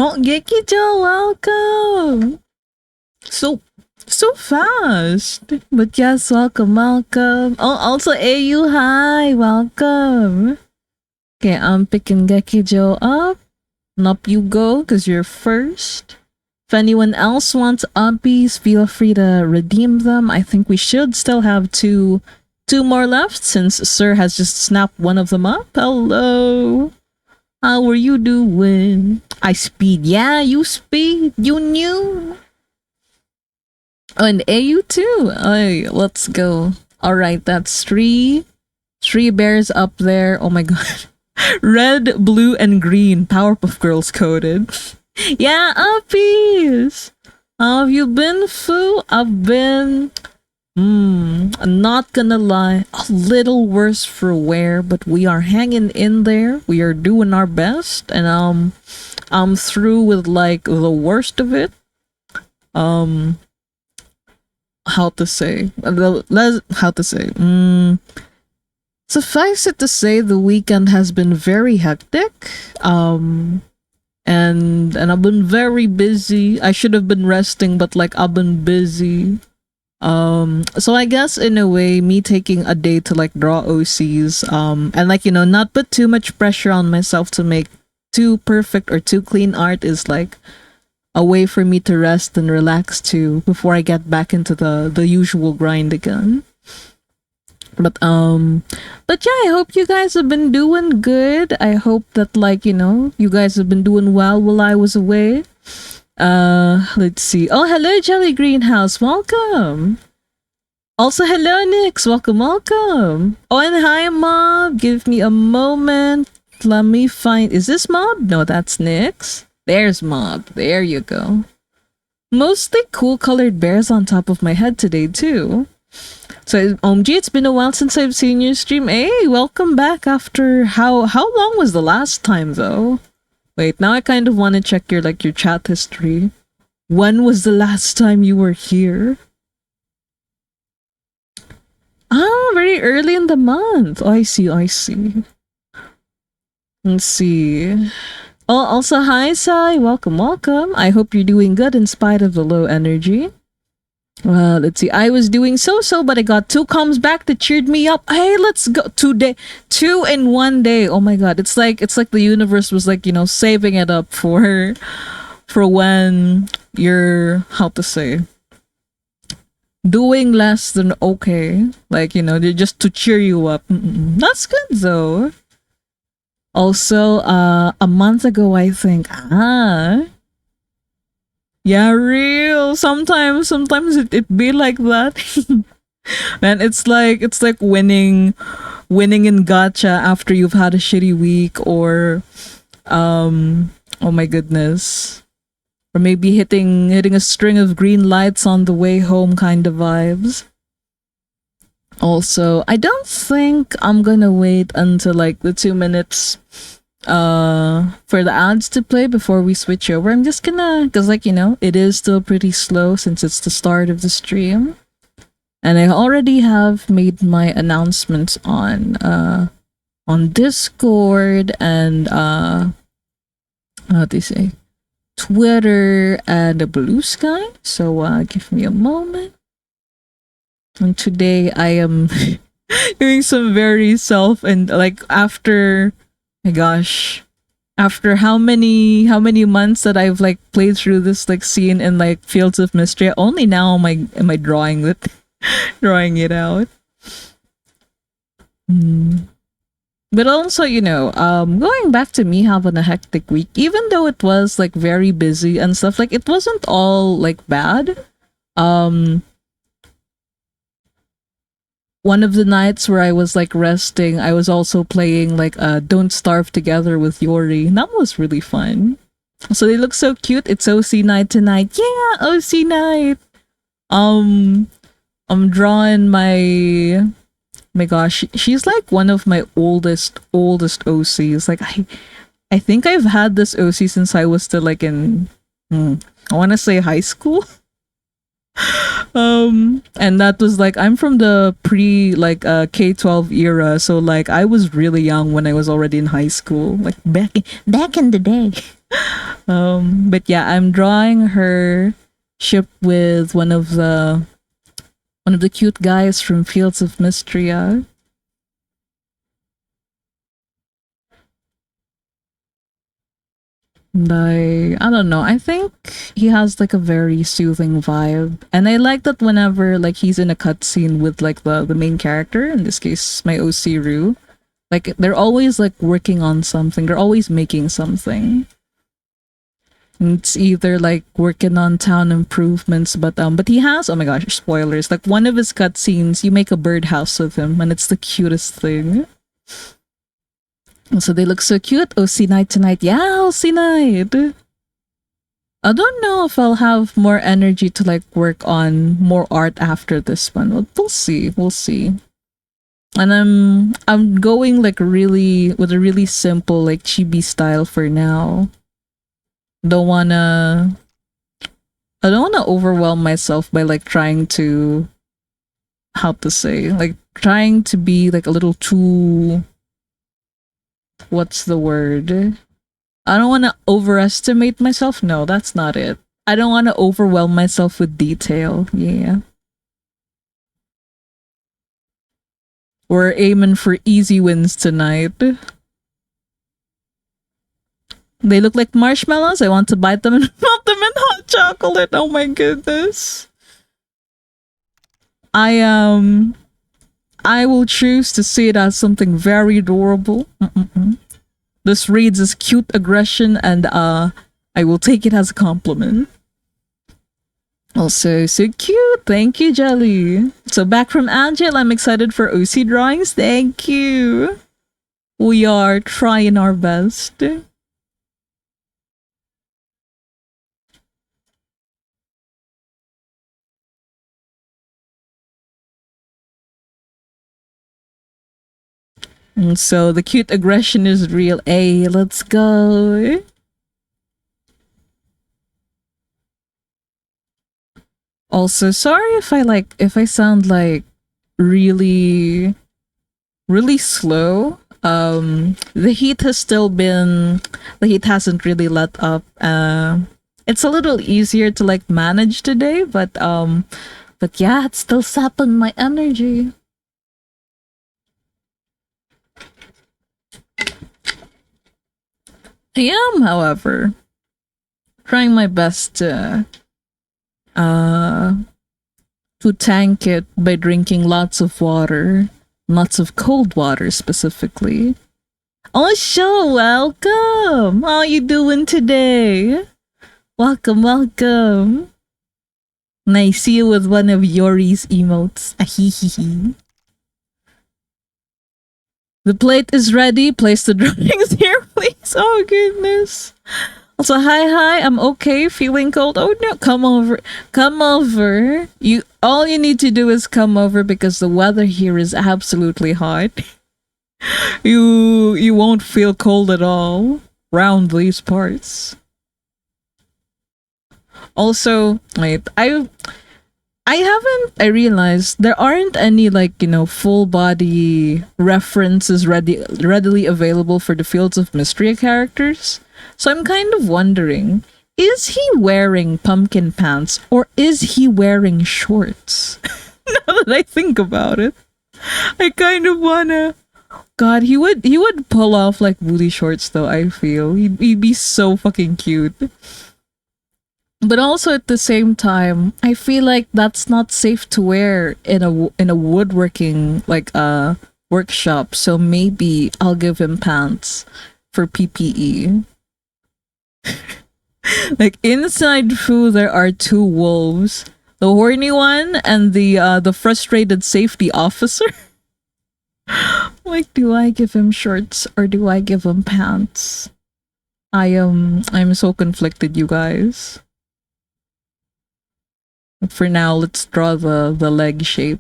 Oh, Gekijo, welcome. So fast. But yes, welcome. Oh, also AU, hi, welcome. Okay, I'm picking Gekijo up. And up you go, because you're first. If anyone else wants uppies, feel free to redeem them. I think we should still have two more left, since Sir has just snapped one of them up. Hello. How are you doing? I speed. Yeah, you speed. You knew. Oh, and AU too. Hey, let's go. All right, that's three bears up there. Oh my god. Red, blue, and green. Powerpuff Girls coded. Yeah, uppies. How have you been, Foo? I've been... I'm not gonna lie, a little worse for wear, but we are hanging in there. We are doing our best, and I'm through with like the worst of it. How to say? Suffice it to say, the weekend has been very hectic. And I've been very busy. I should have been resting, but like I've been busy. So I guess in a way, me taking a day to like draw OCs, and like, not put too much pressure on myself to make too perfect or too clean art is like a way for me to rest and relax too before I get back into the usual grind again. But yeah, I hope you guys have been doing good. I hope that like, you guys have been doing well while I was away. Let's see. Oh, hello, Jelly Greenhouse. Welcome. Also, hello, Nix. Welcome. Oh, and hi, Mob. Give me a moment. Let me find... Is this Mob? No, that's Nix. There's Mob. There you go. Mostly cool colored bears on top of my head today, too. So, OMG, it's been a while since I've seen your stream. Hey, welcome back after... How long was the last time, though? Wait, now I kind of want to check your chat history. When was the last time you were here? Ah, very early in the month. Oh, I see. Let's see. Oh, also, hi, Sai. Welcome. I hope you're doing good in spite of the low energy. Let's see. I was doing so, but I got 2 comms back that cheered me up. Hey, let's go. 2 in 1 day. Oh my god. It's like the universe was like, saving it up for when you're, how to say, doing less than okay. Like, just to cheer you up. That's good though. Also, a month ago, I think. Yeah, real. Sometimes it be like that. Man, it's like winning in gacha after you've had a shitty week, or oh my goodness. Or maybe hitting a string of green lights on the way home kind of vibes. Also, I don't think I'm gonna wait until like the 2 minutes for the ads to play before we switch over. I'm just gonna, because it is still pretty slow since it's the start of the stream, and I already have made my announcements on Discord and how do you say, Twitter and Blue Sky. So give me a moment. And today I am doing some very and like after, my gosh, after how many months that I've like played through this like scene in like Fields of Mystery, only now am I drawing it out. But also, going back to me having a hectic week, even though it was like very busy and stuff, like it wasn't all like bad. One of the nights where I was like resting, I was also playing like Don't Starve Together with Yori. That was really fun. So they look so cute. It's OC night tonight. Yeah, OC night. I'm drawing my gosh, she's like one of my oldest OCs. Like I think I've had this OC since I was still like in I want to say high school. And that was like I'm from the pre like K-12 era, so like I was really young when I was already in high school, like back in the day. But yeah, I'm drawing her ship with one of the cute guys from Fields of Mystria. And I don't know. I think he has like a very soothing vibe, and I like that whenever like he's in a cutscene with like the main character, in this case my OC Rue, like they're always like working on something. They're always making something. And it's either like working on town improvements, but he has, oh my gosh, spoilers. Like one of his cutscenes, you make a birdhouse with him, and it's the cutest thing. So they look so cute. OC night tonight. Yeah, OC night. I don't know if I'll have more energy to like work on more art after this one. We'll see. We'll see. And I'm going like really with a really simple like chibi style for now. Don't wanna I don't wanna overwhelm myself by like trying to, how to say, like trying to be like a little too, what's the word? I don't want to overestimate myself. No, that's not it. I don't want to overwhelm myself with detail. Yeah. We're aiming for easy wins tonight. They look like marshmallows. I want to bite them and melt them in hot chocolate. Oh my goodness. I will choose to see it as something very adorable. This reads as cute aggression, and I will take it as a compliment. Also, so cute. Thank you, Jelly. So back from Angel, I'm excited for OC drawings. Thank you. We are trying our best. And so the cute aggression is real. Hey, let's go. Also, sorry if I sound like really slow. The heat hasn't really let up. It's a little easier to like manage today, but yeah, it's still sapping my energy. I am, however, trying my best to tank it by drinking lots of water, lots of cold water specifically. Oh, sure, welcome. How you doing today? Welcome, welcome. And I see you with one of Yori's emotes. Ahihihi. The plate is ready. Place the drawings here, please. Oh, goodness. Also, hi, I'm okay. Feeling cold. Oh no, come over. Come over. All you need to do is come over because the weather here is absolutely hot. You won't feel cold at all round these parts. Also, wait, I realized there aren't any like, full body references readily available for the Fields of Mystery characters. So I'm kind of wondering, is he wearing pumpkin pants or is he wearing shorts? Now that I think about it, I kind of wanna. God, he would pull off like booty shorts though. I feel he'd be so fucking cute. But also at the same time, I feel like that's not safe to wear in a woodworking like workshop. So maybe I'll give him pants for PPE. Like inside Fu, there are two wolves: the horny one and the frustrated safety officer. Like, do I give him shorts or do I give him pants? I'm so conflicted, you guys. But for now, let's draw the leg shape.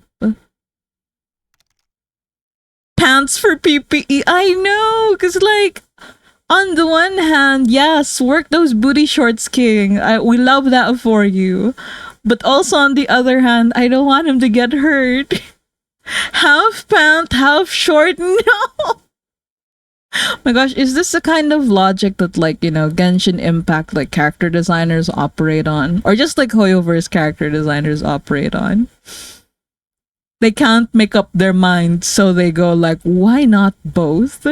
Pants for PPE. I know, cause like on the one hand, yes, work those booty shorts, King. We love that for you. But also on the other hand, I don't want him to get hurt. Half pant, half short. No. My gosh, is this the kind of logic that like, Genshin Impact like character designers operate on? Or just like Hoyoverse character designers operate on? They can't make up their mind, so they go like, why not both?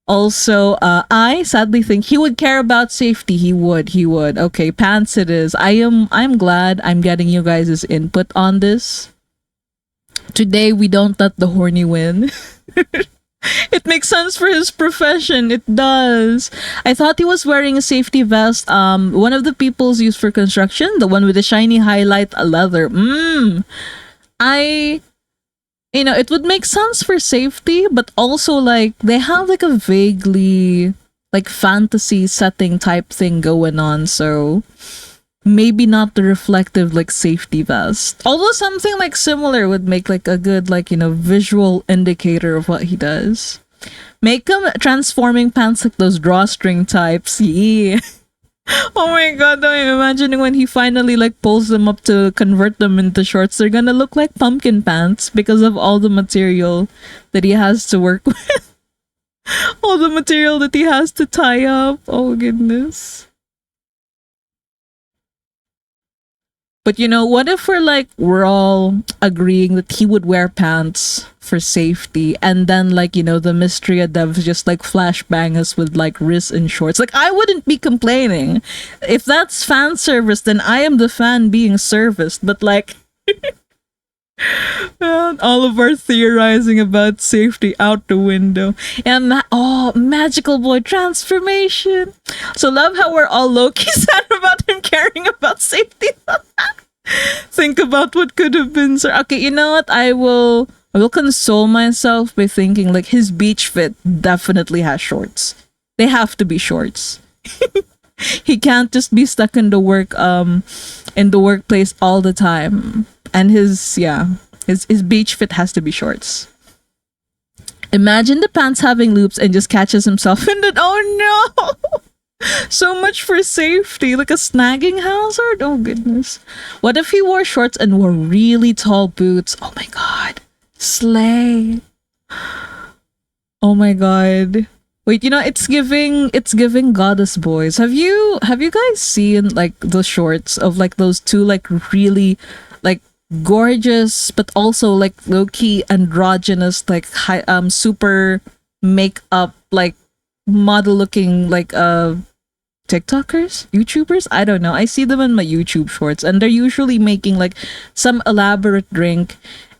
Also, I sadly think he would care about safety. He would. Okay, pants it is. I'm glad I'm getting you guys' input on this. Today we don't let the horny win. It makes sense for his profession. It does. I thought he was wearing a safety vest. One of the peoples used for construction, the one with the shiny highlight leather. I it would make sense for safety, but also like they have like a vaguely like fantasy setting type thing going on, so maybe not the reflective like safety vest. Although something like similar would make like a good like visual indicator of what he does. Make him transforming pants like those drawstring types. Yeah. Oh my god, I'm imagining when he finally like pulls them up to convert them into shorts, they're gonna look like pumpkin pants because of all the material that he has to work with. All the material that he has to tie up. Oh goodness. But what if we're all agreeing that he would wear pants for safety, and then the Mystria devs just like flashbang us with like wrists and shorts? Like I wouldn't be complaining. If that's fan service, then I am the fan being serviced. But like all of our theorizing about safety out the window. And magical boy transformation. So love how we're all low-key sad about him caring about safety. Think about what could have been, sir. Okay, you know what? I will console myself by thinking like his beach fit definitely has shorts. They have to be shorts. He can't just be stuck in the workplace all the time. And his beach fit has to be shorts. Imagine the pants having loops and just catches himself in it. Oh no! So much for safety, like a snagging hazard. Oh goodness. What if he wore shorts and wore really tall boots? Oh my god. Slay. Oh my god. Wait, it's giving goddess boys. Have you guys seen like the shorts of like those two like really like gorgeous but also like low-key androgynous like super makeup like model looking like TikTokers, YouTubers? I don't know. I see them in my YouTube shorts and they're usually making like some elaborate drink,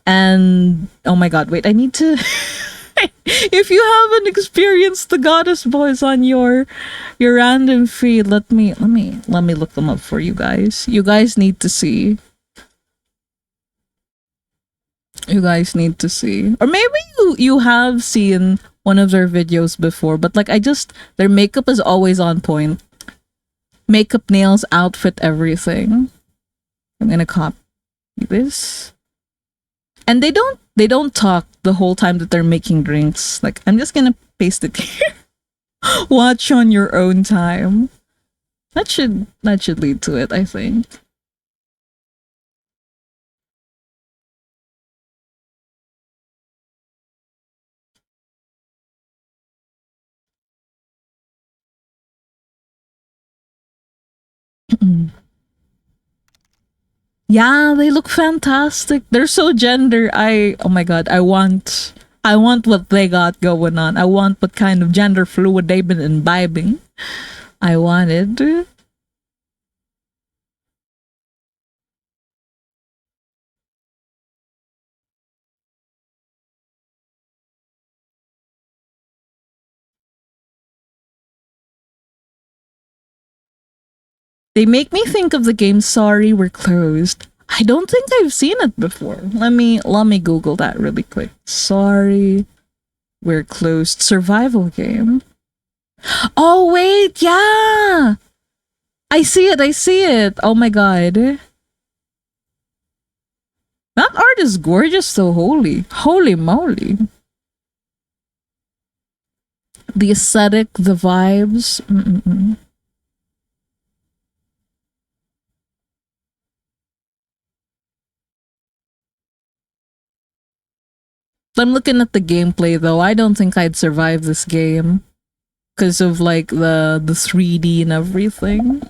and oh my god, wait, I need to if you haven't experienced the goddess boys on your random feed, let me look them up for you guys. You guys need to see. You guys need to see. Or maybe you have seen one of their videos before, but like their makeup is always on point. Makeup, nails, outfit, everything. I'm gonna copy this. And they don't talk the whole time that they're making drinks. Like I'm just gonna paste it here. Watch on your own time. That should lead to it, I think. Yeah, they look fantastic. They're so gender. Oh my god, I want what they got going on. I want what kind of gender fluid they've been imbibing. I want it. They make me think of the game Sorry We're Closed. I don't think I've seen it before. Let me Google that really quick. Sorry We're Closed survival game. Oh wait, yeah. I see it. Oh my god. That art is gorgeous though, holy moly. The aesthetic, the vibes. Mm-mm-mm. I'm looking at the gameplay though. I don't think I'd survive this game because of like the 3D and everything.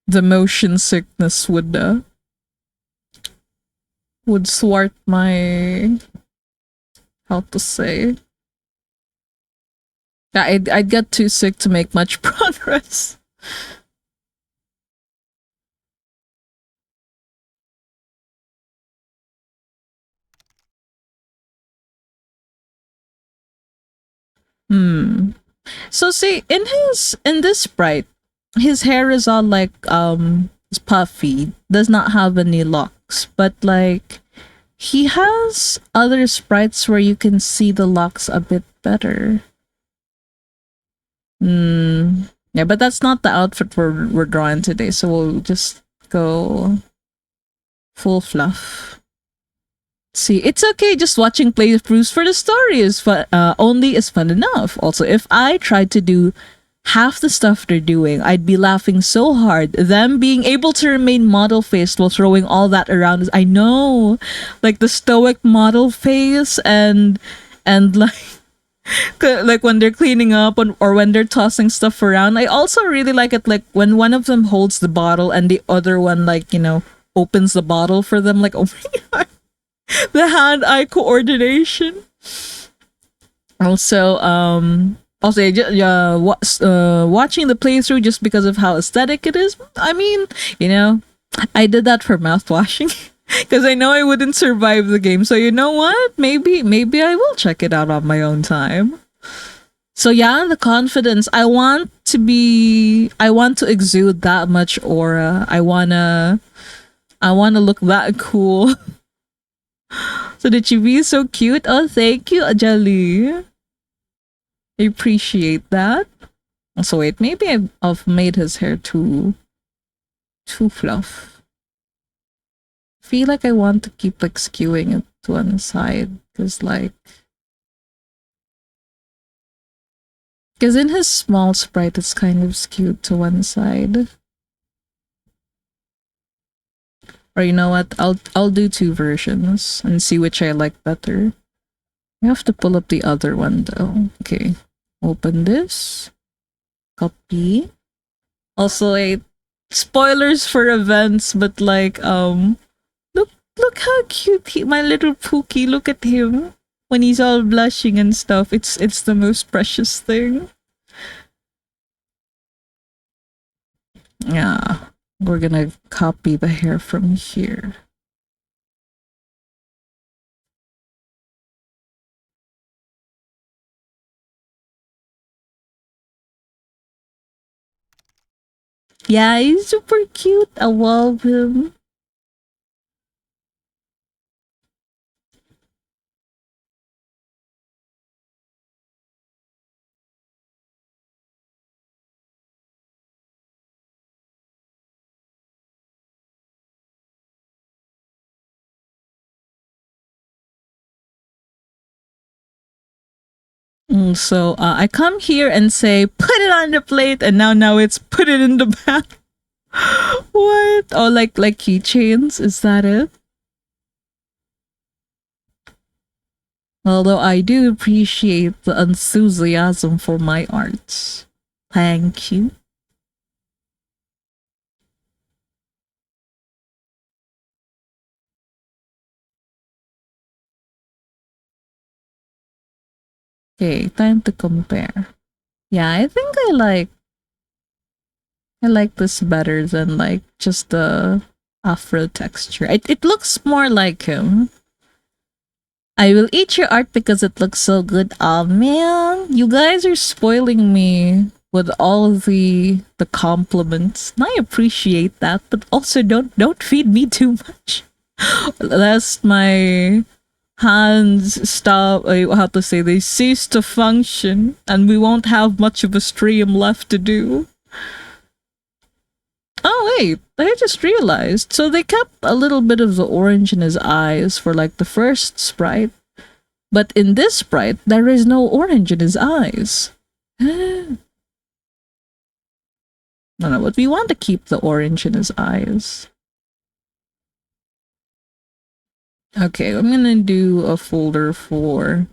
The motion sickness would thwart my, how to say. Yeah, I'd get too sick to make much progress. Hmm. So see, in this sprite, his hair is all like it's puffy, does not have any locks, but like he has other sprites where you can see the locks a bit better. Hmm. Yeah, but that's not the outfit we're drawing today, so we'll just go full fluff. See, it's okay just watching playthroughs for the story is fun, only is fun enough. Also, if I tried to do half the stuff they're doing, I'd be laughing so hard. Them being able to remain model faced while throwing all that around is, I know, like the stoic model face and like when they're cleaning up or when they're tossing stuff around. I also really like it like when one of them holds the bottle and the other one like opens the bottle for them. Like, oh my god, the hand-eye coordination. Also, watching the playthrough just because of how aesthetic it is. I mean, I did that for mouthwashing because I know I wouldn't survive the game. So you know what? Maybe I will check it out on my own time. So yeah, the confidence. I want to exude that much aura. I wanna look that cool. So the chibi is so cute. Oh, thank you, Ajali. I appreciate that. So wait, maybe I've made his hair too fluff. I feel like I want to keep like skewing it to one side because in his small sprite it's kind of skewed to one side. Or you know what? I'll do two versions and see which I like better. I have to pull up the other one though. Okay. Open this. Copy. Also, spoilers for events, but like look how cute my little Pookie. Look at him when he's all blushing and stuff. It's the most precious thing. Yeah, we're gonna copy the hair from here. Yeah, he's super cute. I love him. So I come here and say, put it on the plate, and now it's put it in the bag. What? Oh, like keychains? Is that it? Although I do appreciate the enthusiasm for my arts. Thank you. Okay, time to compare. Yeah, I think I like this better than like just the afro texture. It looks more like him. I will eat your art because it looks so good. Oh man, you guys are spoiling me with all the compliments. And I appreciate that, but also don't feed me too much. Lest my hands stop, how to say, they cease to function and we won't have much of a stream left to do. Oh wait, I just realized. So they kept a little bit of the orange in his eyes for like the first sprite. But in this sprite, there is no orange in his eyes. No, but we want to keep the orange in his eyes. Okay, I'm gonna do a folder for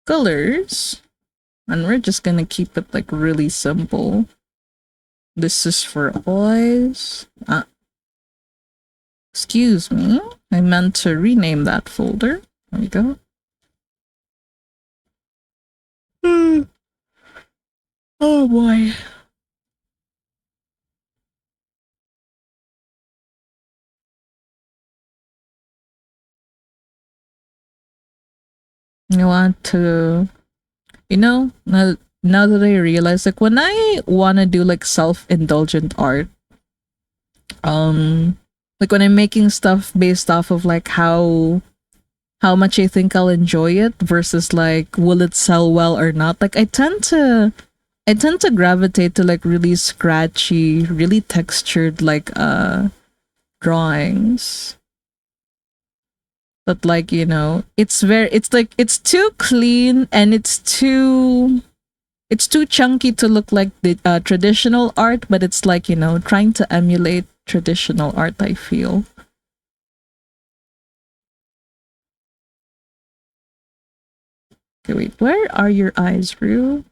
colors, and we're just gonna keep it like really simple. This is for boys. Excuse me, I meant to rename that folder. There we go. Oh boy. I want to, now that I realize, like, when I want to do like self-indulgent art, um, like when I'm making stuff based off of like how much I think I'll enjoy it versus like will it sell well or not. Like I tend to gravitate to like really scratchy, really textured like drawings. But like, it's too clean and it's too chunky to look like the traditional art, but it's like, trying to emulate traditional art, I feel. Okay, wait, where are your eyes, Rue?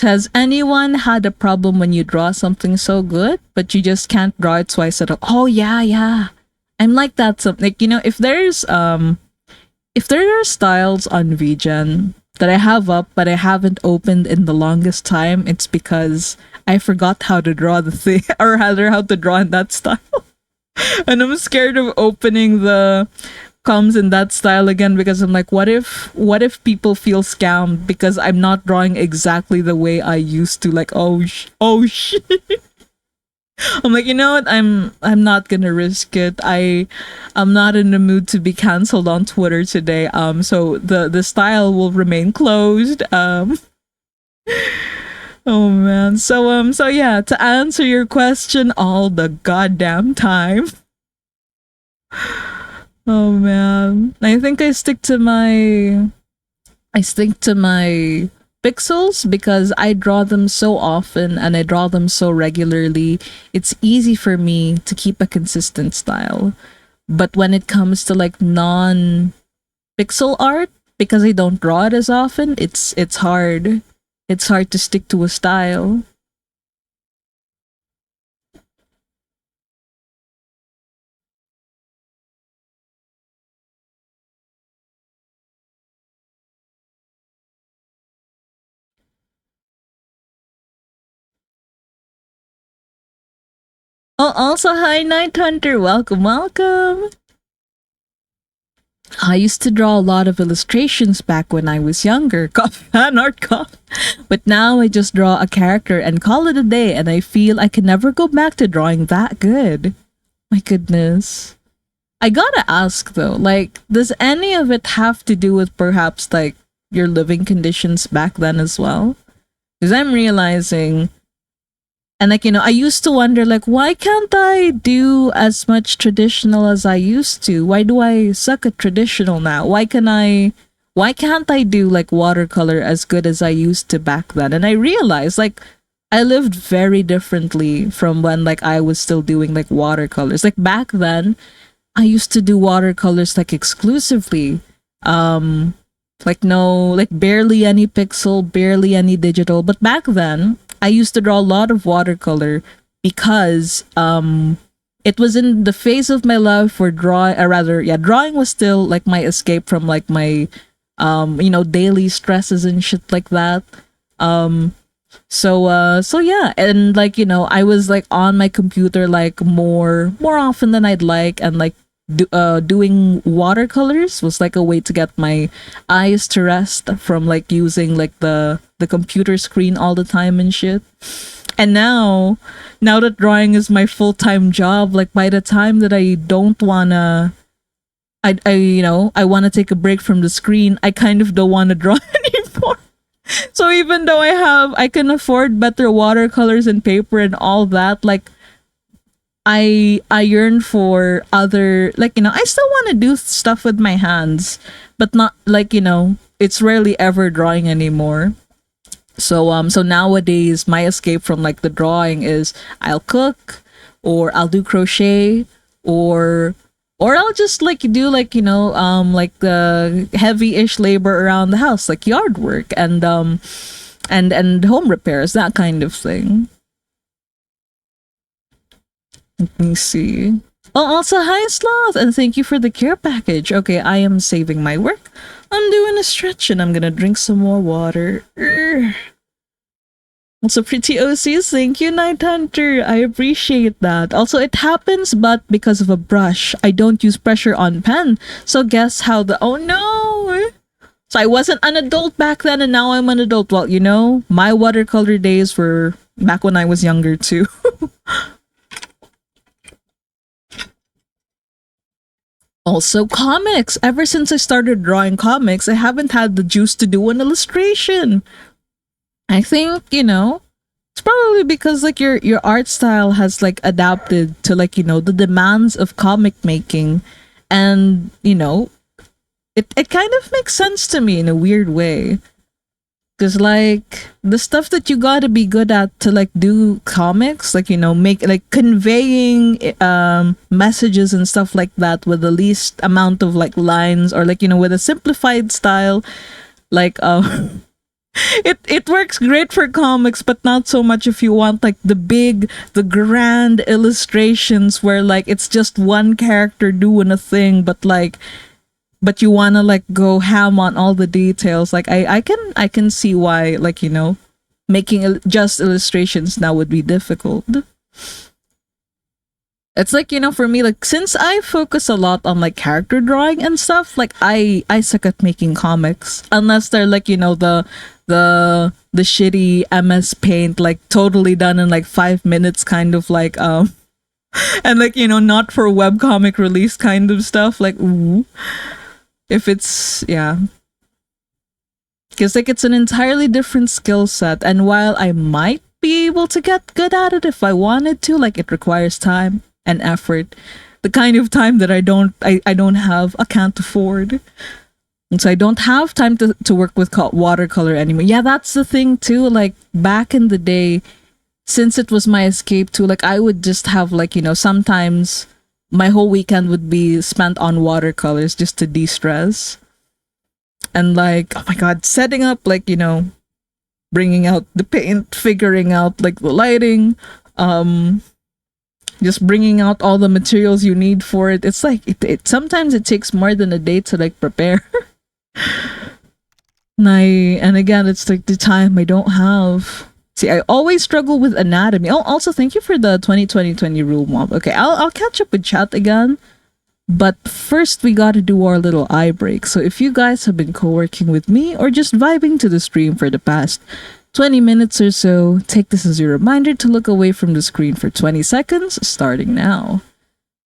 Has anyone had a problem when you draw something so good, but you just can't draw it twice at all? Oh yeah, yeah. I'm like that. So, like, if there are styles on VGen that I have up but I haven't opened in the longest time, it's because I forgot how to draw the thing, or rather how to draw in that style. And I'm scared of opening the comes in that style again because I'm like, what if people feel scammed because I'm not drawing exactly the way I used to? Like, oh shit. I'm like, you know what? I'm not gonna risk it. I'm not in the mood to be canceled on Twitter today. So the style will remain closed. Oh man. So yeah, to answer your question all the goddamn time. Oh man. I stick to my pixels because I draw them so often and I draw them so regularly. It's easy for me to keep a consistent style. But when it comes to like non pixel art, because I don't draw it as often, it's hard. It's hard to stick to a style. Oh, also, hi, Night Hunter. Welcome, welcome. I used to draw a lot of illustrations back when I was younger. Fan art, but now I just draw a character and call it a day, and I feel I can never go back to drawing that good. My goodness. I gotta ask though, like, does any of it have to do with perhaps like your living conditions back then as well? Because I'm realizing, and like, I used to wonder, like, why can't I do as much traditional as I used to? Why do I suck at traditional now? Why can't I do like watercolor as good as I used to back then? And I realized, like, I lived very differently from when like I was still doing like watercolors. Like back then, I used to do watercolors like exclusively. Um like no, like barely any pixel, barely any digital. But back then, I used to draw a lot of watercolor because it was in the phase of my love for drawing, or rather, yeah, drawing was still like my escape from like my daily stresses and shit like that. Um so yeah, and like, I was like on my computer like more often than I'd like, and like doing watercolors was like a way to get my eyes to rest from like using like the computer screen all the time and shit. And now that drawing is my full-time job, like by the time that I don't wanna I want to take a break from the screen, I kind of don't want to draw anymore. So even though I can afford better watercolors and paper and all that, like I yearn for other, like, I still want to do stuff with my hands, but not like, it's rarely ever drawing anymore. So nowadays my escape from like the drawing is I'll cook, or I'll do crochet, or I'll just like do like, like the heavy-ish labor around the house, like yard work and home repairs, that kind of thing. Let me see. Oh, also, hi, Sloth, and thank you for the care package. Okay, I am saving my work. I'm doing a stretch and I'm gonna drink some more water. Urgh. Also, pretty OCs, thank you, Night Hunter. I appreciate that. Also, it happens, but because of a brush. I don't use pressure on pen. So guess how the... Oh no! So I wasn't an adult back then and now I'm an adult. Well, my watercolor days were back when I was younger too. Also, comics. Ever since I started drawing comics, I haven't had the juice to do an illustration. I think, it's probably because like your art style has like adapted to like, the demands of comic making, and, it kind of makes sense to me in a weird way. Cause like the stuff that you gotta be good at to like do comics, like, make like conveying messages and stuff like that with the least amount of like lines, or like, with a simplified style, like it works great for comics, but not so much if you want like the grand illustrations where like it's just one character doing a thing, but you want to like go ham on all the details. Like I can see why, like, making just illustrations now would be difficult. It's like, for me, like, since I focus a lot on like character drawing and stuff, like I suck at making comics unless they're like, the shitty MS Paint, like totally done in like 5 minutes, kind of like and like, not for webcomic release kind of stuff. Like, ooh. If it's, yeah. Because like it's an entirely different skill set, and while I might be able to get good at it if I wanted to, like, it requires time and effort, the kind of time that I don't have, I can't afford. And so I don't have time to work with watercolor anymore. Yeah, that's the thing too. Like back in the day, since it was my escape too, like I would just have like, sometimes my whole weekend would be spent on watercolors just to de-stress. And like, oh my god, setting up like, bringing out the paint, figuring out like the lighting, just bringing out all the materials you need for it. It's like, it sometimes it takes more than a day to like prepare. And again, it's like the time I don't have. See, I always struggle with anatomy. Oh, also, thank you for the 2020 rule mob. Okay, I'll catch up with chat again. But first, we gotta do our little eye break. So if you guys have been co-working with me or just vibing to the stream for the past 20 minutes or so, take this as a reminder to look away from the screen for 20 seconds, starting now.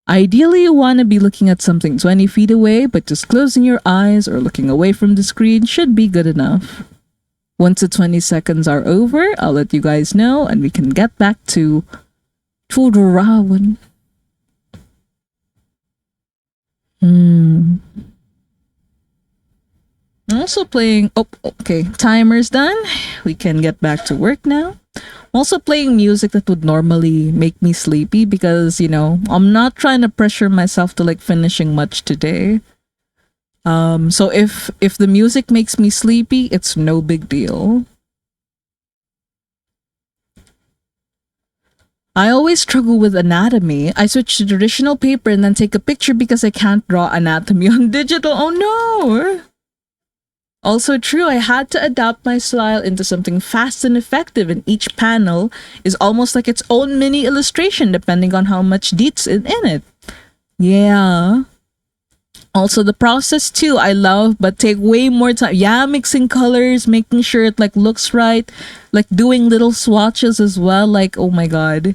Ideally, you want to be looking at something 20 feet away, but just closing your eyes or looking away from the screen should be good enough. Once the 20 seconds are over, I'll let you guys know and we can get back to drawing. I'm also playing... Oh, okay. Timer's done. We can get back to work now. I'm also playing music that would normally make me sleepy because, I'm not trying to pressure myself to like finishing much today. So if the music makes me sleepy, it's no big deal. I always struggle with anatomy. I switch to traditional paper and then take a picture because I can't draw anatomy on digital. Oh no! Also true, I had to adapt my style into something fast and effective, and each panel is almost like its own mini illustration depending on how much deets in it. Yeah. Also the process too, I love, but take way more time. Yeah, mixing colors, making sure it like looks right, like doing little swatches as well, like oh my god.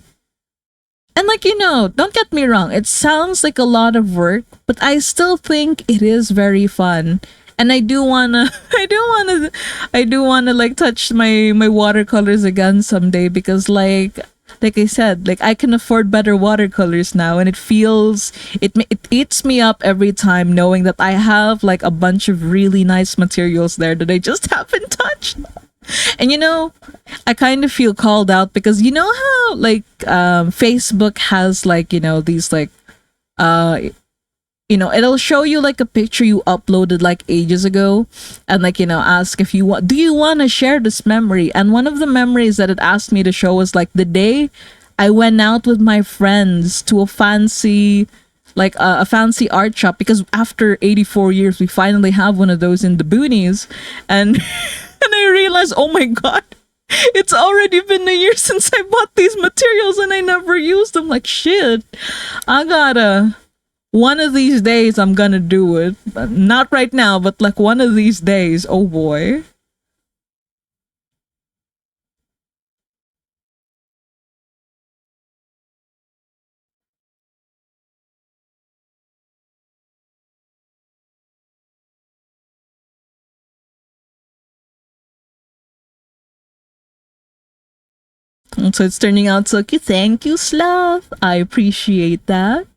And like, don't get me wrong, it sounds like a lot of work, but I still think it is very fun. And I do wanna I do wanna like touch my watercolors again someday, because like I said, like I can afford better watercolors now, and it feels it eats me up every time knowing that I have like a bunch of really nice materials there that I just haven't touched. And I kind of feel called out, because you know how like Facebook has like these like uh it'll show you like a picture you uploaded like ages ago, and like ask if you want, do you want to share this memory? And one of the memories that it asked me to show was like the day I went out with my friends to a fancy like a fancy art shop, because after 84 years we finally have one of those in the boonies. And and I realized, oh my god, it's already been a year since I bought these materials and I never used them. Like shit, I gotta, one of these days I'm gonna do it. Not right now, but like one of these days. Oh boy. And so it's turning out so cute. Thank you, Slav. I appreciate that.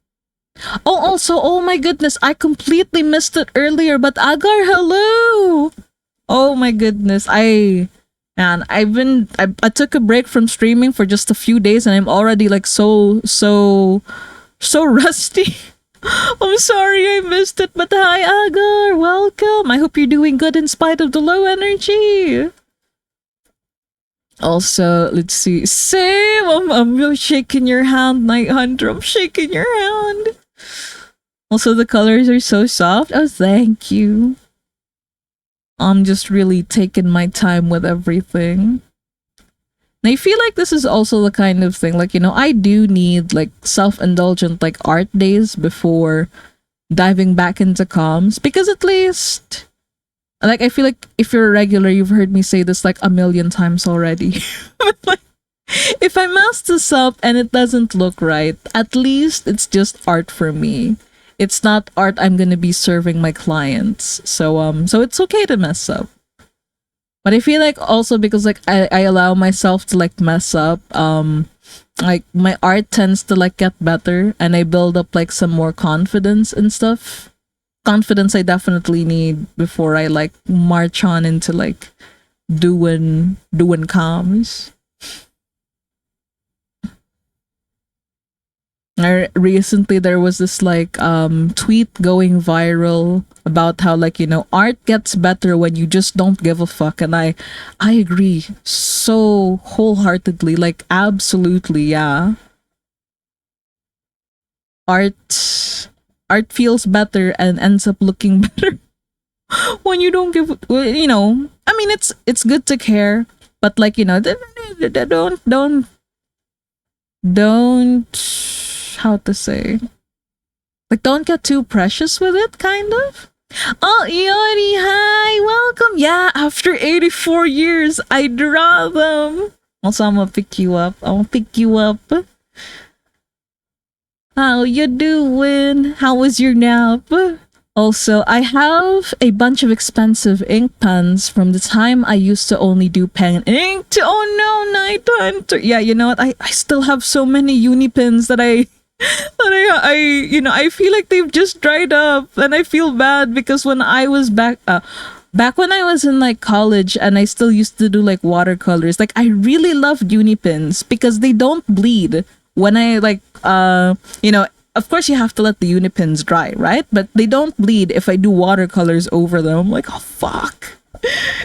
Oh, also, oh my goodness, I completely missed it earlier, but Agar, hello! Oh my goodness, I took a break from streaming for just a few days, and I'm already like so rusty. I'm sorry I missed it, but hi Agar, welcome. I hope you're doing good in spite of the low energy. Also, let's see. Same, I'm really shaking your hand, Night Hunter. I'm shaking your hand. Also, the colors are so soft. Oh, thank you. I'm just really taking my time with everything. And I feel like this is also the kind of thing, like, I do need like self-indulgent like art days before diving back into comms, because at least, like, I feel like if you're a regular, you've heard me say this like a million times already. But like, if I mess this up and it doesn't look right, at least it's just art for me. It's not art I'm gonna be serving my clients. So it's okay to mess up. But I feel like also because like I allow myself to like mess up, like my art tends to like get better, and I build up like some more confidence and stuff. Confidence I definitely need before I like march on into like doing comms. Recently there was this like tweet going viral about how like art gets better when you just don't give a fuck, and I agree so wholeheartedly, like absolutely, yeah. Art feels better and ends up looking better when you don't give, well, I mean it's good to care, but like don't how to say, like don't get too precious with it, kind of. Oh, Iori, hi, welcome. Yeah, after 84 years I draw them. Also, I'm gonna pick you up. How you doing? How was your nap? Also, I have a bunch of expensive ink pens from the time I used to only do pen ink. Oh no, Night Hunter. Yeah, you know what? I still have so many uni pens that I feel like they've just dried up, and I feel bad because when I was back when I was in like college and I still used to do like watercolors, like I really loved uni pens because they don't bleed when I like of course you have to let the unipins dry, right? But they don't bleed if I do watercolors over them. I'm like, oh fuck.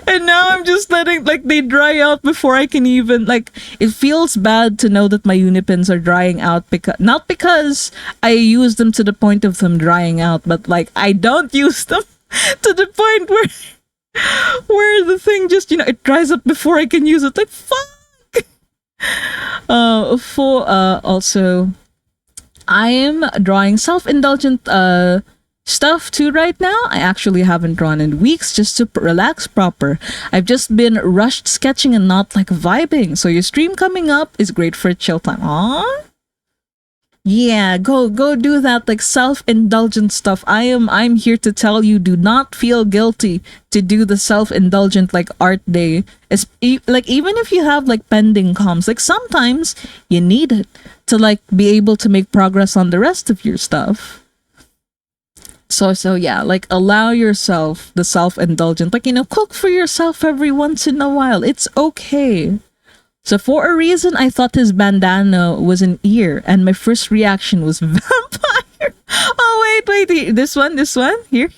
And now I'm just letting like they dry out before I can even like, it feels bad to know that my unipins are drying out, because not because I use them to the point of them drying out, but like I don't use them to the point where the thing just it dries up before I can use it. Like fuck. Also I am drawing self-indulgent stuff too right now. I actually haven't drawn in weeks just to relax proper. I've just been rushed sketching and not like vibing. So your stream coming up is great for a chill time. Aww. Yeah, go do that like self-indulgent stuff. I'm here to tell you, do not feel guilty to do the self-indulgent like art day. Like even if you have like pending comms, like sometimes you need it to like be able to make progress on the rest of your stuff. So yeah, like allow yourself the self-indulgent, like cook for yourself every once in a while. It's okay. So for a reason, I thought his bandana was an ear, and my first reaction was vampire. Oh wait, this one, here.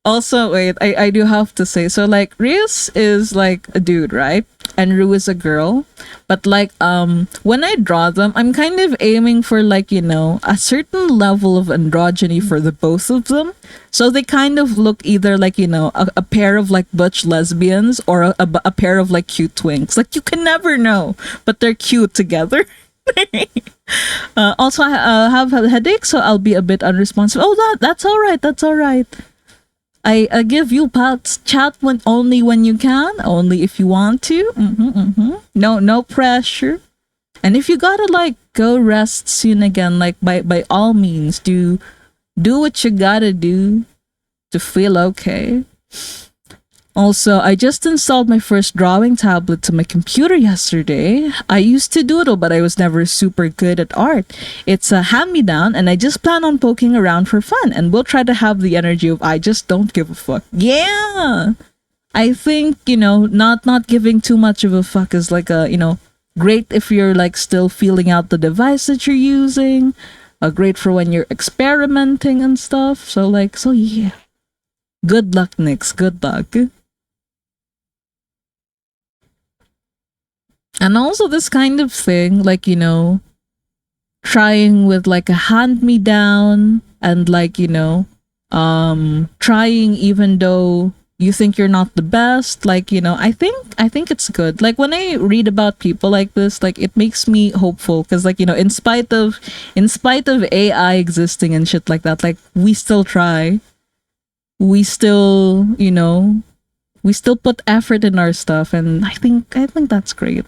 Also, wait, I do have to say, so like Rios is like a dude, right? And Ru is a girl. But like when I draw them, I'm kind of aiming for like, a certain level of androgyny for the both of them. So they kind of look either like, a pair of like butch lesbians or a pair of like cute twinks. Like you can never know, but they're cute together. Also, I have a headache, so I'll be a bit unresponsive. Oh, that's all right. That's all right. I give you pats chat only when you can, only if you want to. No pressure. And if you gotta like go rest soon again, like by all means, do what you gotta do to feel okay. Also, I just installed my first drawing tablet to my computer yesterday. I used to doodle, but I was never super good at art. It's a hand-me-down, and I just plan on poking around for fun, and we'll try to have the energy of I just don't give a fuck. Yeah! I think, not giving too much of a fuck is like great if you're like still feeling out the device that you're using. Great for when you're experimenting and stuff. So yeah. Good luck, Nix. Good luck. And also this kind of thing, like, trying with like a hand me down and like, trying even though you think you're not the best, like, I think it's good. Like when I read about people like this, like it makes me hopeful because like, in spite of AI existing and shit like that, like we still try. We still, we still put effort in our stuff, and I think that's great.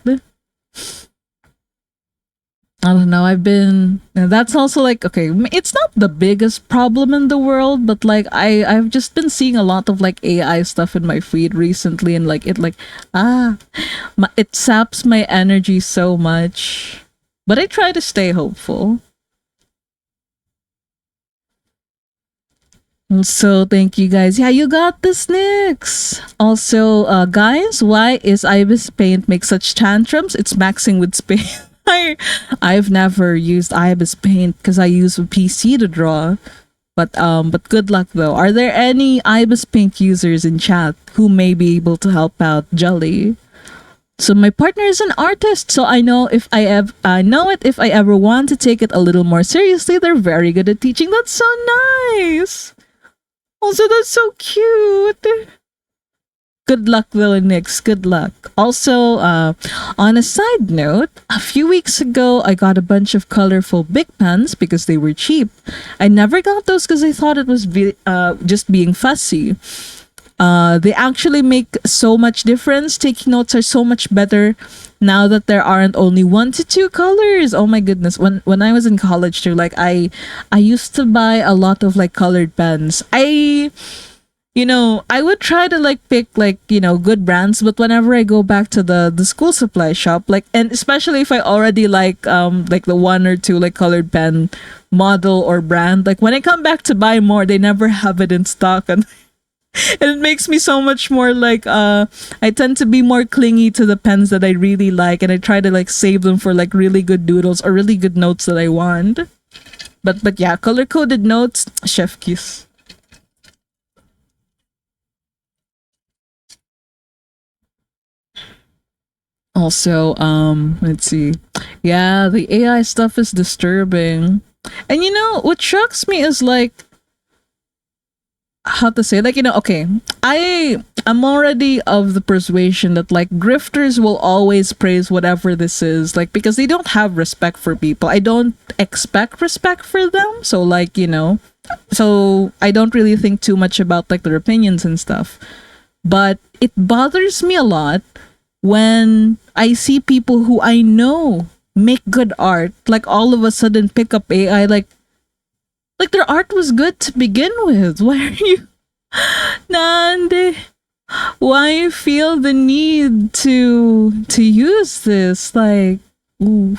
I don't know. That's also like, okay, it's not the biggest problem in the world, but like I've just been seeing a lot of like AI stuff in my feed recently, and like it saps my energy so much. But I try to stay hopeful. So thank you guys. Yeah, you got this, Nix. Also, guys, why is Ibis Paint make such tantrums? It's maxing with space. I've never used Ibis Paint because I use a PC to draw. But good luck though. Are there any Ibis Paint users in chat who may be able to help out Jelly? So my partner is an artist, so I know it if I ever want to take it a little more seriously. They're very good at teaching. That's so nice. Also, that's so cute. Good luck though, Nix. Good luck. Also, on a side note, a few weeks ago, I got a bunch of colorful big pens because they were cheap. I never got those because I thought it was just being fussy. They actually make so much difference. Taking notes are so much better now that there aren't only 1 to 2 colors. Oh my goodness. When I was in college too, like I used to buy a lot of like colored pens. I would try to like pick like, good brands, but whenever I go back to the school supply shop, like, and especially if I already like the 1 or 2 like colored pen model or brand, like when I come back to buy more, they never have it in stock, and and it makes me so much more like I tend to be more clingy to the pens that I really like, and I try to like save them for like really good doodles or really good notes that I want. But yeah, color coded notes, chef kiss. Also, let's see. Yeah, the AI stuff is disturbing. And what shocks me is like how to say, like, okay, I'm already of the persuasion that like grifters will always praise whatever this is, like, because they don't have respect for people. I don't expect respect for them, so like, so I don't really think too much about like their opinions and stuff. But it bothers me a lot when I see people who I know make good art, like all of a sudden pick up AI, like their art was good to begin with. Why are you Nande? Why feel the need to use this? Like, ooh.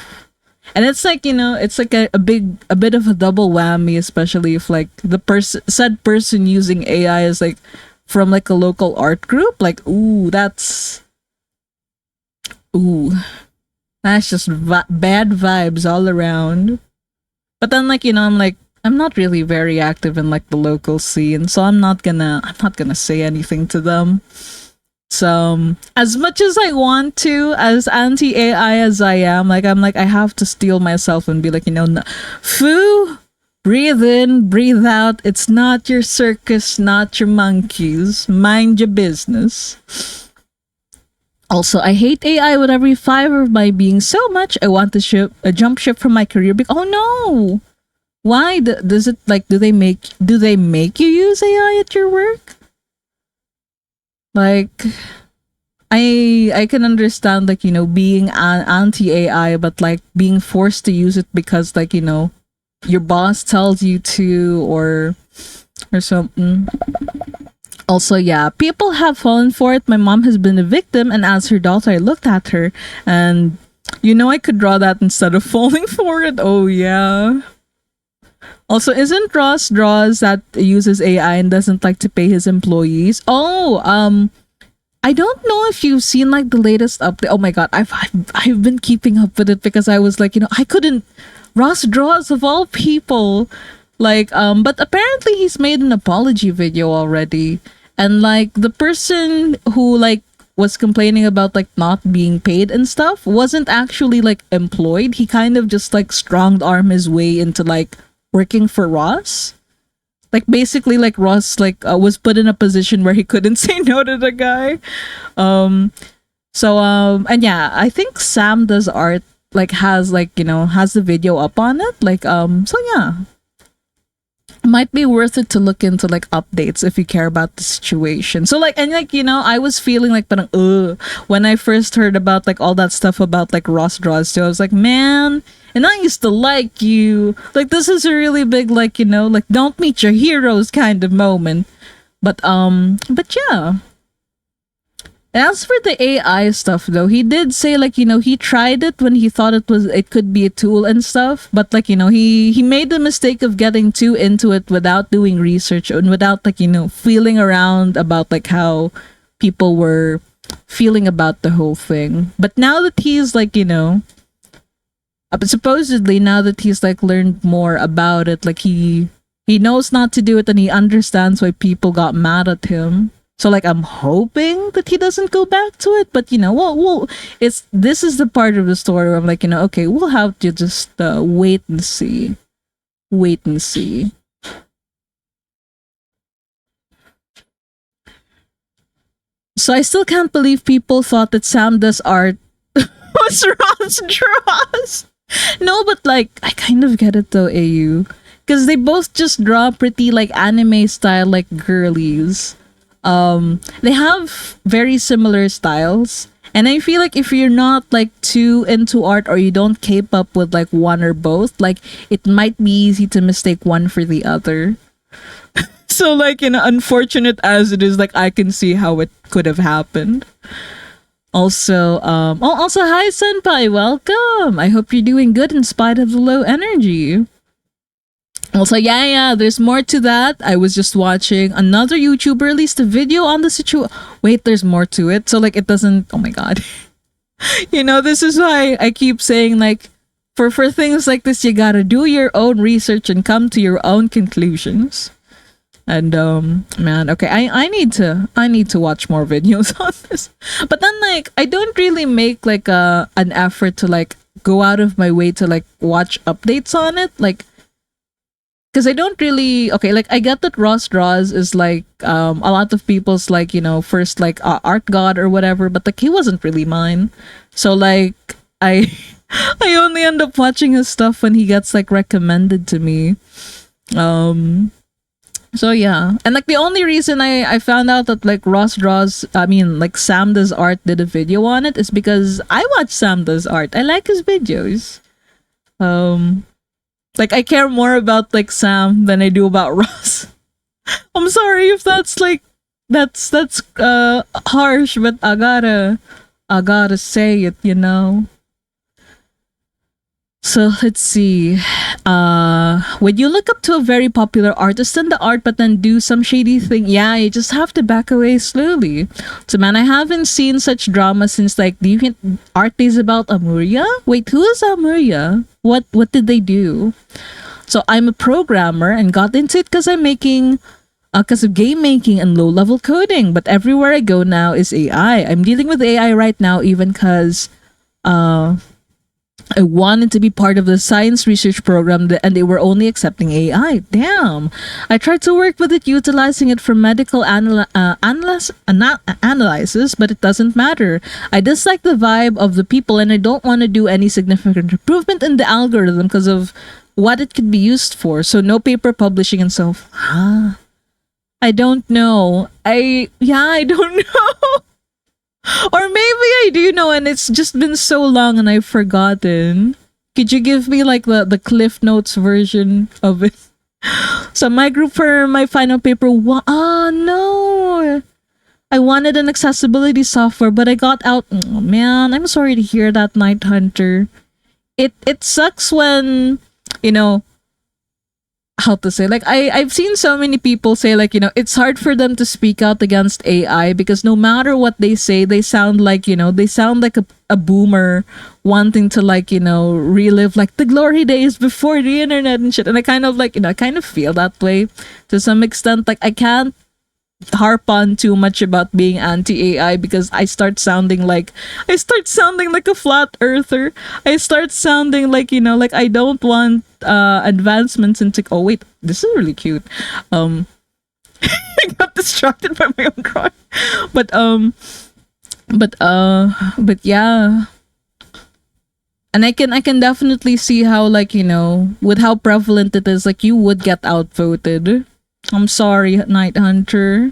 And it's like, it's like a bit of a double whammy, especially if like the said person using AI is like from like a local art group. Like, ooh, that's just bad vibes all around. But then like, I'm like, I'm not really very active in like the local scene, so I'm not gonna say anything to them. So as much as I want to, as anti AI as I am, like I have to steel myself and be like, no, foo, breathe in, breathe out. It's not your circus, not your monkeys. Mind your business. Also, I hate AI with every fiber of my being so much. I want to jump ship from my career. Oh no! Why does it like? Do they make you use AI at your work? Like, I can understand like being anti AI, but like being forced to use it because like your boss tells you to, or something. Also, yeah, people have fallen for it. My mom has been a victim, and as her daughter, I looked at her, and I could draw that instead of falling for it. Oh yeah. Also, isn't Ross draws that uses AI and doesn't like to pay his employees? Oh, I don't know if you've seen like the latest update. Oh my god, I've been keeping up with it because I was like, I couldn't. Ross draws of all people, like but apparently he's made an apology video already, and like the person who like was complaining about like not being paid and stuff wasn't actually like employed. He kind of just like strong arm his way into like working for Ross. Like basically like Ross like was put in a position where he couldn't say no to the guy. And yeah, I think Sam does art like has like has the video up on it. Like so yeah, might be worth it to look into like updates if you care about the situation. So like, and like I was feeling like parang when I first heard about like all that stuff about like Ross draws too. I was like, man, and I used to like you. Like this is a really big like like don't meet your heroes kind of moment. But yeah. As for the AI stuff though, he did say like he tried it when he thought it could be a tool and stuff, but like he made the mistake of getting too into it without doing research and without like feeling around about like how people were feeling about the whole thing. But now that he's like supposedly now that he's like learned more about it, like he knows not to do it and he understands why people got mad at him. So like I'm hoping that he doesn't go back to it, but this is the part of the story where I'm like okay, we'll have to just wait and see. So I still can't believe people thought that Sam does art was Ron's draws. No, but like I kind of get it though, AU, because they both just draw pretty like anime style like girlies. They have very similar styles, and I feel like if you're not like too into art or you don't keep up with like one or both, like it might be easy to mistake one for the other. So like unfortunate as it is, like I can see how it could have happened. Also, also hi senpai, welcome. I hope you're doing good in spite of the low energy. Also, yeah, there's more to that. I was just watching another YouTuber released a video on the situation. Wait, there's more to it. So, like, it doesn't. Oh my god. This is why I keep saying, like, for things like this, you gotta do your own research and come to your own conclusions. And man, okay, I need to watch more videos on this. But then, like, I don't really make like an effort to like go out of my way to like watch updates on it, like. Because I don't really like I get that Ross draws is like a lot of people's like first like art god or whatever, but like he wasn't really mine. So like I I only end up watching his stuff when he gets like recommended to me. So yeah, and like the only reason I found out that like like Sam Does Art did a video on it is because I watch Sam Does Art. I like his videos. Um, like I care more about like Sam than I do about Ross. I'm sorry if that's like that's harsh, but I gotta say it, you know. So let's see. When you look up to a very popular artist in the art, but then do some shady thing, yeah, you just have to back away slowly. So man, I haven't seen such drama since like, do you hint art days about Amuria? Wait, who is Amuria? What did they do? So I'm a programmer and got into it because of game making and low level coding. But everywhere I go now is AI. I'm dealing with AI right now, even because I wanted to be part of the science research program and they were only accepting AI. Damn. I tried to work with it, utilizing it for medical analysis, but it doesn't matter. I dislike the vibe of the people and I don't want to do any significant improvement in the algorithm because of what it could be used for. So no paper publishing and so. I don't know. I don't know. Or maybe I do know and it's just been so long and I've forgotten. Could you give me like the Cliff Notes version of it? So my group for my final paper, no. I wanted an accessibility software, but I got out. Oh, man, I'm sorry to hear that, Night Hunter. It sucks when, you know, how to say, like I've seen so many people say like, you know, it's hard for them to speak out against AI because no matter what they say, they sound like, you know, they sound like a boomer wanting to like, you know, relive like the glory days before the internet and shit. And I kind of like, you know, I kind of feel that way to some extent. Like I can't harp on too much about being anti-AI because I start sounding like a flat earther. I start sounding like, you know, like I don't want advancements in tech. Oh wait, this is really cute. I got distracted by my own cry. But but yeah. And I can definitely see how like, you know, with how prevalent it is, like you would get outvoted. I'm sorry, Night Hunter.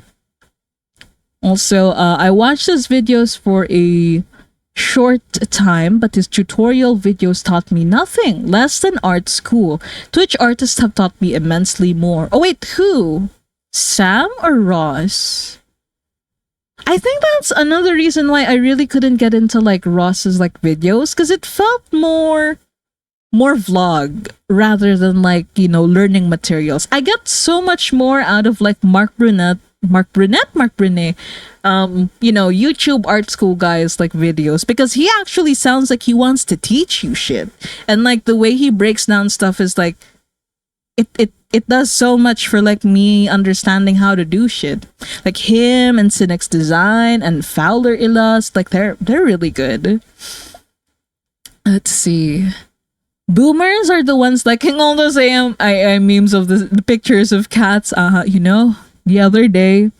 Also, I watched his videos for a short time, but his tutorial videos taught me nothing less than art school. Twitch artists have taught me immensely more. Oh wait, who? Sam or Ross? I think that's another reason why I really couldn't get into like Ross's like videos because it felt more vlog rather than like, you know, learning materials. I get so much more out of like Mark Brunet, you know, YouTube art school guys like videos because he actually sounds like he wants to teach you shit. And like the way he breaks down stuff is like it does so much for like me understanding how to do shit. Like him and Cynic's design and Fowler Illust, like they're really good. Let's see. Boomers are the ones liking all those I memes of the pictures of cats. You know, the other day,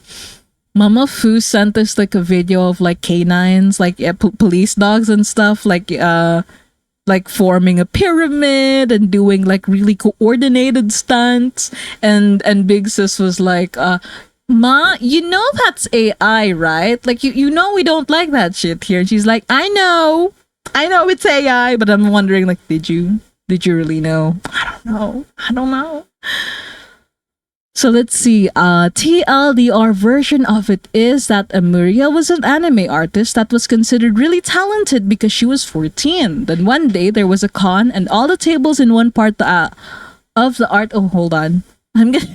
Mama Fu sent us like a video of like canines, like police dogs and stuff, like forming a pyramid and doing like really coordinated stunts. And Big Sis was like, Ma, you know that's AI, right? Like you know we don't like that shit here. And she's like, I know it's AI, but I'm wondering, like, did you really know? I don't know. So let's see. TLDR version of it is that Amuria was an anime artist that was considered really talented because she was 14. Then one day there was a con and all the tables in one part of the art. Oh, hold on. I'm gonna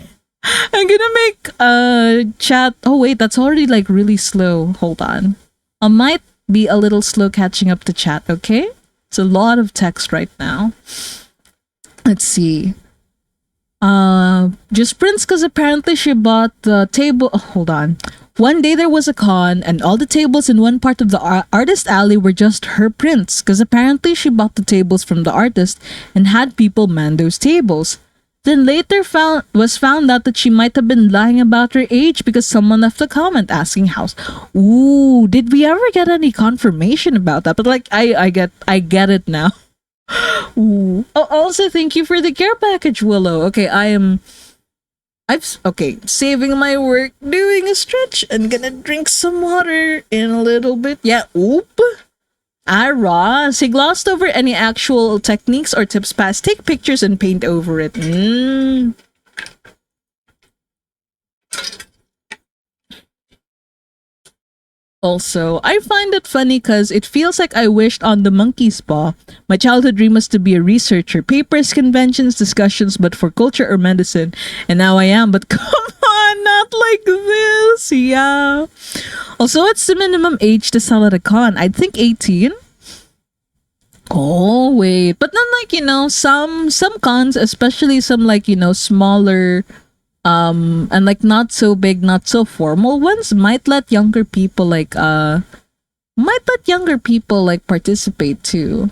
make a chat. Oh wait, that's already like really slow. Hold on. I might be a little slow catching up to chat, okay? It's a lot of text right now. Let's see. Just Prince because apparently she bought the table. Oh, hold on. One day there was a con and all the tables in one part of the artist alley were just her prints because apparently she bought the tables from the artist and had people man those tables. Then later was found out that she might have been lying about her age because someone left a comment asking house. Ooh, did we ever get any confirmation about that? But like I get it now. Ooh. Oh, also thank you for the care package, Willow. Okay, I Okay, saving my work, doing a stretch, and gonna drink some water in a little bit. Yeah, oop. Ross, he glossed over any actual techniques or tips past. Take pictures and paint over it. Also, I find it funny because it feels like I wished on the monkey's paw. My childhood dream was to be a researcher, papers, conventions, discussions, but for culture or medicine. And now I am, but come on, not like this. Yeah. Also, what's the minimum age to sell at a con? I'd think 18. Oh wait, but then like some cons, especially some like smaller and like not so big, not so formal ones might let younger people like participate too.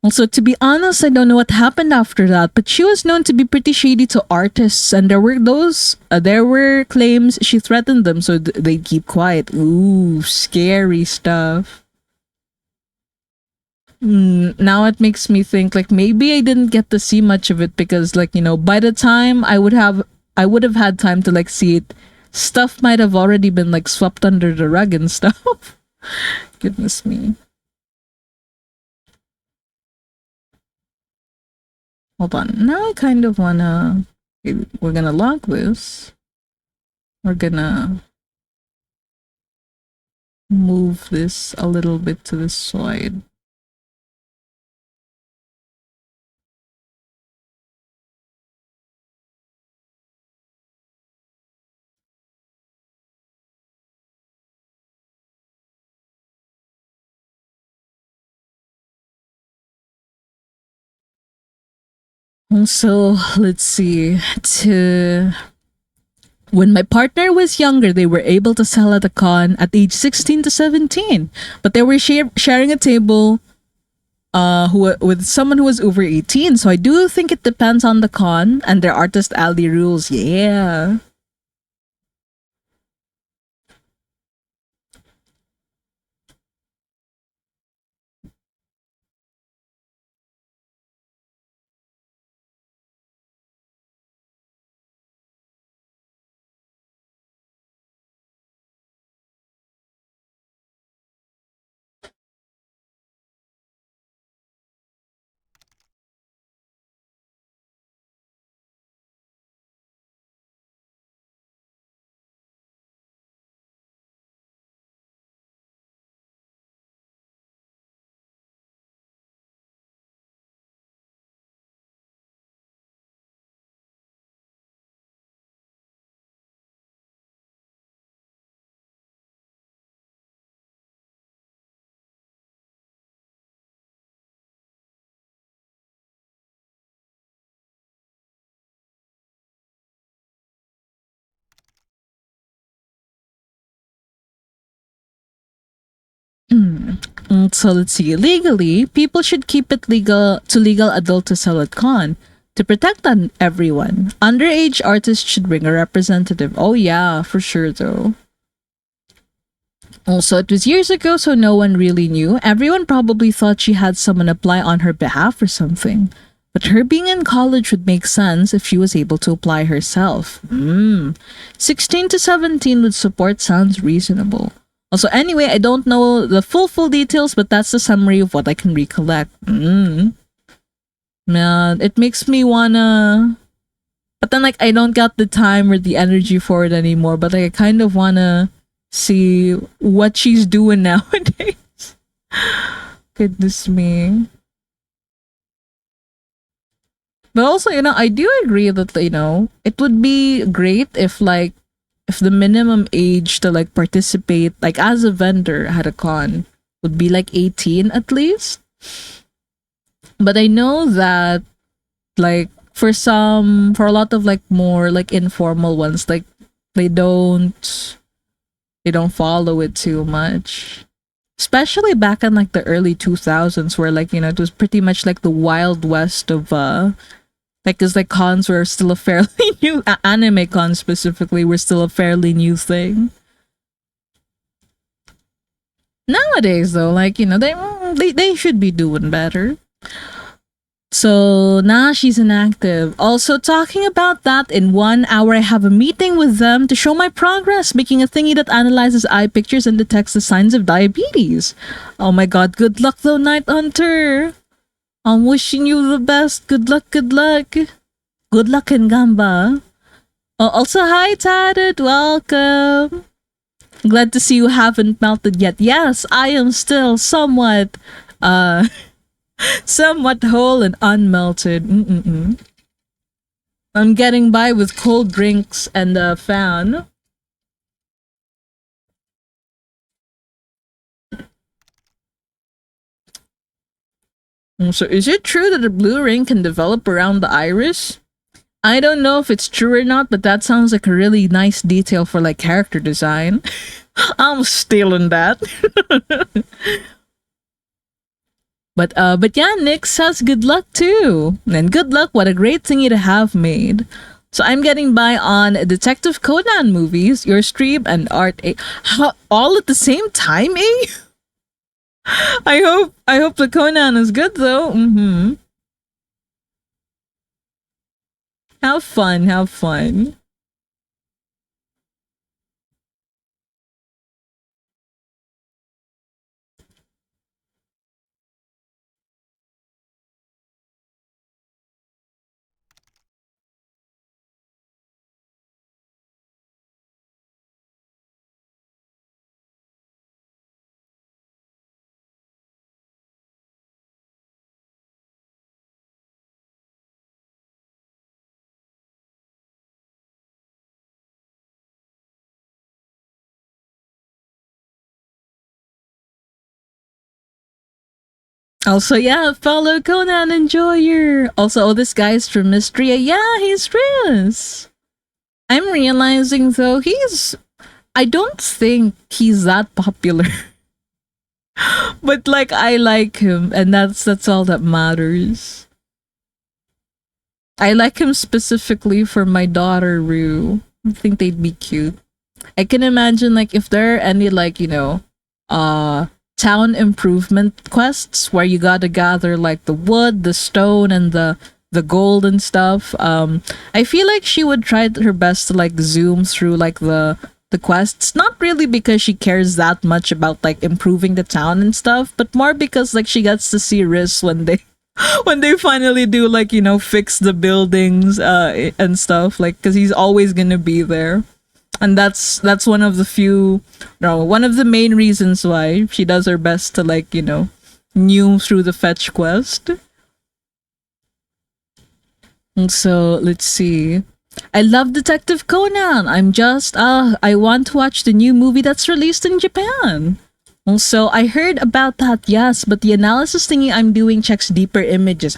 Also, to be honest, I don't know what happened after that, but she was known to be pretty shady to artists, and there were claims she threatened them, so they'd keep quiet. Ooh, scary stuff. Now it makes me think like maybe I didn't get to see much of it because like by the time I would have had time to like see it, stuff might have already been like swept under the rug and stuff. Goodness me. Hold on. Now I kind of wanna. We're gonna log this. We're gonna move this a little bit to the side. So let's see. To When my partner was younger, they were able to sell at a con at age 16 to 17, but they were sharing a table with someone who was over 18. So I do think it depends on the con and their artist alley rules. Yeah. So let's see. Legally, people should keep it legal adult to sell at con to protect everyone. Underage artists should bring a representative. Oh yeah, for sure though. Also, it was years ago, so no one really knew. Everyone probably thought she had someone apply on her behalf or something. But her being in college would make sense if she was able to apply herself. 16 to 17 with support sounds reasonable. Also, anyway, I don't know the full details, but that's the summary of what I can recollect. Man, it makes me wanna. But then, like, I don't got the time or the energy for it anymore. But like, I kind of wanna see what she's doing nowadays. Goodness me. But also, I do agree that, it would be great if the minimum age to like participate, like as a vendor at a con, would be like 18 at least. But I know that, like, for a lot of like more like informal ones, like they don't, they don't follow it too much. Especially back in like the early 2000s where like, it was pretty much like the wild west of like, cause like cons were still a fairly new anime cons specifically were still a fairly new thing. Nowadays though, like they should be doing better. So now she's inactive. Also, talking about that, in 1 hour, I have a meeting with them to show my progress, making a thingy that analyzes eye pictures and detects the signs of diabetes. Oh my god, good luck though, Night Hunter. I'm wishing you the best. Good luck, good luck. Good luck in Gamba. Oh, also, hi, Tatted. Welcome. Glad to see you haven't melted yet. Yes, I am still uh, somewhat whole and unmelted. Mm-mm-mm. I'm getting by with cold drinks and a fan. So, is it true that the blue ring can develop around the iris? I don't know if it's true or not, but that sounds like a really nice detail for like character design. I'm stealing that. But yeah, Nick says good luck too. And good luck, what a great thingy to have made. So I'm getting by on Detective Conan movies, your stream, and art. How, all at the same time, eh? I hope the Conan is good though. Mm-hmm. Have fun, have fun. Also, yeah, follow Conan Enjoyer. Also, oh, this guy's from Mystria. Yeah, he's Riz. I'm realizing though, I don't think he's that popular. But like I like him and that's all that matters. I like him specifically for my daughter Rue. I think they'd be cute. I can imagine like if there are any like, uh town improvement quests where you gotta gather like the wood, the stone, and the gold and stuff. I feel like she would try her best to like zoom through like the quests, not really because she cares that much about like improving the town and stuff, but more because like she gets to see Riz when they when they finally do like fix the buildings and stuff, like because he's always gonna be there. And that's one of the few, no, one of the main reasons why she does her best to like new through the fetch quest. And so let's see. I love Detective Conan. I want to watch the new movie that's released in Japan. Also, I heard about that, yes, but the analysis thingy I'm doing checks deeper images.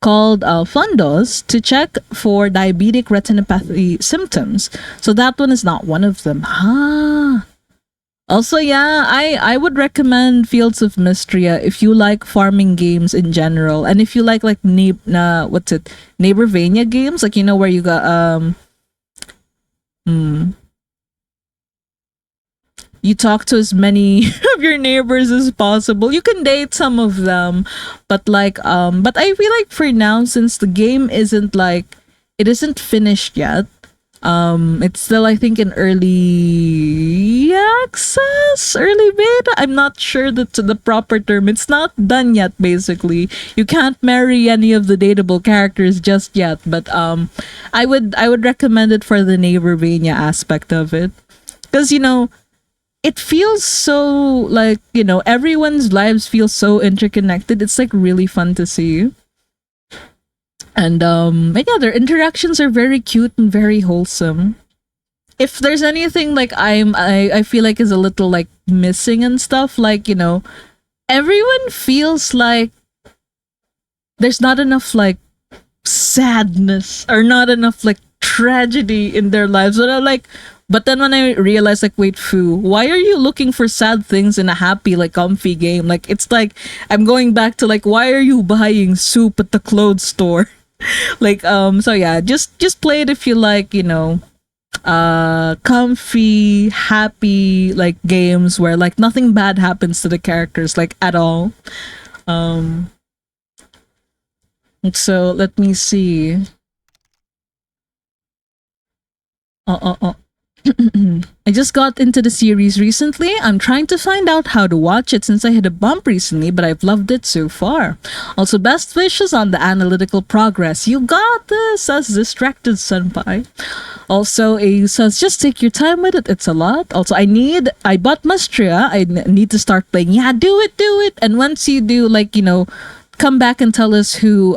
Called fundos to check for diabetic retinopathy symptoms. So that one is not one of them. Also, yeah, I would recommend Fields of Mystria if you like farming games in general, and if you like what's it, Neighborvania games, like where you got hmm, you talk to as many of your neighbors as possible. You can date some of them, but but I feel like for now, since the game isn't like it isn't finished yet, it's still I think in early access, early beta. I'm not sure the proper term. It's not done yet. Basically, you can't marry any of the dateable characters just yet. But I would recommend it for the Neighborvania aspect of it, because it feels so like everyone's lives feel so interconnected. It's like really fun to see. And yeah, their interactions are very cute and very wholesome. If there's anything like I feel like is a little like missing and stuff, like everyone feels like there's not enough like sadness or not enough like tragedy in their lives. And I'm like, but then when I realized, like, wait, Fu, why are you looking for sad things in a happy, like, comfy game? Like, it's like I'm going back to like, why are you buying soup at the clothes store? Like, so yeah, just play it if you like, comfy, happy, like games where like nothing bad happens to the characters, like at all. Um, So let me see. Uh. I just got into the series recently. I'm trying to find out how to watch it since I hit a bump recently, but I've loved it so far. Also, best wishes on the analytical progress. You got this, says Distracted Senpai. Also, A says just take your time with it. It's a lot. Also, I bought Mustria. Need to start playing. Yeah, do it. And once you do, like, come back and tell us who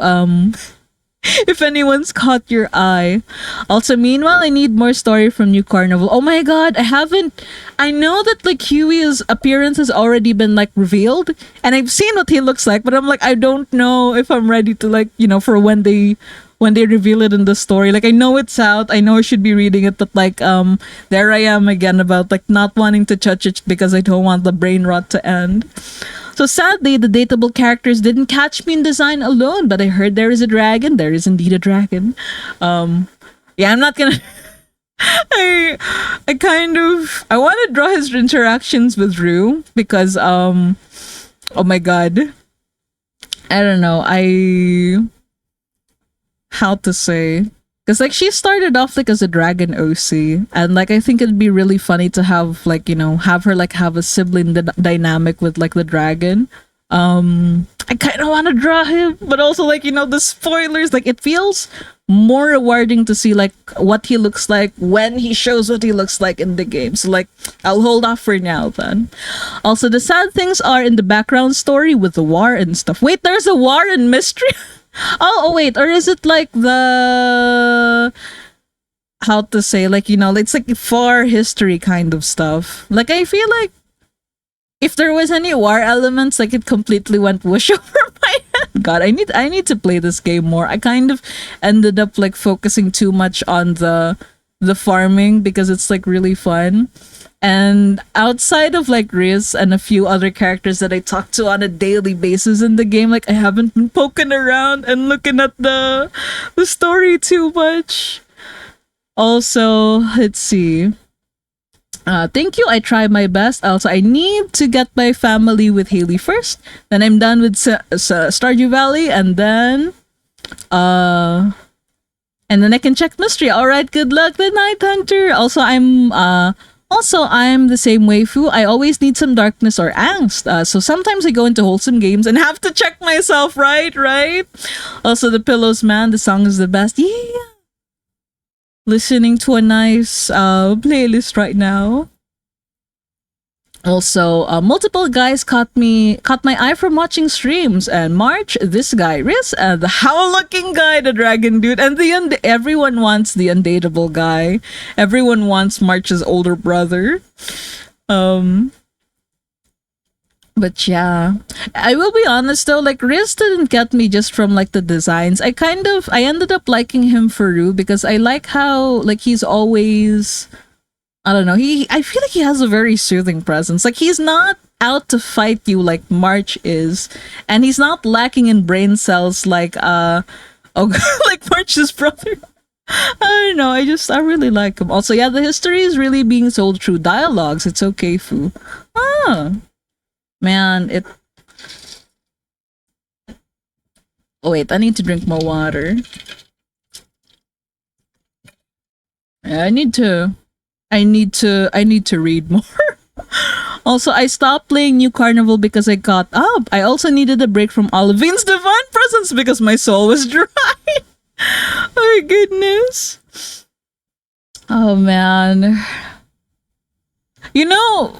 if anyone's caught your eye. Also, meanwhile, I need more story from New Carnival. Oh my god, I haven't. I know that like Huey's appearance has already been like revealed, and I've seen what he looks like, but I'm like, I don't know if I'm ready to like, for when they reveal it in the story. Like I know it's out, I know I should be reading it, but like there I am again about like not wanting to touch it because I don't want the brain rot to end. So sadly, the dateable characters didn't catch me in design alone, but I heard there is a dragon. There is indeed a dragon. Yeah, I'm not gonna. I kind of I want to draw his interactions with Rue because oh my god, I don't know, how to say, because like she started off like as a dragon OC, and like I think it'd be really funny to have like have her like have a sibling dynamic with like the dragon. I kind of want to draw him, but also like the spoilers, like it feels more rewarding to see like what he looks like when he shows what he looks like in the game. So like I'll hold off for now then. Also, the sad things are in the background story with the war and stuff. Wait, there's a war and mystery. Oh, wait, or is it like the how to say, like it's like far history kind of stuff. Like I feel like if there was any war elements, like it completely went whoosh over my head. God, I need to play this game more. I kind of ended up like focusing too much on the farming because it's like really fun. And outside of like Riz and a few other characters that I talk to on a daily basis in the game, like I haven't been poking around and looking at the story too much. Also, let's see. Thank you. I try my best. Also, I need to get my family with Haley first. Then I'm done with Stardew Valley, uh, and then I can check mystery. All right. Good luck, the Night Hunter. I'm the same waifu. I always need some darkness or angst. So sometimes I go into wholesome games and have to check myself. Right. Also, the Pillows Man. The song is the best. Yeah. Listening to a nice playlist right now. Also, multiple guys caught my eye from watching streams. And March, this guy, Riz, the howl-looking guy, the dragon dude, and everyone wants the undateable guy. Everyone wants March's older brother. But yeah, I will be honest though, like Riz didn't get me just from like the designs. I ended up liking him for Rue because I like how like he's always, I don't know, I feel like he has a very soothing presence. Like he's not out to fight you like March is, and he's not lacking in brain cells like like March's brother. I don't know, I really like him. Also, yeah, the history is really being told through dialogues. It's okay, Fu. Man, oh wait, I need to drink more water. Yeah, I need to read more. Also, I stopped playing New Carnival because I got up. I also needed a break from Olivine's divine presence because my soul was dry. Oh my goodness. Oh man.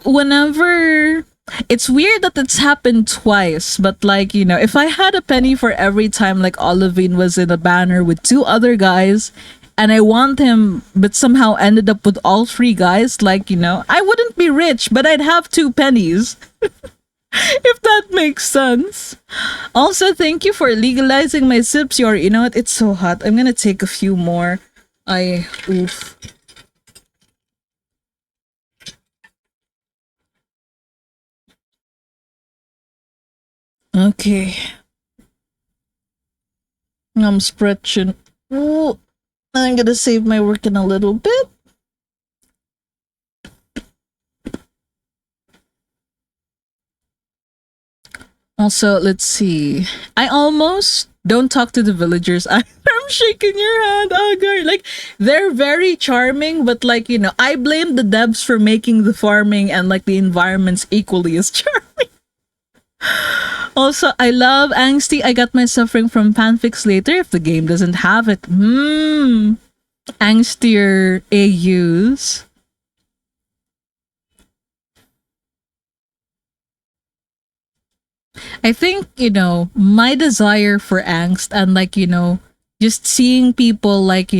Whenever it's weird that it's happened twice, but like, if I had a penny for every time like Olivine was in a banner with two other guys and I want him but somehow ended up with all three guys, like, I wouldn't be rich, but I'd have 2 pennies. If that makes sense. Also, thank you for legalizing my sips. It's so hot. I'm gonna take a few more. Oof. Okay. I'm stretching. Oh, I'm gonna save my work in a little bit. Also, let's see. I almost Don't talk to the villagers. I'm shaking your hand. Oh god. Like they're very charming, but like, I blame the devs for making the farming and like the environments equally as charming. Also, I love angsty. I got my suffering from fanfics later if the game doesn't have it. Angstier AUs. I think, my desire for angst and like, just seeing people like,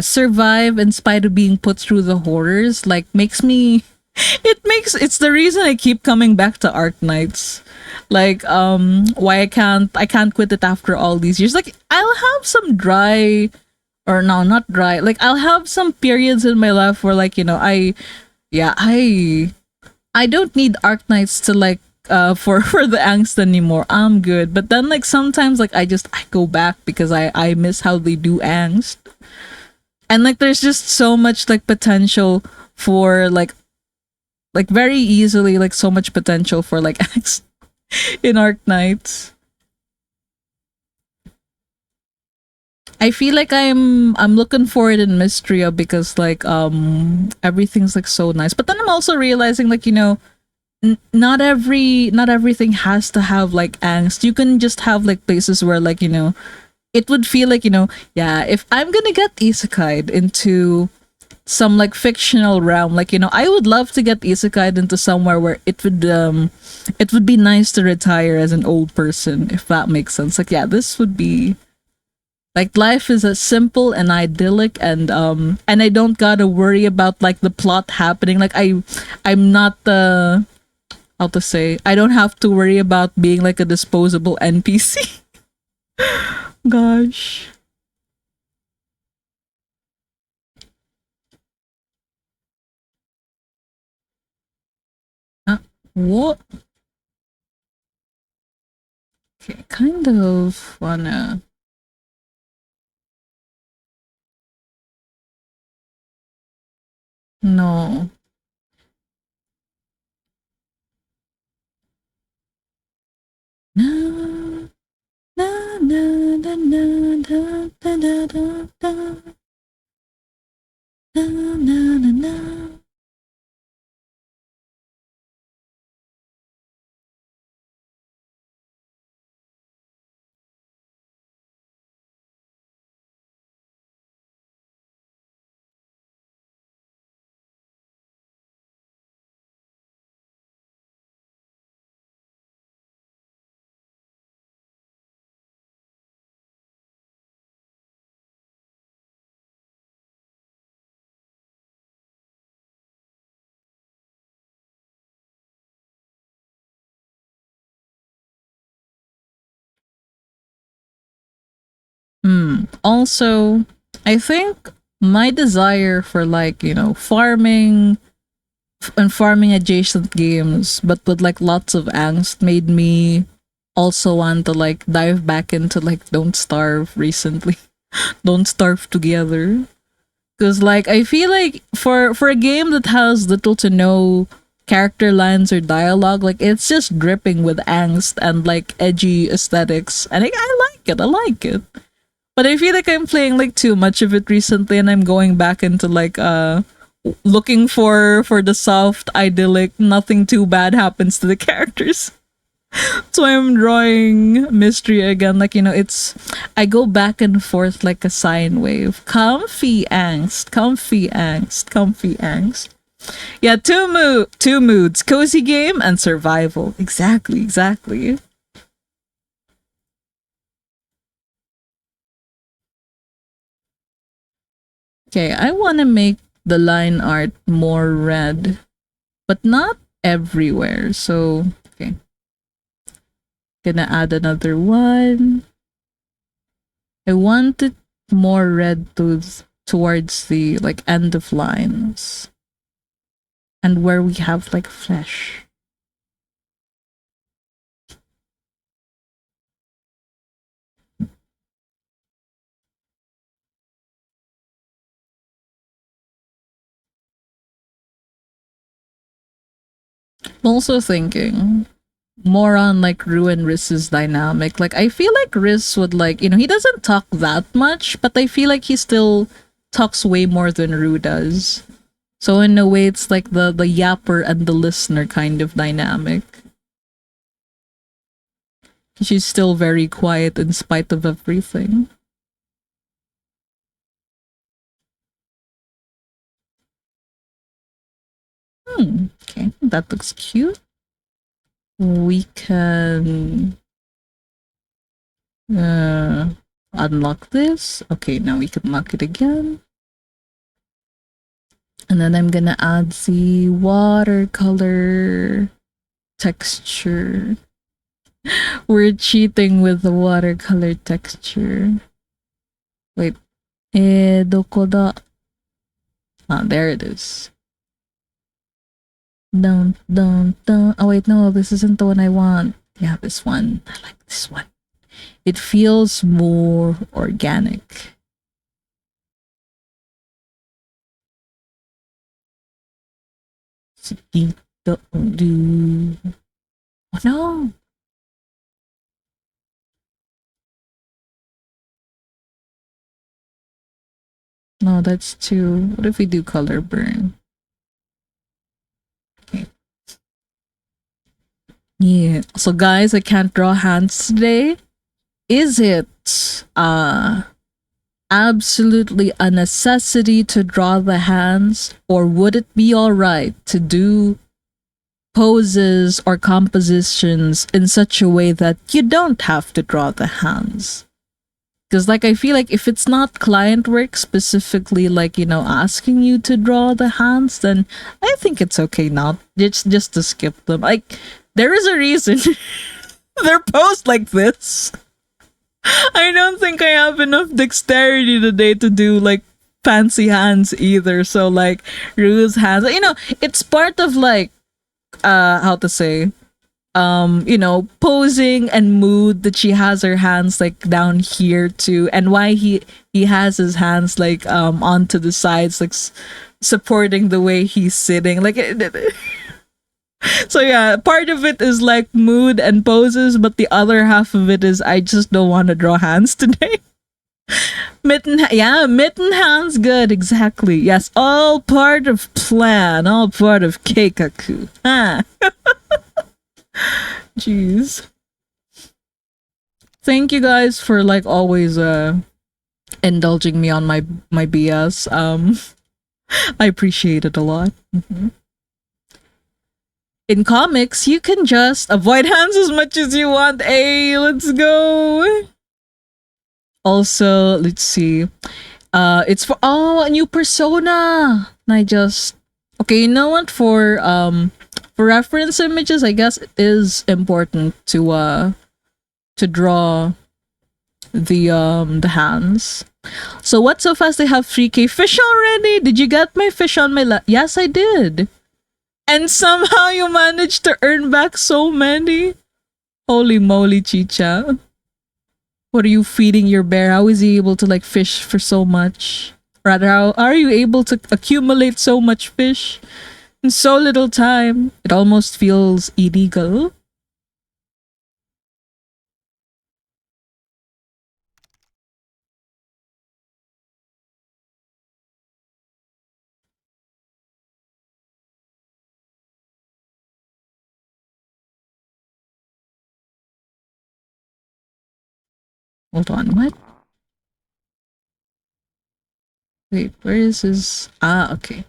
survive in spite of being put through the horrors, like makes me it's the reason I keep coming back to Arc Knights. Like, why I can't quit it after all these years. Like, I'll have some dry or no, not dry. Like I'll have some periods in my life where like, yeah, I don't need Arknights to like for the angst anymore. I'm good. But then like sometimes like I go back because I miss how they do angst. And like there's just so much like potential for like very easily like so much potential for like angst in Arknights. I feel like I'm looking for it in Mystria because like everything's like so nice. But then I'm also realizing like not everything has to have like angst. You can just have like places where like it would feel like yeah, if I'm gonna get isekai'd into some like fictional realm, like I would love to get isekai'd into somewhere where it would be nice to retire as an old person, if that makes sense. Like yeah, this would be like life is as simple and idyllic, and I don't gotta worry about like the plot happening. Like I'm not the how to say, I don't have to worry about being like a disposable NPC. Gosh. What? Okay, kind of wanna. No. Na na na na na da da da da da na na na na. Also, I think my desire for like, farming and farming adjacent games, but with like lots of angst, made me also want to like dive back into like Don't Starve recently. Don't Starve Together. Because like I feel like for a game that has little to no character lines or dialogue, like it's just dripping with angst and like edgy aesthetics, and I like it. I like it. But I feel like I'm playing like too much of it recently, and I'm going back into like looking for the soft, idyllic, nothing too bad happens to the characters. So I'm drawing mystery again. Like, it's I go back and forth like a sine wave. Comfy angst, comfy angst, comfy angst. Yeah, two moods. Cozy game and survival. Exactly, exactly. Okay, I wanna make the line art more red, but not everywhere. So okay. Gonna add another one. I want it more red towards the like end of lines and where we have like flesh. I'm also thinking more on like Ru and Rizz's dynamic. Like I feel like Riz would like, he doesn't talk that much, but I feel like he still talks way more than Ru does. So in a way it's like the yapper and the listener kind of dynamic. She's still very quiet in spite of everything. Okay, that looks cute. We can unlock this. Okay, now we can lock it again. And then I'm gonna add the watercolor texture. We're cheating with the watercolor texture. Wait. Doko da? Ah, there it is. Dun, dun, dun. Oh, wait, no, this isn't the one I want. Yeah, this one. I like this one. It feels more organic. Oh, no. No, that's too. What if we do color burn? Okay. Yeah. So guys, I can't draw hands today. Is it absolutely a necessity to draw the hands, or would it be alright to do poses or compositions in such a way that you don't have to draw the hands? Because like I feel like if it's not client work specifically, like asking you to draw the hands, then I think it's okay not just to skip them. Like there is a reason they're posed like this. I don't think I have enough dexterity today to do like fancy hands either. So like Rue's hands, it's part of like how to say posing and mood that she has her hands like down here too, and why he has his hands like onto the sides, like supporting the way he's sitting, like so yeah, part of it is like mood and poses, but the other half of it is I just don't want to draw hands today. Mitten hands, good, exactly. Yes, all part of plan, all part of keikaku. Huh? Jeez. Thank you guys for like always indulging me on my BS. I appreciate it a lot. In comics, you can just avoid hands as much as you want. Hey, let's go. Also, let's see. It's for a new persona. And I just okay. You know what? For reference images, I guess it is important to draw the hands. So what? So fast? I have 3K fish already. Did you get my fish on my Yes, I did. And somehow you managed to earn back so many. Holy moly, Chicha. What are you feeding your bear? How is he able to like fish for so much? Rather, how are you able to accumulate so much fish in so little time? It almost feels illegal. Hold on, what? Wait, where is his... Ah, okay.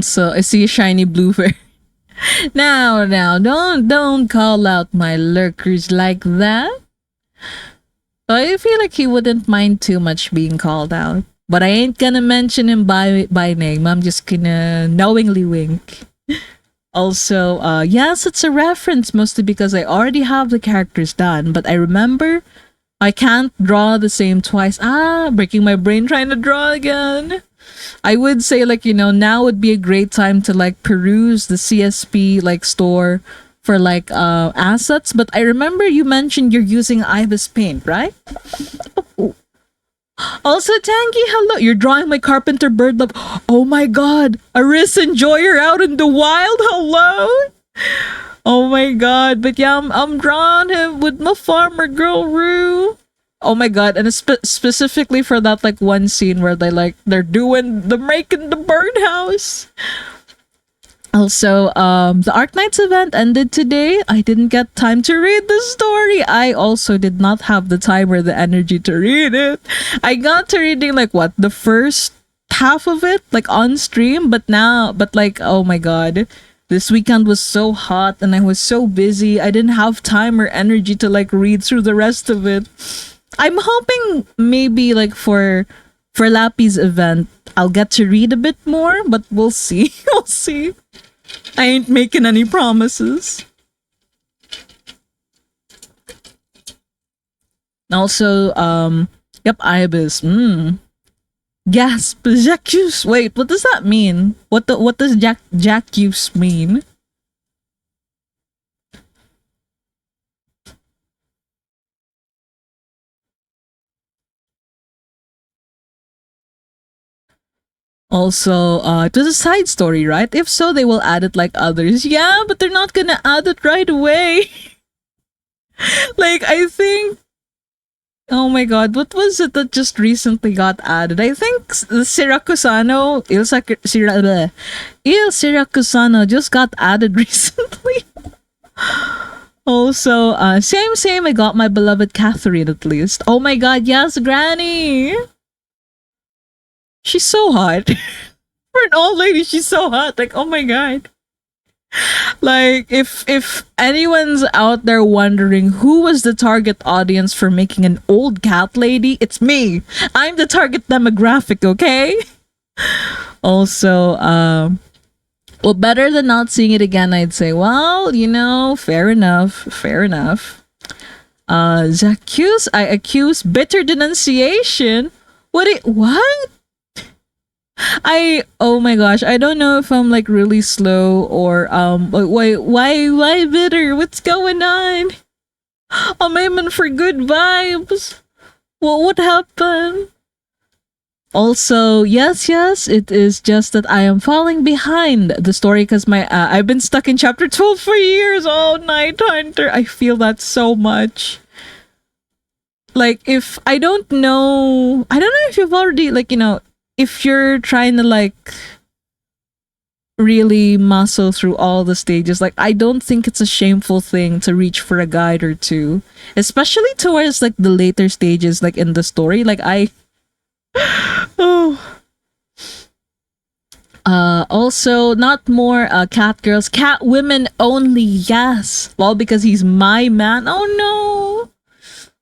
So I see a shiny blue fairy. Now, don't call out my lurkers like that. I feel like he wouldn't mind too much being called out. But I ain't gonna mention him by name. I'm just gonna knowingly wink. Also, yes, it's a reference mostly because I already have the characters done, but I remember I can't draw the same twice. Breaking my brain trying to draw again. I would say like, now would be a great time to like peruse the CSP like store for like assets. But I remember you mentioned you're using Ibis Paint, right? Also, Tangy, hello. You're drawing my carpenter bird love. Oh my god. Aris Enjoyer out in the wild. Hello. Oh my god. But yeah, I'm drawing him with my farmer girl Rue. Oh my god. And specifically for that like one scene where they're making the birdhouse. Also, the Arc Knights event ended today. I didn't get time to read the story. I also did not have the time or the energy to read it. I got to reading like what, the first half of it, like on stream, but like, oh my god. This weekend was so hot and I was so busy. I didn't have time or energy to like read through the rest of it. I'm hoping maybe like for Lappy's event, I'll get to read a bit more, but we'll see. We'll see. I ain't making any promises. Also, yep, Ibis. Gasp, Jacques. Wait, what does that mean? What does Jacques mean? Also, it was a side story, right? If so, they will add it like others. Yeah, but they're not gonna add it right away. Like, I think. Oh my god, what was it that just recently got added? I think Siracusano, Il Siracusano just got added recently. Also, same, I got my beloved Catherine at least. Oh my god, yes, Granny! She's so hot. For an old lady, she's so hot. Like, oh my god. Like, if anyone's out there wondering who was the target audience for making an old cat lady, it's me. I'm the target demographic, okay? Also, well, better than not seeing it again, I'd say. Well, fair enough. Zacchaeus, I accuse bitter denunciation. What? Oh my gosh, I don't know if I'm like really slow or why bitter? What's going on? I'm aiming for good vibes. What happened? Also, yes, it is just that I am falling behind the story because I've been stuck in chapter 12 for years. Oh, Night Hunter, I feel that so much. Like, if I don't know if you've already if you're trying to like really muscle through all the stages, like I don't think it's a shameful thing to reach for a guide or two, especially towards like the later stages, like in the story. Like also not more cat girls, cat women only. Yes, well, because he's my man. Oh no,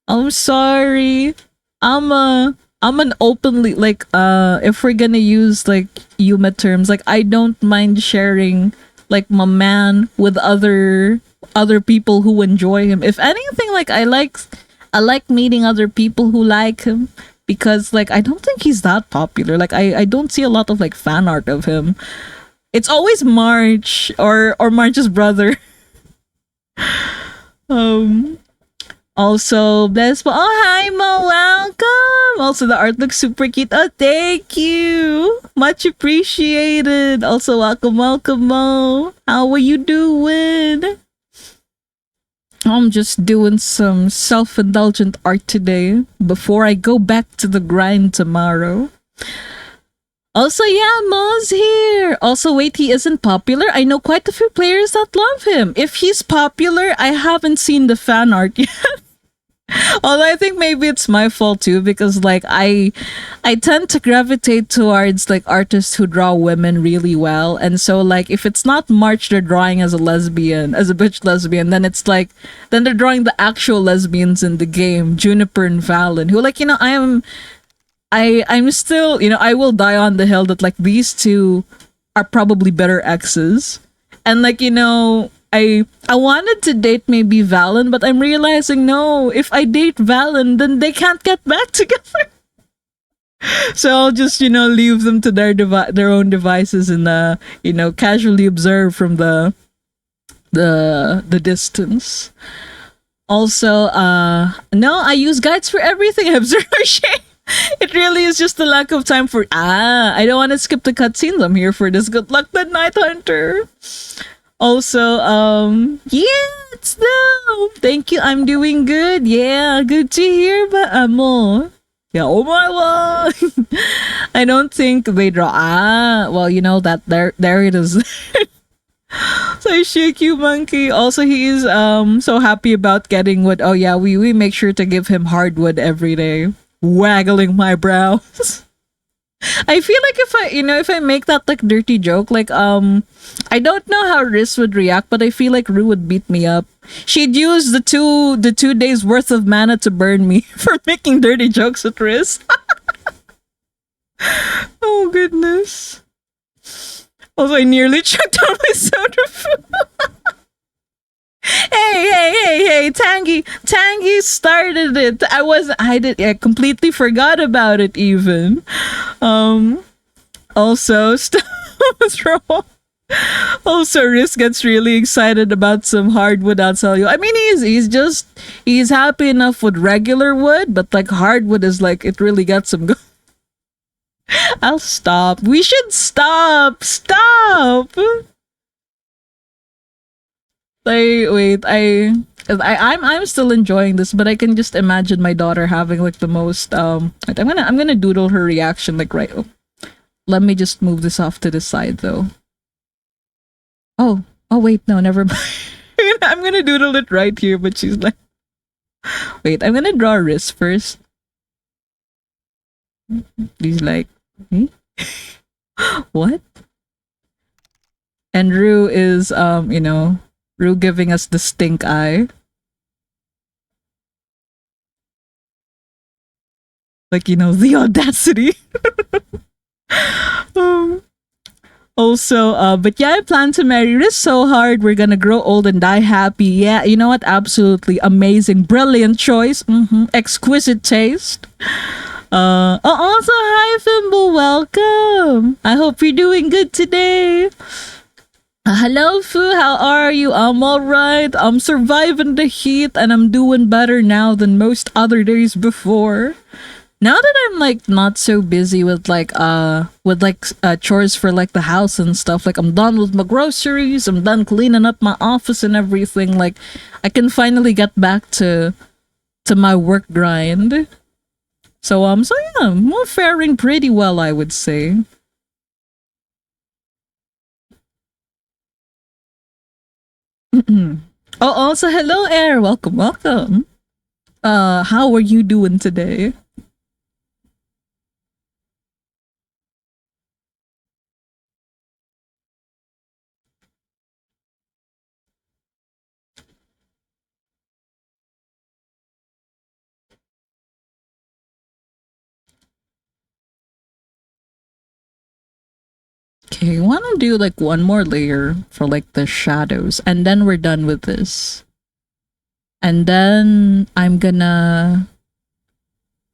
I'm sorry. I'm an openly if we're gonna use like Yuma terms, like I don't mind sharing like my man with other people who enjoy him. If anything, like I like meeting other people who like him because like I don't think he's that popular. Like I don't see a lot of like fan art of him. It's always March or March's brother. Also, bless po. Oh, hi, Mo. Welcome. Also, the art looks super cute. Oh, thank you. Much appreciated. Also, welcome, Mo. How are you doing? I'm just doing some self-indulgent art today before I go back to the grind tomorrow. Also, yeah, Mo's here. Also, wait, he isn't popular? I know quite a few players that love him. If he's popular, I haven't seen the fan art yet. Although I think maybe it's my fault too, because like I tend to gravitate towards like artists who draw women really well, and so like if it's not March they're drawing as a bitch lesbian, then it's like then they're drawing the actual lesbians in the game, Juniper and Valen, who like I'm still I will die on the hill that like these two are probably better exes, and like I wanted to date maybe Valen, but I'm realizing no, if I date Valen, then they can't get back together. So I'll just, leave them to their own devices and casually observe from the distance. Also, no, I use guides for everything. I'm sorry. It really is just the lack of time for I don't want to skip the cutscenes. I'm here for this. Good luck, the Night Hunter. Also, yeah, it's no. Thank you. I'm doing good. Yeah, good to hear, but amo. Yeah, oh my god. I don't think they draw. Well, that there it is. So shake you monkey. Also, he is so happy about getting wood. Oh yeah, we make sure to give him hardwood every day. Waggling my brows. I feel like if I make that like dirty joke, like I don't know how Riz would react, but I feel like Rue would beat me up. She'd use the 2 days worth of mana to burn me for making dirty jokes at Riz. Oh goodness. Also, I nearly choked on my soda food. Hey, Tangy started it. I completely forgot about it even. Also, what's wrong? Also, Riz gets really excited about some hardwood, I'll tell you. I mean, he's happy enough with regular wood, but like hardwood is like, it really gets him going. I'll stop. We should stop. Stop. I'm still enjoying this, but I can just imagine my daughter having like the most wait, I'm gonna doodle her reaction like right. Oh, let me just move this off to the side though. Oh wait, no, never mind. I'm gonna doodle it right here, but she's like, wait, I'm gonna draw a wrist first. He's like, hmm? What? And Rue is Rue giving us the stink eye. Like, the audacity. Also, but yeah, I plan to marry. It is so hard. We're gonna grow old and die happy. Yeah, you know what? Absolutely amazing. Brilliant choice. Exquisite taste. Also, hi, Fimble. Welcome. I hope you're doing good today. Hello, Fu. How are you? I'm alright. I'm surviving the heat and I'm doing better now than most other days before. Now that I'm like not so busy with chores for like the house and stuff, like I'm done with my groceries, I'm done cleaning up my office and everything, like I can finally get back to my work grind. So yeah, I'm faring pretty well, I would say. Oh, also hello, Air. Welcome. How are you doing today? Okay, I want to do like one more layer for like the shadows, and then we're done with this. And then I'm gonna,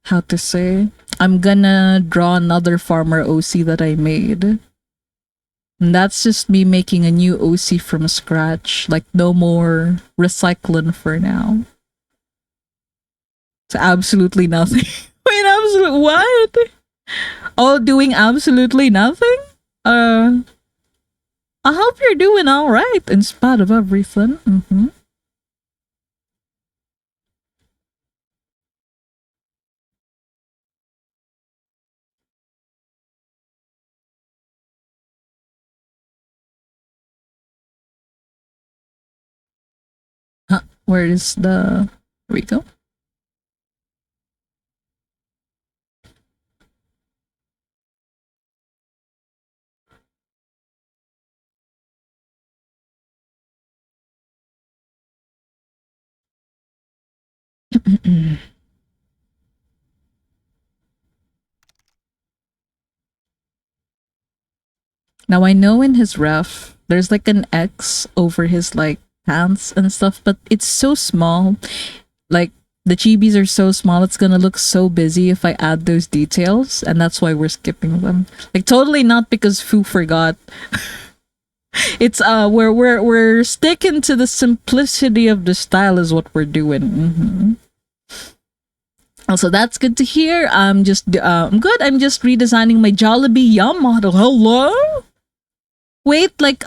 how to say, I'm gonna draw another farmer OC that I made. And that's just me making a new OC from scratch. Like no more recycling for now. It's absolutely nothing. Wait, absolute what? Oh, doing absolutely nothing? I hope you're doing alright in spite of everything. Where is the... Here we go. Now I know in his ref there's like an X over his like pants and stuff, but it's so small. Like the chibis are so small, it's gonna look so busy if I add those details, and that's why we're skipping them. Like totally not because Fu forgot. It's we're sticking to the simplicity of the style is what we're doing. Also, that's good to hear. I'm good. I'm just redesigning my Jollibee Yum model. Hello? Wait, like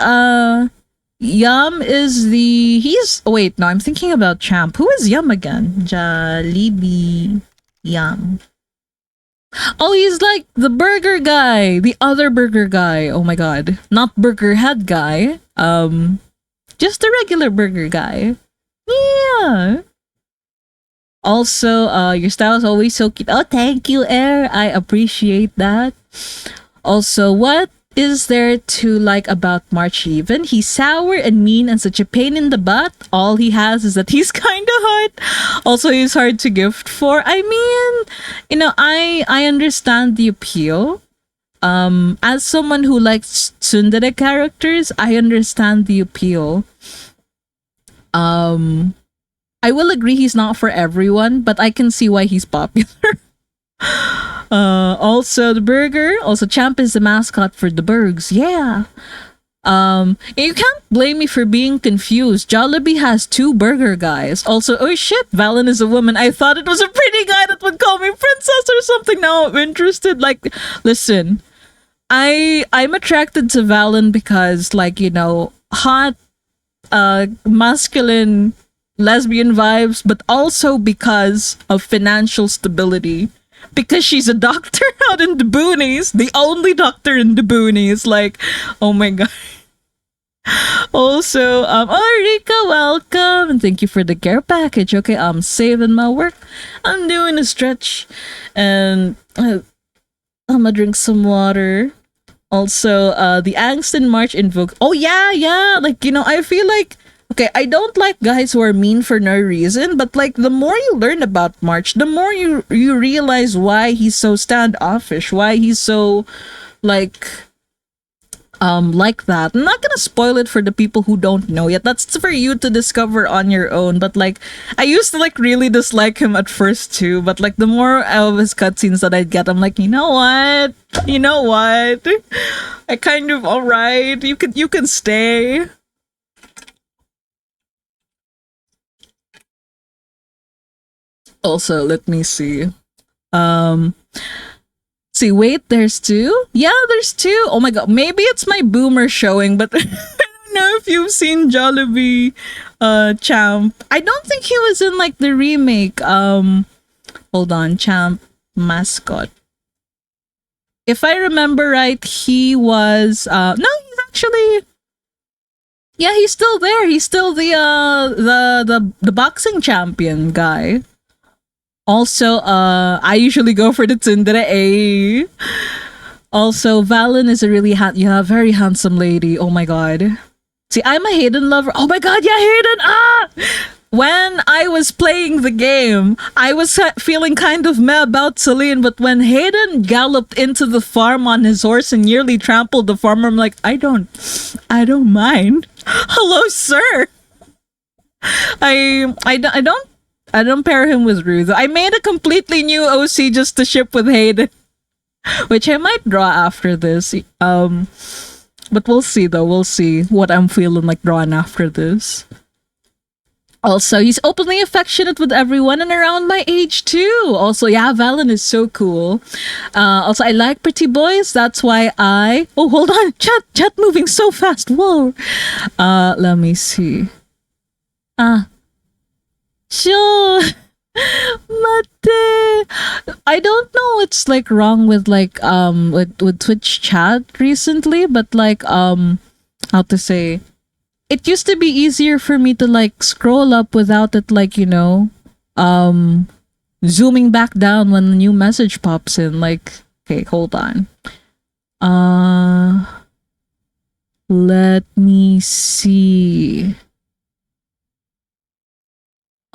Yum is the he's oh wait, no, I'm thinking about Champ. Who is Yum again? Jollibee Yum. Oh, he's like the burger guy, the other burger guy. Oh my god. Not burger head guy. Just the regular burger guy. Yeah. Also, your style is always so cute. Oh, thank you, Air. I appreciate that. Also, what is there to like about March even? He's sour and mean and such a pain in the butt. All he has is that he's kind of hard. Also, he's hard to gift for. I mean, you know, I understand the appeal. As someone who likes tsundere characters, I understand the appeal. I will agree he's not for everyone, but I can see why he's popular. Also the burger. Also, Champ is the mascot for the Bergs. Yeah. You can't blame me for being confused. Jollibee has two burger guys. Also, oh shit, Valen is a woman. I thought it was a pretty guy that would call me princess or something. Now I'm interested. Like, listen, I'm attracted to Valen because, like, you know, hot, masculine lesbian vibes, but also because of financial stability. Because she's a doctor out in the boonies, the only doctor in the boonies. Like, oh my god. Also, oh Rika, welcome and thank you for the care package. Okay, I'm saving my work. I'm doing a stretch, and I'm gonna drink some water. Also, the angst in March invoked. Oh yeah. Like, you know, I feel like, okay, I don't like guys who are mean for no reason, but like the more you learn about March, the more you realize why he's so standoffish, why he's so like that. I'm not gonna spoil it for the people who don't know yet. That's for you to discover on your own. But like, I used to like really dislike him at first too. But like, the more of his cutscenes that I'd get, I'm like, you know what? I kind of alright. You can stay. Also, let me see. See, wait, there's two? Yeah, there's two. Oh my god, maybe it's my boomer showing, but I don't know if you've seen Jollibee Champ. I don't think he was in like the remake. Hold on, Champ mascot. If I remember right, he was no, he's actually, yeah, he's still there. He's still the boxing champion guy. Also, I usually go for the tsundere A. Also, Valen is a really very handsome lady. Oh my god. See, I'm a Hayden lover. Oh my god, yeah, Hayden! Ah! When I was playing the game, I was feeling kind of meh about Celine, but when Hayden galloped into the farm on his horse and nearly trampled the farmer, I'm like, I don't mind. Hello, sir! I don't pair him with Ruth. I made a completely new OC just to ship with Hayden, which I might draw after this. But we'll see though. We'll see what I'm feeling like drawing after this. Also, he's openly affectionate with everyone and around my age too. Also, yeah, Valen is so cool. Also, I like pretty boys. That's why oh, hold on. Chat moving so fast. Whoa. Let me see. Sure. Mate. I don't know what's like wrong with like with Twitch chat recently, but like how to say, it used to be easier for me to like scroll up without it, like, you know, zooming back down when a new message pops in. Like, okay, hold on. Let me see.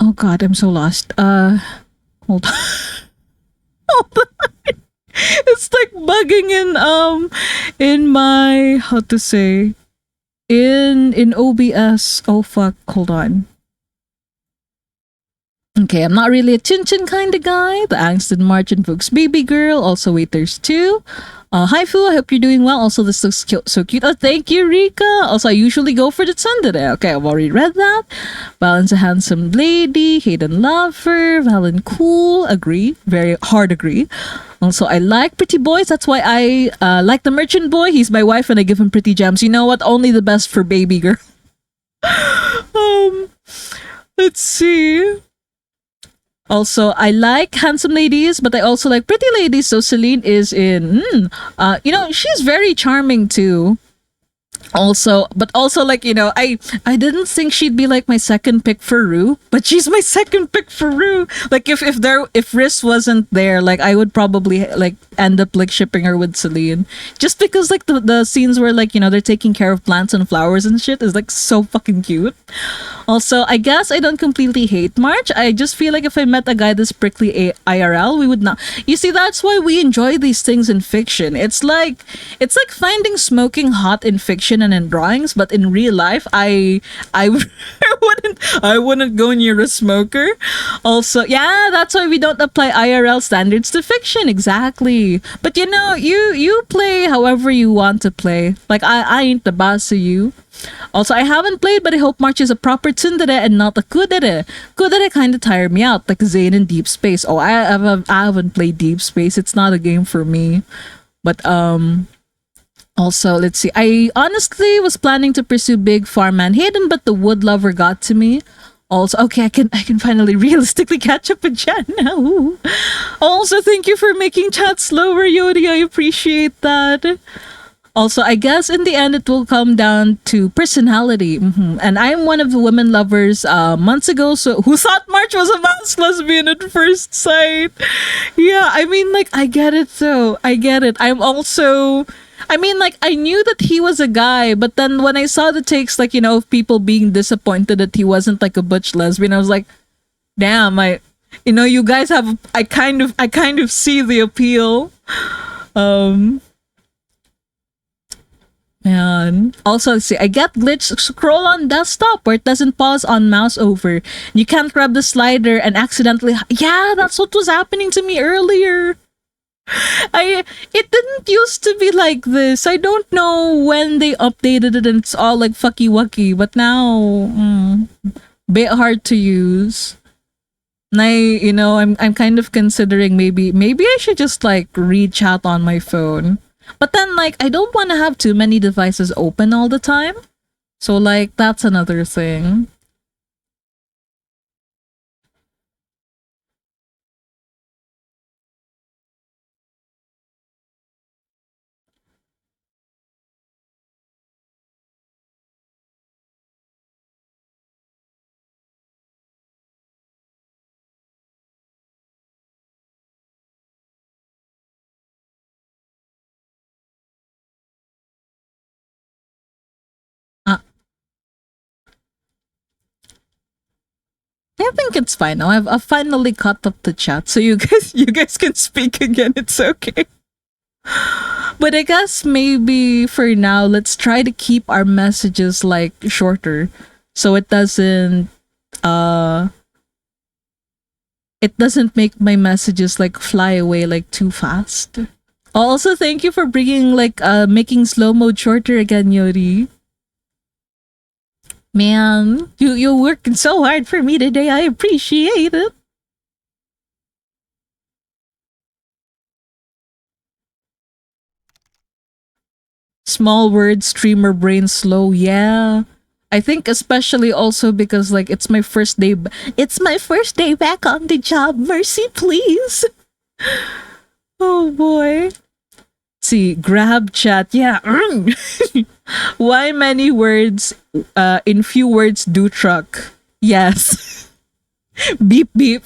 Oh god, I'm so lost. Hold on. Hold on. It's like bugging in my, how to say, in OBS. Oh fuck, hold on. Okay, I'm not really a chin chin kind of guy. The angst in March invokes baby girl. Also, wait, there's two. Hi Fu, I hope you're doing well. Also, this looks so cute. Oh, thank you, Rika. Also, I usually go for the tsundere. Okay, I've already read that. Valent's a handsome lady. Hayden lover. Valen cool. Agree. Very hard agree. Also, I like pretty boys. That's why I like the merchant boy. He's my wife and I give him pretty gems. You know what? Only the best for baby girl. um, let's see. Also, I like handsome ladies, but I also like pretty ladies. So Celine is in, she's very charming too. Also, but also like I didn't think she'd be like my second pick for Rue, but she's my second pick for Rue. Like if Riz wasn't there, like I would probably like end up like shipping her with Celine, just because like the scenes where like they're taking care of plants and flowers and shit is like so fucking cute. Also, I guess I don't completely hate March. I just feel like if I met a guy this prickly IRL, we would not. You see, that's why we enjoy these things in fiction. It's like finding smoking hot in fiction and in drawings, but in real life, I I wouldn't go near a smoker. Also, yeah, that's why we don't apply IRL standards to fiction. Exactly. But you play however you want to play. Like I ain't the boss of you. Also, I haven't played, but I hope March is a proper tsundere and not a kudere. Kudere kind of tired me out, like Zane in Deep Space. Oh, I haven't played Deep Space. It's not a game for me. But also, let's see. I honestly was planning to pursue Big Farman Hayden, but the Wood Lover got to me. Also, okay, I can finally realistically catch up with chat now. Ooh. Also, thank you for making chat slower, Yodi. I appreciate that. Also, I guess in the end, it will come down to personality. And I'm one of the women lovers months ago, so who thought March was a mass lesbian at first sight. Yeah, I mean, like, I get it though. I get it. I mean, like, I knew that he was a guy, but then when I saw the takes, like, of people being disappointed that he wasn't like a butch lesbian, I was like, damn, you guys have, I kind of see the appeal. Man. Also, let's see, I get glitch scroll on desktop where it doesn't pause on mouse over. You can't grab the slider and accidentally. Yeah, that's what was happening to me earlier. It didn't used to be like this. I don't know when they updated it and it's all like fucky wucky, but now bit hard to use. And I'm kind of considering maybe I should just like read chat on my phone. But then, like, I don't want to have too many devices open all the time. So, like, that's another thing. Uh, I think it's fine now. I've finally caught up the chat, so you guys can speak again. It's okay. But I guess maybe for now, let's try to keep our messages like shorter, so it doesn't make my messages like fly away like too fast. Also, thank you for bringing like making slow mode shorter again, Yori. Man, you're working so hard for me today. I appreciate it. Small words, streamer brain slow. Yeah. I think especially also because like it's my first day it's my first day back on the job. Mercy, please. Oh boy. See, grab chat. Yeah. Why many words in few words do truck? Yes. Beep beep.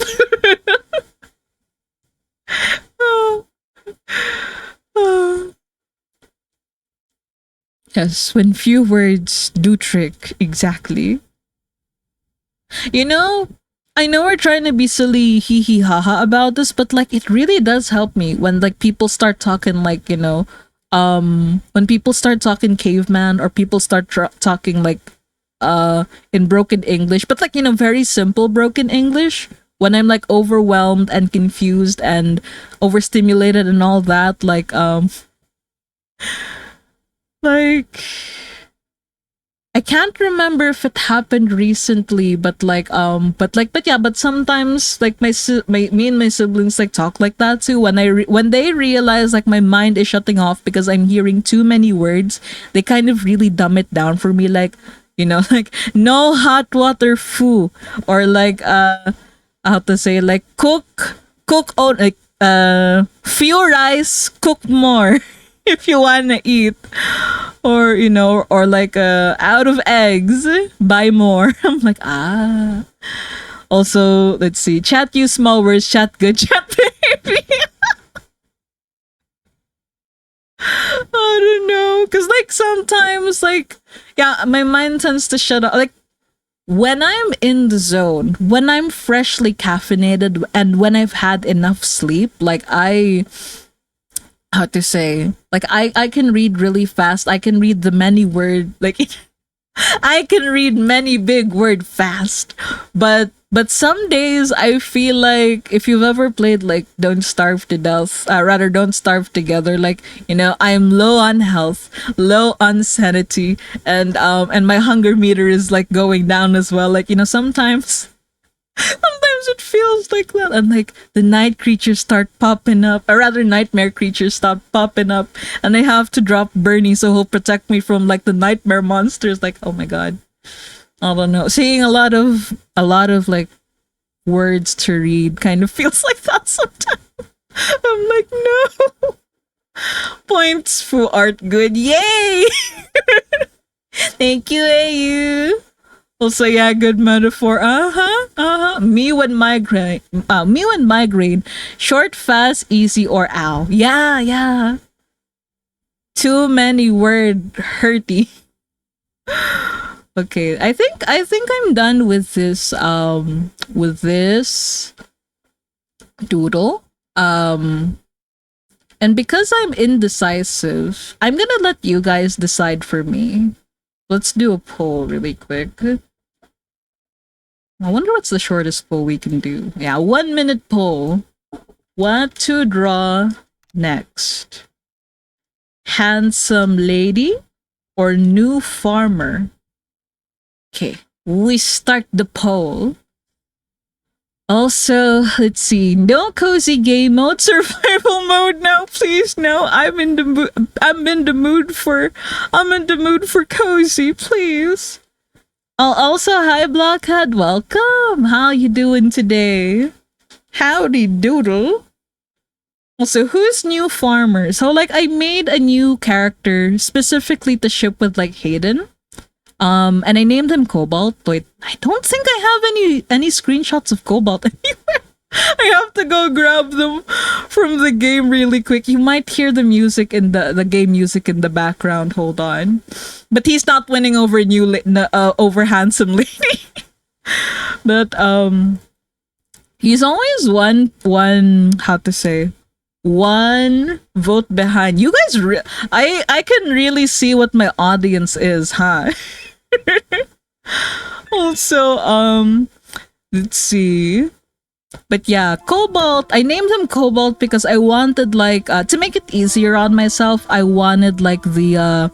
Oh. Oh. Yes, when few words do trick. Exactly. You know, I know we're trying to be silly hee hee haha about this, but like it really does help me when like people start talking like, when people start talking caveman, or people start talking like in broken English, but like, very simple broken English, when I'm like overwhelmed and confused and overstimulated and all that, like I can't remember if it happened recently, but sometimes like me and my siblings like talk like that too. When when they realize like my mind is shutting off because I'm hearing too many words, they kind of really dumb it down for me, like, like no hot water foo, or like how to say, like cook on, like few rice, cook more if you wanna eat, or or like out of eggs, buy more. I'm like, ah. Also, let's see, chat use small words, chat good, chat baby. I don't know, because like sometimes, like, yeah, my mind tends to shut off, like when I'm in the zone, when I'm freshly caffeinated, and when I've had enough sleep, like how to say, like I can read really fast. I can read the many word, like I can read many big word fast. But some days I feel like, if you've ever played like Don't Starve to Death, rather Don't Starve Together, like, I'm low on health, low on sanity, and my hunger meter is like going down as well. Like, sometimes it feels like that, and like the night creatures start popping up, or rather nightmare creatures start popping up, and I have to drop Bernie so he'll protect me from like the nightmare monsters. Like, oh my god, I don't know. Seeing a lot of like words to read kind of feels like that sometimes. I'm like, no. Points for art good. Yay! Thank you, AU. Also, yeah, good metaphor. Me when migraine. Me when migraine. Short, fast, easy, or ow. Yeah, yeah. Too many word hurty. Okay, I think I'm done with this doodle. And because I'm indecisive, I'm gonna let you guys decide for me. Let's do a poll really quick. I wonder what's the shortest poll we can do. Yeah, 1 minute poll. What to draw next? Handsome lady or new farmer? Okay, we start the poll. Also, let's see. No cozy game mode, survival mode. No, please, no. I'm in the mood for cozy, please. Also, hi Blockhead, welcome. How you doing today? Howdy doodle. Also, who's new farmer? So like, I made a new character specifically to ship with like Hayden. And I named him Cobalt. Wait, I don't think I have any screenshots of Cobalt anywhere. I have to go grab them from the game really quick. You might hear the music in the game music in the background. Hold on. But he's not winning over over handsome lady. But he's always one how to say, one vote behind. You guys I can really see what my audience is, huh? Also, let's see. But yeah, Cobalt, I named him Cobalt because I wanted like to make it easier on myself. I wanted like the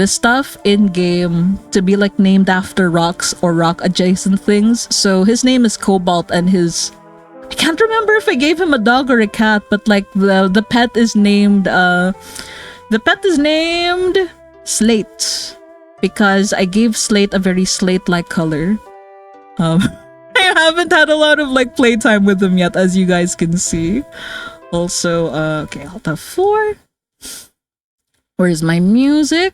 stuff in game to be like named after rocks or rock adjacent things. So his name is Cobalt, and I can't remember if I gave him a dog or a cat, but like the pet is named Slate, because I gave Slate a very slate-like color. I haven't had a lot of like playtime with him yet, as you guys can see. Also, okay, Alt F4. Where's my music?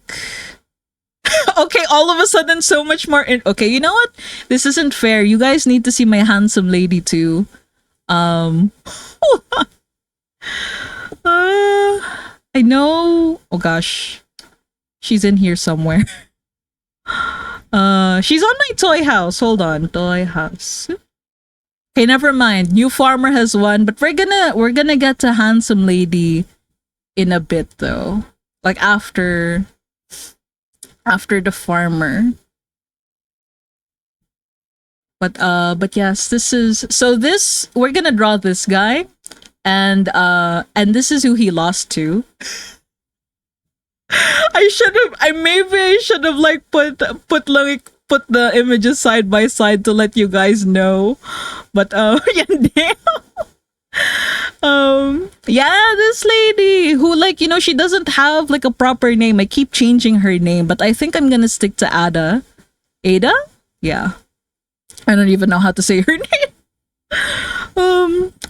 Okay, all of a sudden so much more okay, you know what? This isn't fair. You guys need to see my handsome lady too. I know. Oh gosh. She's in here somewhere. She's on my toy house. Hold on, toy house. Okay, never mind. New farmer has won, but we're gonna get to handsome lady in a bit though. like after the farmer. But yes, this is so this we're gonna draw this guy, and this is who he lost to. I should have like put the images side by side to let you guys know. But yan din. Yeah, this lady who, like, she doesn't have like a proper name. I keep changing her name, but I think I'm gonna stick to Ada. Yeah, I don't even know how to say her name.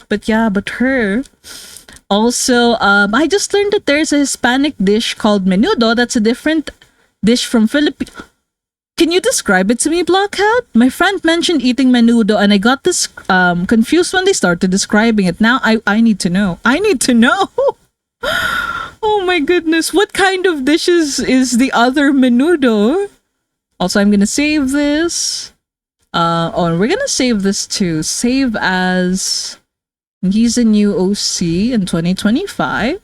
But yeah, but her. Also, I just learned that there's a Hispanic dish called menudo. That's a different dish from Philippines. Can you describe it to me, Blockhead? My friend mentioned eating menudo, and I got this confused when they started describing it. Now I need to know. I need to know. Oh my goodness. What kind of dishes is the other menudo? Also, I'm gonna save this. We're gonna save this too. Save as he's a new OC in 2025.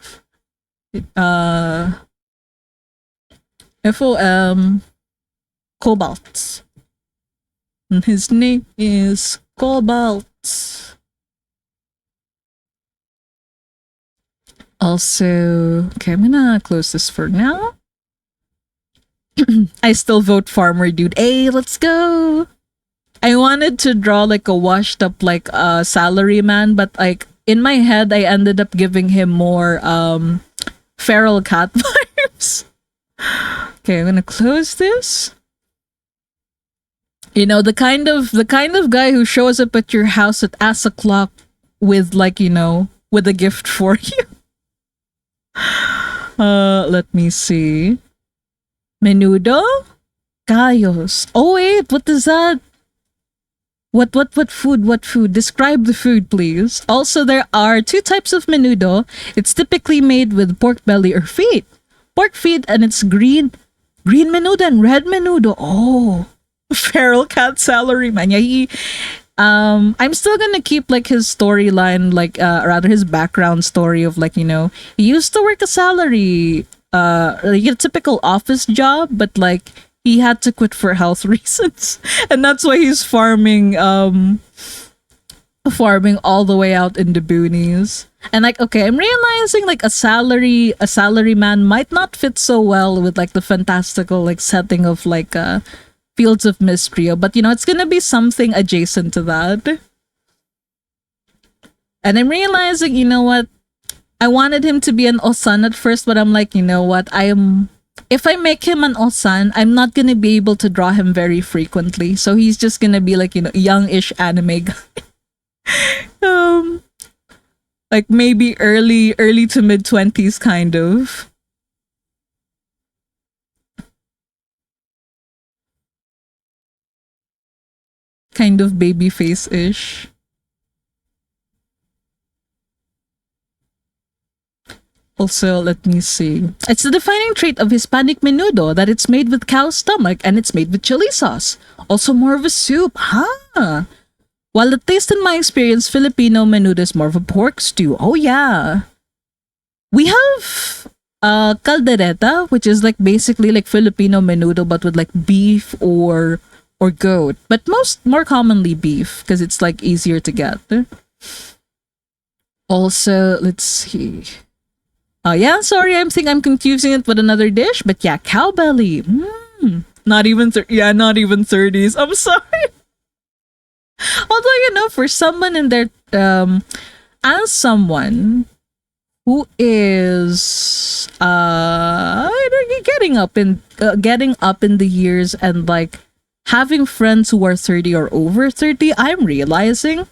FOM Cobalt. And his name is Cobalt. Also, okay, I'm gonna close this for now. I still vote farmer, dude. Hey, let's go. I wanted to draw like a washed up like salary man, but like in my head I ended up giving him more feral cat vibes. Okay, I'm gonna close this. The kind of guy who shows up at your house at ass o'clock with like, with a gift for you. Let me see. Menudo? Callos. Oh wait, what is that? What food? What food? Describe the food, please. Also, there are two types of menudo. It's typically made with pork belly or feet. Pork feet, and it's green menudo and red menudo. Oh, feral cat salary man. Yeah, I'm still gonna keep like his storyline, like rather his background story of like, he used to work a salary, like a typical office job, but like he had to quit for health reasons, and that's why he's farming all the way out in the boonies. And like, okay, I'm realizing like a salary man might not fit so well with like the fantastical like setting of like Fields of Mistrio, but it's gonna be something adjacent to that. And I'm realizing, what? I wanted him to be an Osan at first, but I'm like, what? If I make him an Osan, I'm not gonna be able to draw him very frequently. So he's just gonna be like, youngish anime guy. Like maybe early to mid 20s kind of. Kind of baby face-ish. Also, let me see. It's the defining trait of Hispanic menudo that it's made with cow's stomach and it's made with chili sauce. Also more of a soup, huh? While the taste in my experience, Filipino menudo is more of a pork stew. Oh yeah. We have caldereta, which is like basically like Filipino menudo but with like beef or goat, but more commonly beef because it's like easier to get. Also, let's see. Yeah, sorry, I'm confusing it with another dish, but yeah, cow belly. Not even 30s. I'm sorry. Although for someone in their as someone who is getting up in the years and like having friends who are 30 or over 30, I'm realizing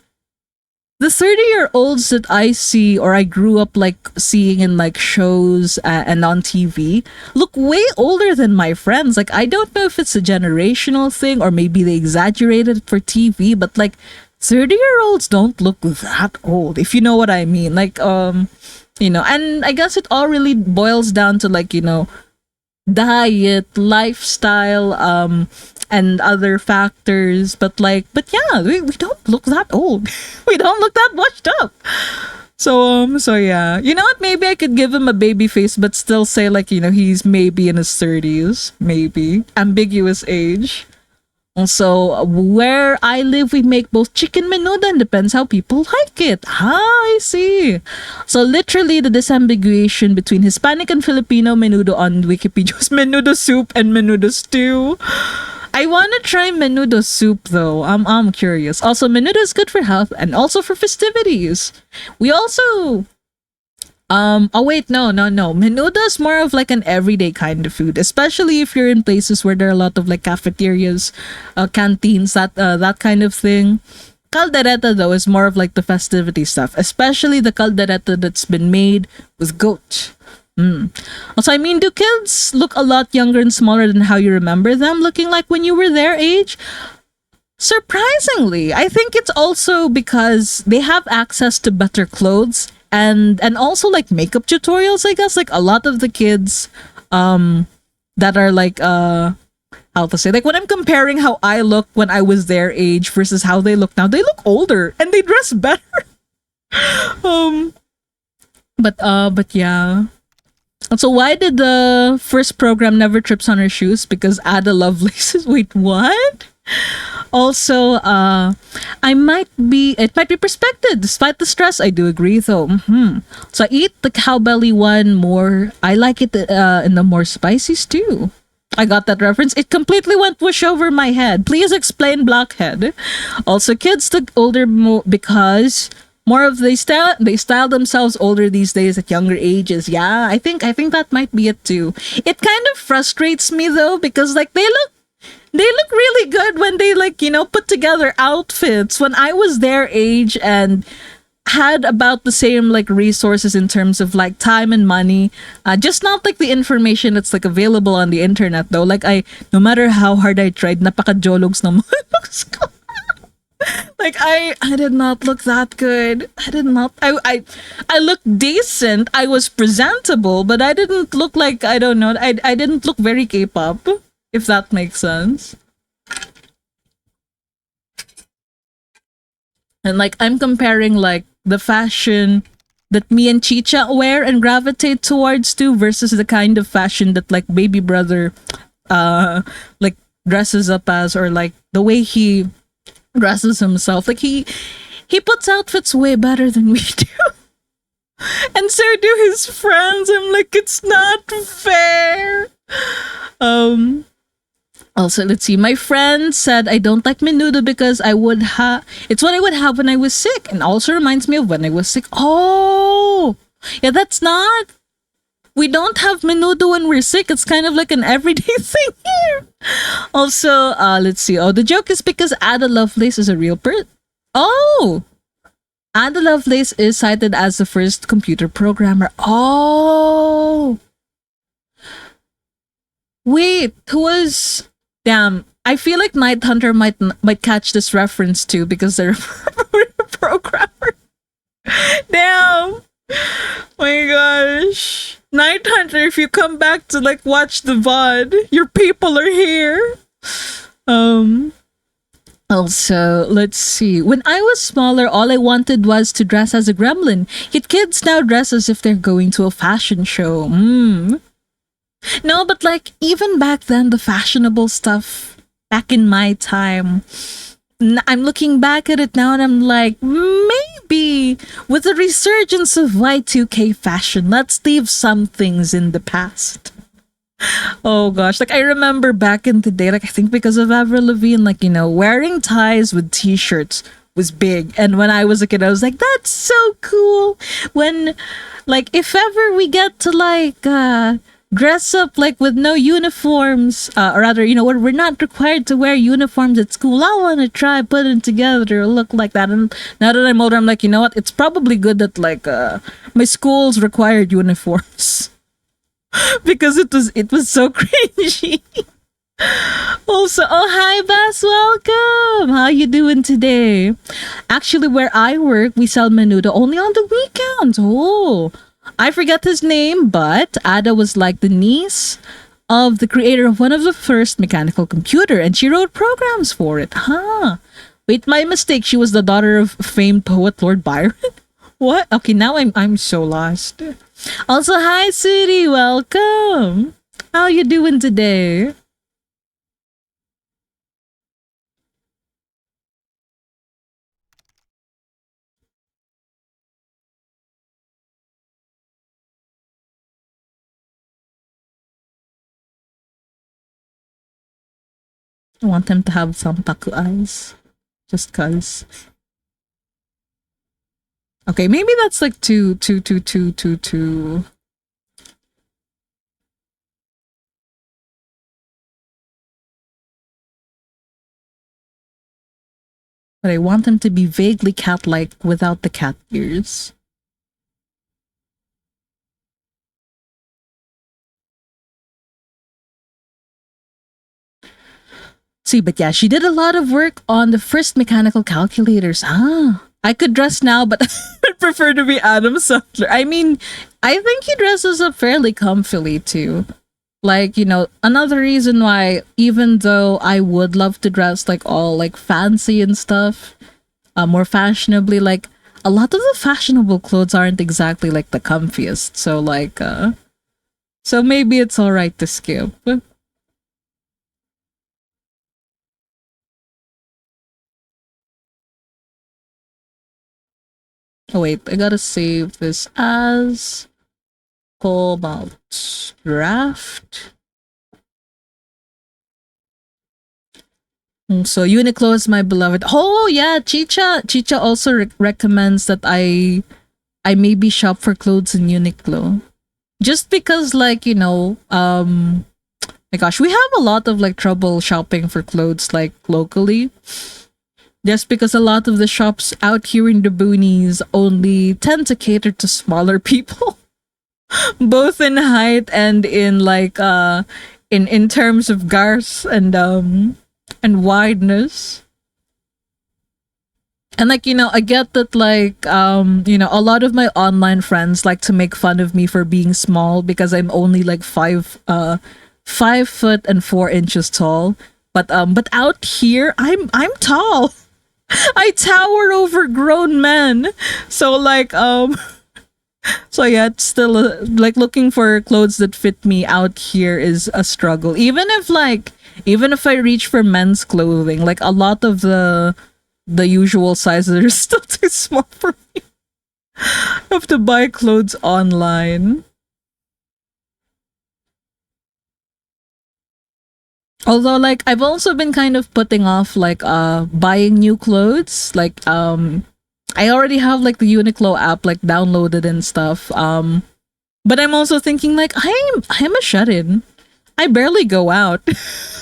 the 30-year-olds that I see or I grew up like seeing in like shows and on TV look way older than my friends. Like, I don't know if it's a generational thing or maybe they exaggerated it for TV, but like 30-year-olds don't look that old, if you know what I mean. Like, and I guess it all really boils down to like, diet, lifestyle, and other factors, but yeah, we don't look that old. We don't look that washed up. So yeah. You know what? Maybe I could give him a baby face, but still say like, he's maybe in his 30s. Maybe. Ambiguous age. Also, where I live, we make both chicken menudo and depends how people like it. Ah, I see. So literally, the disambiguation between Hispanic and Filipino menudo on Wikipedia is menudo soup and menudo stew. I want to try menudo soup though. I'm curious. Also, menudo is good for health and also for festivities. We also oh wait, no. Menudo is more of like an everyday kind of food, especially if you're in places where there are a lot of like cafeterias, canteens, that kind of thing. Caldereta though is more of like the festivity stuff, especially the caldereta that's been made with goat. Also, I mean, do kids look a lot younger and smaller than how you remember them looking like when you were their age? Surprisingly, I think it's also because they have access to better clothes and also like makeup tutorials, I guess. Like a lot of the kids that are like how to say, like when I'm comparing how I look when I was their age versus how they look now, they look older and they dress better. um but yeah. So why did the first program never trips on her shoes? Because Ada Lovelace. Wait, what? Also, it might be perspective. Despite the stress, I do agree though. So I eat the cow belly one more. I like it in the more spicy stew. I got that reference. It completely went whoosh over my head. Please explain blockhead. Also, kids look older because more of they style themselves older these days at younger ages. Yeah, I think that might be it too. It kind of frustrates me though because like they look really good when they like, put together outfits. When I was their age and had about the same like resources in terms of like time and money, just not like the information that's like available on the internet though. Like no matter how hard I tried, napaka-jologs na mga looks ko. Like I did not look that good. I did not. I looked decent. I was presentable, but I didn't look like, I don't know. I didn't look very K-pop, if that makes sense. And like I'm comparing like the fashion that me and Chicha wear and gravitate towards too versus the kind of fashion that like baby brother like dresses up as, or like the way he dresses himself. Like he puts outfits way better than we do. And so do his friends. I'm like, it's not fair. Also, let's see. My friend said I don't like menudo because it's what I would have when I was sick, and also reminds me of when I was sick. Oh, yeah, that's not. We don't have menudo when we're sick. It's kind of like an everyday thing here. Also, let's see. Oh, the joke is because Ada Lovelace is a real person. Oh, Ada Lovelace is cited as the first computer programmer. Oh, wait, who was? Damn, I feel like Night Hunter might catch this reference too because they're a programmer. Damn. My gosh. Night Hunter, if you come back to like watch the VOD, your people are here. Also, let's see. When I was smaller, all I wanted was to dress as a gremlin. Yet kids now dress as if they're going to a fashion show. No, but like even back then, the fashionable stuff back in my time, I'm looking back at it now and I'm like, maybe with the resurgence of Y2K fashion, let's leave some things in the past. Oh gosh, like I remember back in the day, like I think because of Avril Lavigne, like, wearing ties with t-shirts was big. And when I was a kid, I was like, that's so cool. When, like, if ever we get to like, dress up like with no uniforms, or rather, we're not required to wear uniforms at school. I want to try putting together a look like that. And now that I'm older, I'm like, you know what? It's probably good that like my schools required uniforms because it was so cringy. Also, oh hi Bass, welcome. How you doing today? Actually, where I work, we sell menudo only on the weekends. Oh. I forget his name, but Ada was like the niece of the creator of one of the first mechanical computer, and she wrote programs for it. Wait, my mistake. She was the daughter of famed poet Lord Byron. What? Okay, now I'm so lost. Also, hi City, welcome. How you doing today? I want them to have some taku eyes. Just cause. Okay, maybe that's like two. But I want them to be vaguely cat-like without the cat ears. See, but yeah, she did a lot of work on the first mechanical calculators. Ah, I could dress now, but I'd prefer to be Adam Sandler. I mean, I think he dresses up fairly comfily too. Like, another reason why, even though I would love to dress like all like fancy and stuff, more fashionably, like a lot of the fashionable clothes aren't exactly like the comfiest. So so maybe it's all right to skip. Oh wait, I gotta save this as Cobalt Draft. So Uniqlo is my beloved. Oh yeah, Chicha. Chicha also recommends that I maybe shop for clothes in Uniqlo. Just because like, my gosh, we have a lot of like trouble shopping for clothes like locally. Just because a lot of the shops out here in the boonies only tend to cater to smaller people. Both in height and in like in terms of girth and wideness. And like, I get that like a lot of my online friends like to make fun of me for being small because I'm only like 5 foot and 4 inches tall. But out here I'm tall. I tower over grown men. So like so yeah, it's still like looking for clothes that fit me out here is a struggle. Even if I reach for men's clothing, like a lot of the usual sizes are still too small for me. I have to buy clothes online. Although like I've also been kind of putting off like buying new clothes. Like I already have like the Uniqlo app like downloaded and stuff. But I'm also thinking like I'm a shut-in. I barely go out.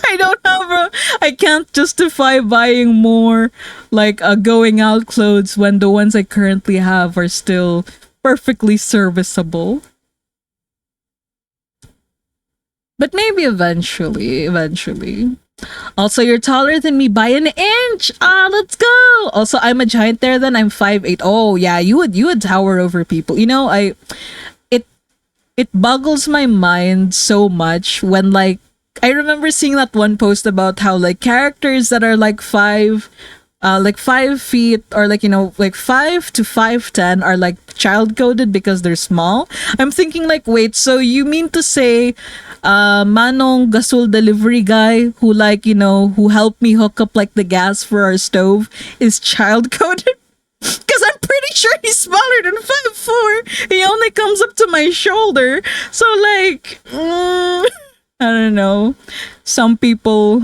I can't justify buying more like going out clothes when the ones I currently have are still perfectly serviceable. But maybe eventually. Also, you're taller than me by an inch. Ah, let's go. Also, I'm a giant there. Then I'm 5'8". Oh yeah, you would tower over people. It it boggles my mind so much when like I remember seeing that one post about how like characters that are like 5 feet or like like 5 to 5'10" are like child coded because they're small. I'm thinking like, wait, so you mean to say Manong gasol delivery guy who like who helped me hook up like the gas for our stove is child coded? Because I'm pretty sure he's smaller than 5'4". He only comes up to my shoulder. So like I don't know. Some people.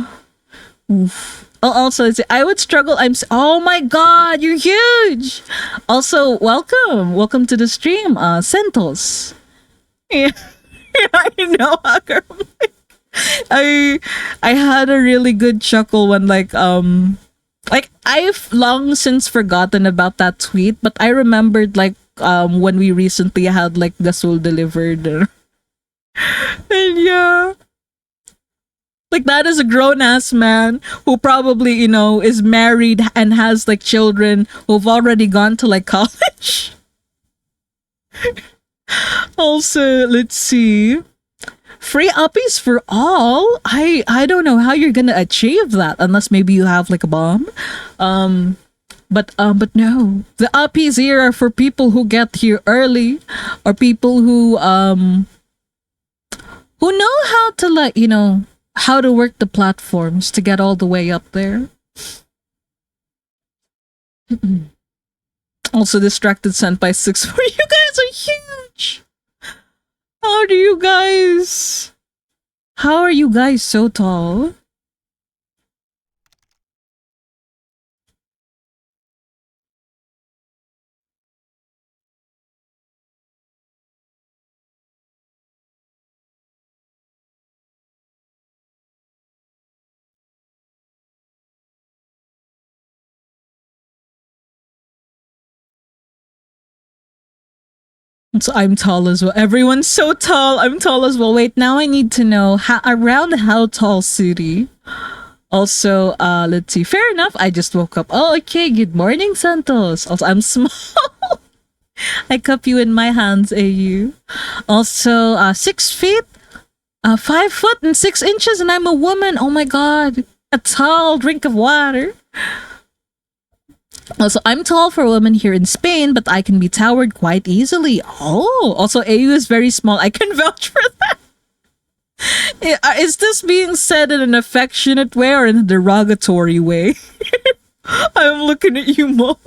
Oof. Oh, also, I would struggle. Oh my god, you're huge. Also, welcome to the stream, Sentos. Yeah, I know. I I had a really good chuckle when like I've long since forgotten about that tweet, but I remembered like when we recently had like the soul delivered, and yeah. Like that is a grown ass man who probably, is married and has like children who've already gone to like college. Also, let's see. Free uppies for all? I don't know how you're gonna achieve that unless maybe you have like a bomb. Um But no, the uppies here are for people who get here early, or people who know how to, like, how to work the platforms to get all the way up there. Also distracted, sent by 6 4. You guys are huge. How do you guys? How are you guys so tall? So I'm tall as well. Everyone's so tall. I'm tall as well. Wait, now I need to know how tall Siri. Also, let's see. Fair enough. I just woke up. Oh, okay. Good morning, Santos. Also, I'm small. I cup you in my hands, AU. Also, 6 feet, 5 foot and 6 inches, and I'm a woman. Oh my god. A tall drink of water. Also, I'm tall for a woman here in Spain, but I can be towered quite easily. Oh, also, AU is very small. I can vouch for that. Is this being said in an affectionate way or in a derogatory way? I'm looking at you, Mo.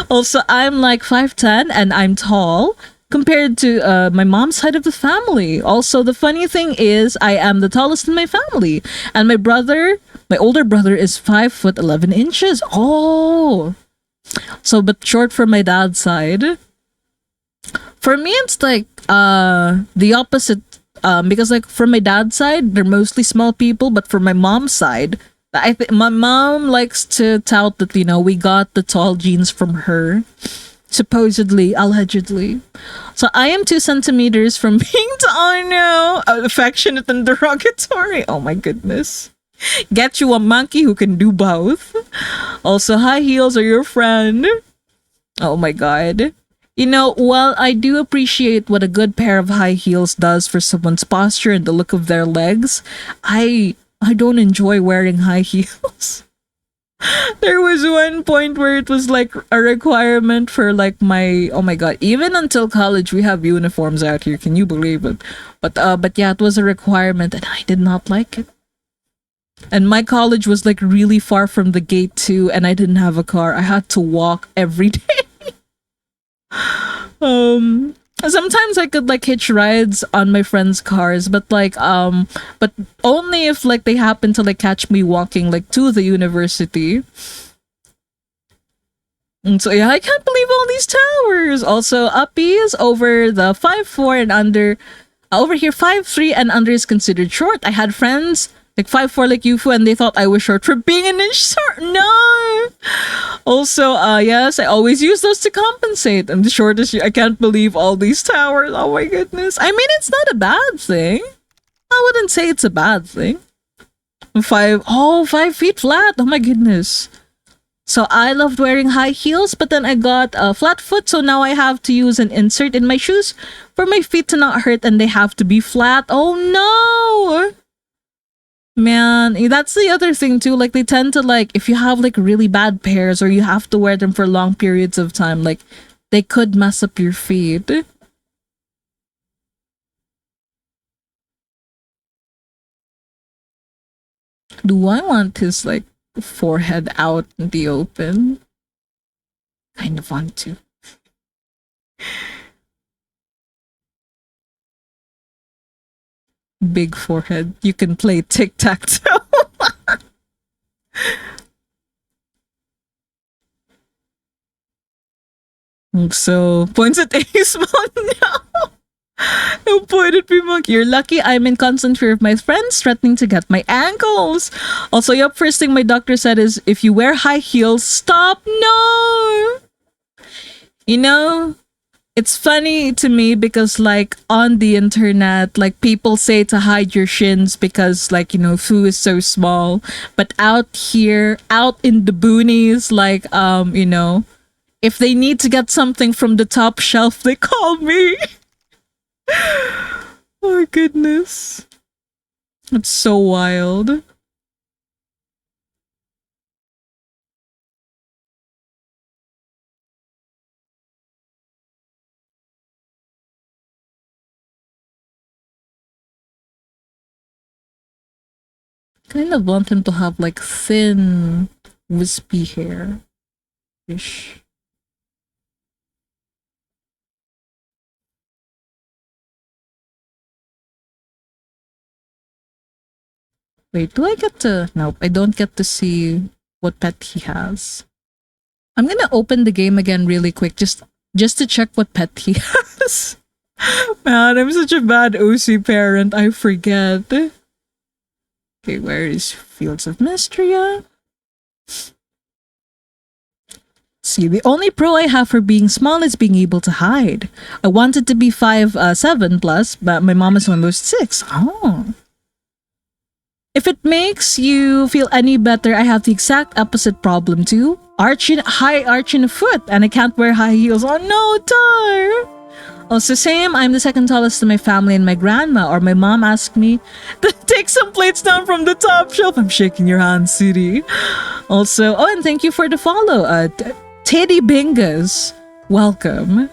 Also, I'm like 5'10" and I'm tall compared to my mom's side of the family. Also, the funny thing is, I am the tallest in my family. And my older brother, is 5'11". Oh. So, but short for my dad's side. For me, it's like the opposite. Because like from my dad's side, they're mostly small people, but for my mom's side, I think my mom likes to tout that we got the tall genes from her, supposedly, allegedly. So I am 2 centimeters from being tall. Oh no, affectionate and derogatory. Oh my goodness. Get you a monkey who can do both. Also, high heels are your friend. Oh my god. While I do appreciate what a good pair of high heels does for someone's posture and the look of their legs, I don't enjoy wearing high heels. There was one point where it was like a requirement for like oh my god, even until college we have uniforms out here, can you believe it? But yeah, it was a requirement and I did not like it. And my college was like really far from the gate too, and I didn't have a car. I had to walk every day. Sometimes I could like hitch rides on my friends' cars, but only if like they happen to like catch me walking like to the university. And so yeah, I can't believe all these towers. Also, uppies over the 5'4" and under. Over here, 5'3" and under is considered short. I had friends like 5'4" like Yufu, and they thought I was short for being an inch short. No. Also, yes, I always use those to compensate. I'm the shortest. I can't believe all these towers. Oh my goodness. I mean, it's not a bad thing. I wouldn't say it's a bad thing. 5 feet flat. Oh my goodness. So I loved wearing high heels, but then I got a flat foot, so now I have to use an insert in my shoes for my feet to not hurt, and they have to be flat. Oh no! Man, that's the other thing too. Like, they tend to, like, if you have like really bad pairs or you have to wear them for long periods of time, like, they could mess up your feet. Do I want his like forehead out in the open? Kind of want to. Big forehead. You can play tic-tac-toe. So, points at A small now. Who pointed me, monkey? You're lucky I'm in constant fear of my friends threatening to get my ankles. Also, yup, first thing my doctor said is, if you wear high heels, stop. No! It's funny to me because, like, on the internet, like, people say to hide your shins because, like, Fu is so small. But out here, out in the boonies, like, if they need to get something from the top shelf, they call me. Oh, goodness. It's so wild. Kind of want him to have like thin, wispy hair ish. Wait, do I get to? Nope, I don't get to see what pet he has. I'm gonna open the game again really quick, just to check what pet he has. Man, I'm such a bad OC parent. I forget. Okay, where is Fields of Mystria? See, the only pro I have for being small is being able to hide. I wanted to be 5'7" plus, but my mom is almost 6. Oh. If it makes you feel any better, I have the exact opposite problem too. High arch in a foot, and I can't wear high heels. Oh no, Tar! Also, same, I'm the second tallest in my family, and my grandma or my mom asked me to take some plates down from the top shelf. I'm shaking your hand, City. Also, oh, and thank you for the follow. Teddy Bingas, welcome.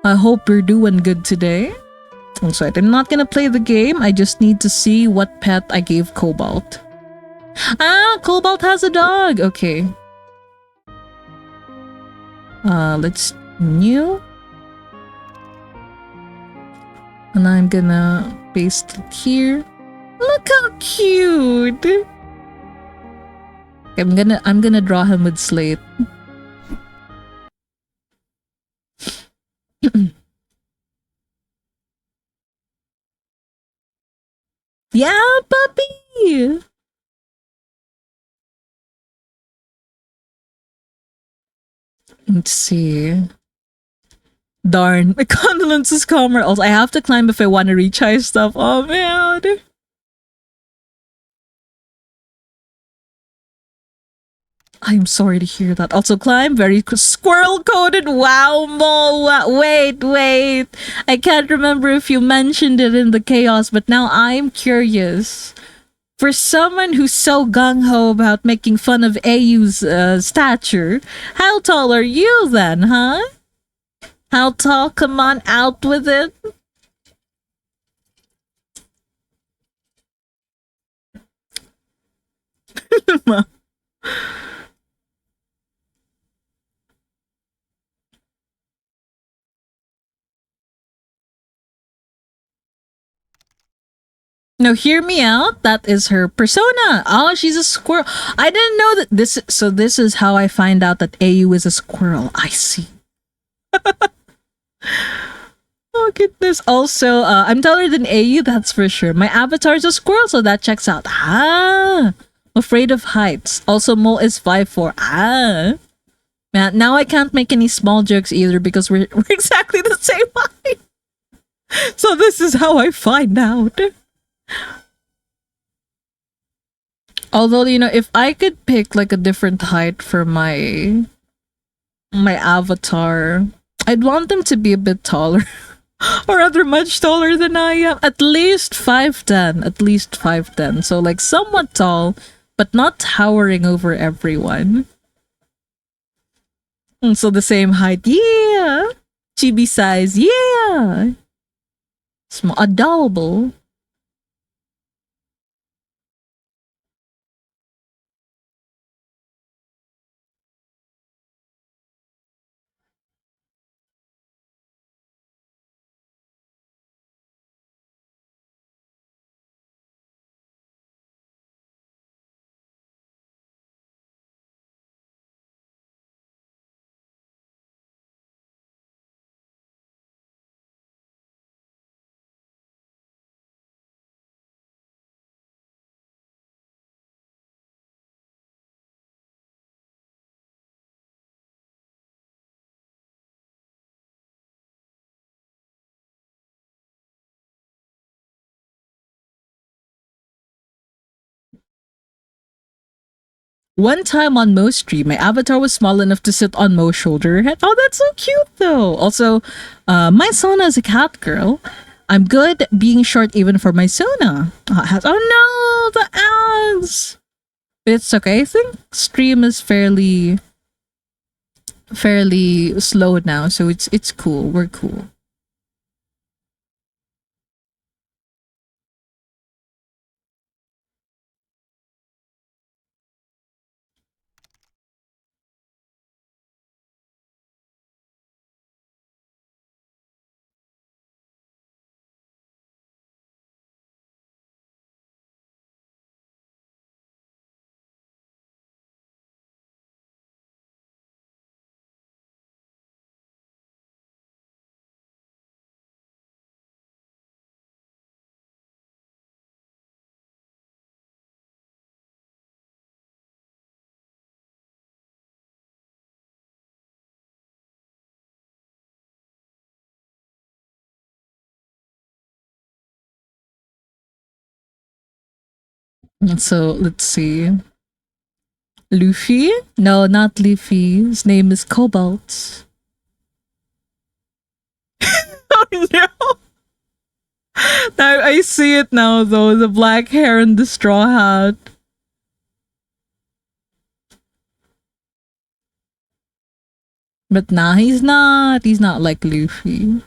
I hope you're doing good today. Also, I'm not gonna play the game. I just need to see what pet I gave Cobalt. Ah, Cobalt has a dog. Okay. Let's new. And I'm gonna paste it here. Look how cute. I'm gonna draw him with slate. Yeah, puppy. Let's see. Darn, my condolences, comrades. I have to climb if I want to reach high stuff. Oh man. I'm sorry to hear that. Also, climb very squirrel coated. Wow, Mo. Wait. I can't remember if you mentioned it in the chaos, but now I'm curious. For someone who's so gung ho about making fun of AU's stature, how tall are you then, huh? How tall? Come on, out with it. No, hear me out. That is her persona. Oh, she's a squirrel. I didn't know that this. So this is how I find out that AU is a squirrel. I see. Oh goodness. Also, I'm taller than AU. That's for sure. My avatar is a squirrel, so that checks out. Ah, afraid of heights. Also, Mole is 5'4". Ah, man. Now I can't make any small jokes either because we're exactly the same height. So this is how I find out. Although, if I could pick like a different height for my avatar, I'd want them to be a bit taller. Or rather much taller than I am. At least 5'10". At least 5'10". So like somewhat tall, but not towering over everyone. So the same height. Yeah. Chibi size. Yeah. Small, adorable. One time on Mo's stream, my avatar was small enough to sit on Mo's shoulder. Oh, that's so cute though. Also, my Sona is a cat girl. I'm good being short even for my Sona. Oh no, the ads. But it's okay. I think stream is fairly slow now, so it's cool. We're cool. So let's see. Luffy? No, not Luffy. His name is Cobalt. Oh no! Now I see it now though, the black hair and the straw hat. But nah, he's not. He's not like Luffy.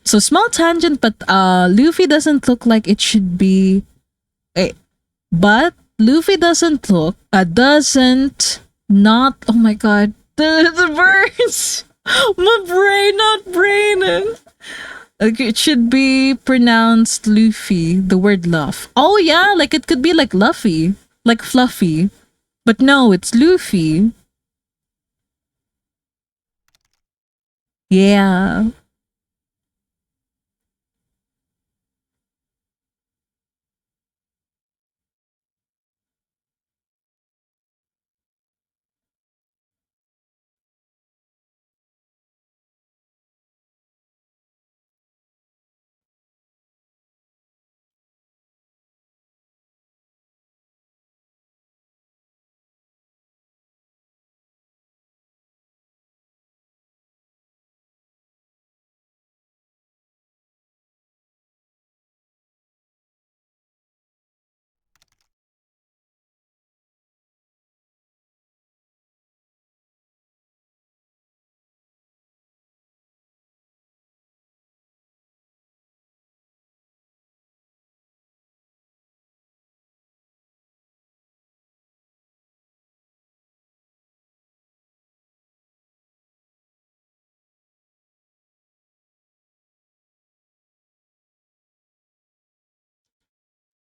So small tangent, but Luffy doesn't look like it should be. Eh, but Luffy doesn't look. Doesn't not. Oh my god, the birds. My brain, not brain. Like it should be pronounced Luffy. The word luff. Oh yeah, like it could be like Luffy, like fluffy. But no, it's Luffy. Yeah.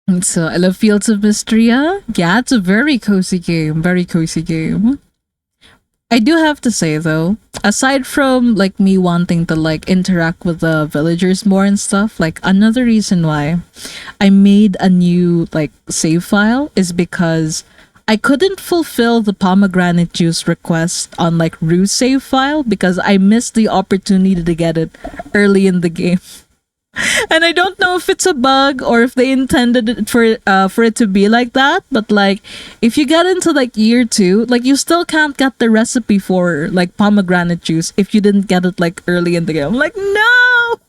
And so I love Fields of Mysteria. Yeah, it's a very cozy game. Very cozy game. I do have to say though, aside from like me wanting to like interact with the villagers more and stuff, like another reason why I made a new like save file is because I couldn't fulfill the pomegranate juice request on like Rue's save file because I missed the opportunity to get it early in the game. And I don't know if it's a bug or if they intended it for it to be like that. But like, if you get into like year two, like you still can't get the recipe for like pomegranate juice if you didn't get it like early in the game. I'm like, no.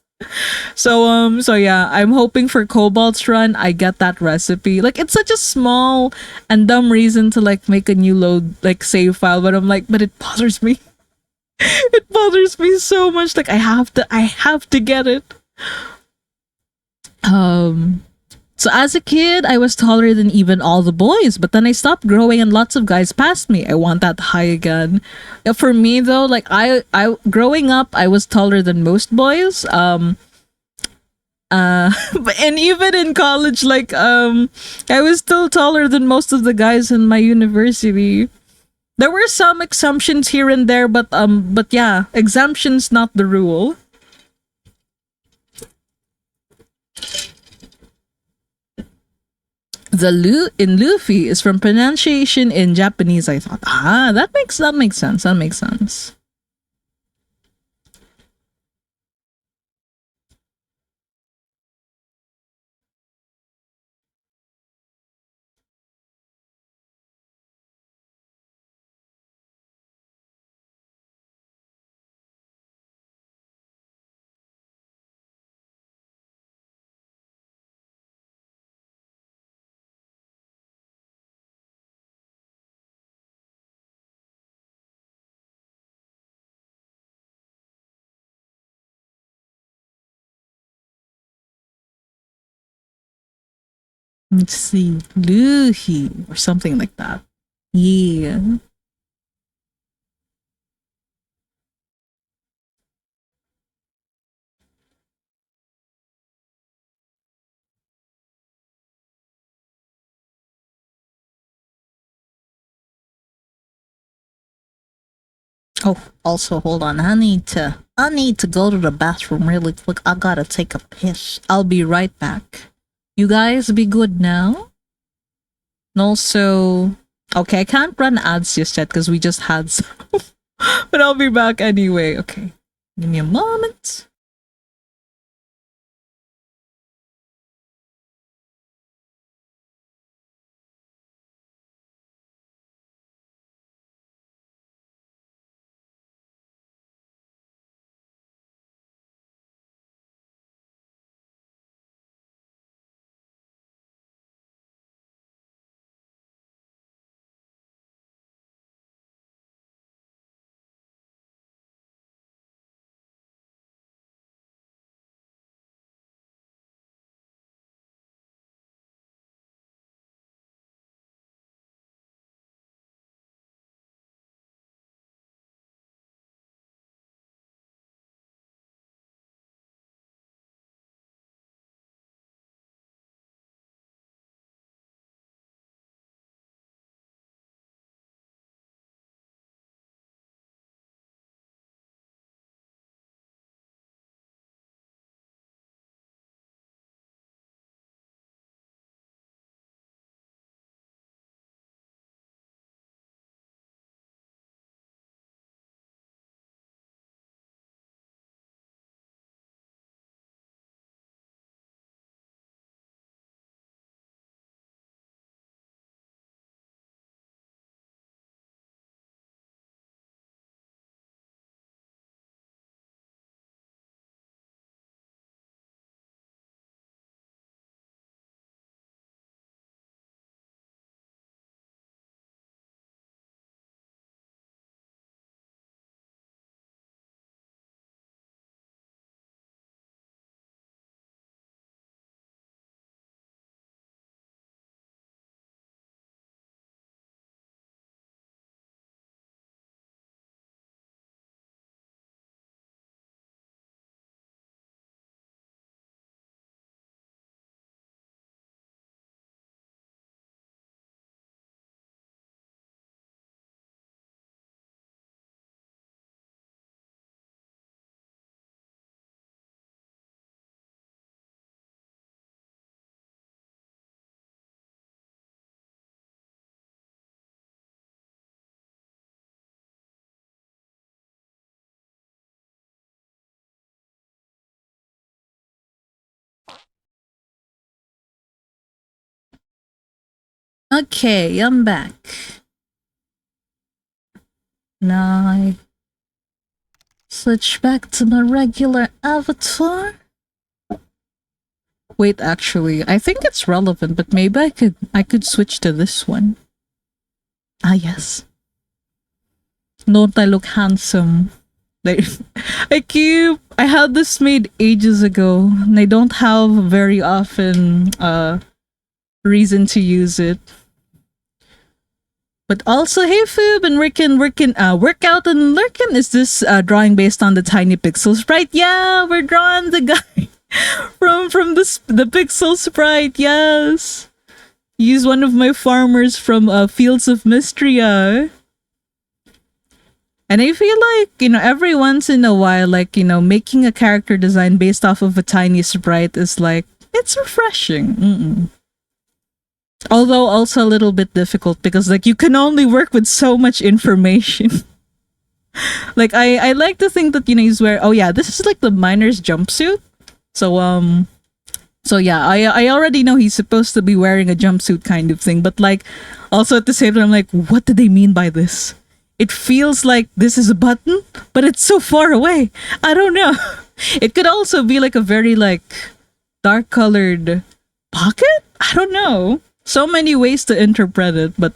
So yeah, I'm hoping for Cobalt's run I get that recipe. Like it's such a small and dumb reason to like make a new load like save file, but I'm like, but it bothers me. It bothers me so much. Like I have to get it. Um, so as a kid, I was taller than even all the boys, but then I stopped growing and lots of guys passed me. I want that high again. For me though, like I growing up, I was taller than most boys. And even in college, like I was still taller than most of the guys in my university. There were some exemptions here and there, but yeah, exemptions not the rule. The Lu in Luffy is from pronunciation in Japanese. I thought, that makes sense. That makes sense. Let's see, Luffy or something like that. Yeah. Oh, also hold on. I need to go to the bathroom really quick. I gotta take a piss. I'll be right back. You guys be good now. And also, okay, I can't run ads just yet because we just had some. But I'll be back anyway. Okay. Give me a moment. Okay, I'm back. Now I switch back to my regular avatar. Wait, actually, I think it's relevant, but maybe I could switch to this one. Ah, yes. Don't I look handsome? Like, I had this made ages ago, and I don't have very often reason to use it. But also, hey Fu, been workout and lurking. Is this drawing based on the tiny pixel sprite? Yeah, we're drawing the guy from the pixel sprite. Yes, use one of my farmers from Fields of Mystria. And I feel like, every once in a while, like, making a character design based off of a tiny sprite is like, it's refreshing. Mm-mm. Although also a little bit difficult because, like, you can only work with so much information. Like, I like to think that, he's wearing, oh yeah, this is like the miner's jumpsuit. So yeah, I already know he's supposed to be wearing a jumpsuit kind of thing, but like, also at the same time, I'm like, what do they mean by this? It feels like this is a button, but it's so far away. I don't know. It could also be like a very like dark colored pocket. I don't know. So many ways to interpret it, but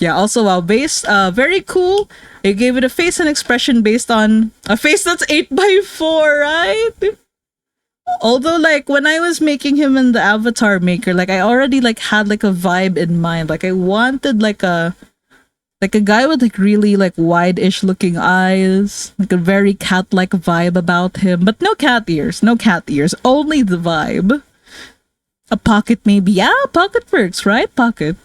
yeah. Also, wow, very cool. They gave it a face and expression based on a face that's 8x4, right? Although, like when I was making him in the Avatar Maker, like I already like had like a vibe in mind. Like I wanted like a guy with like really like wide-ish looking eyes, like a very cat-like vibe about him, but no cat ears, only the vibe. A pocket maybe, yeah, pocket works, right? Pocket.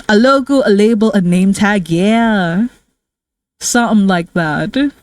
A logo, a label, a name tag, yeah. Something like that.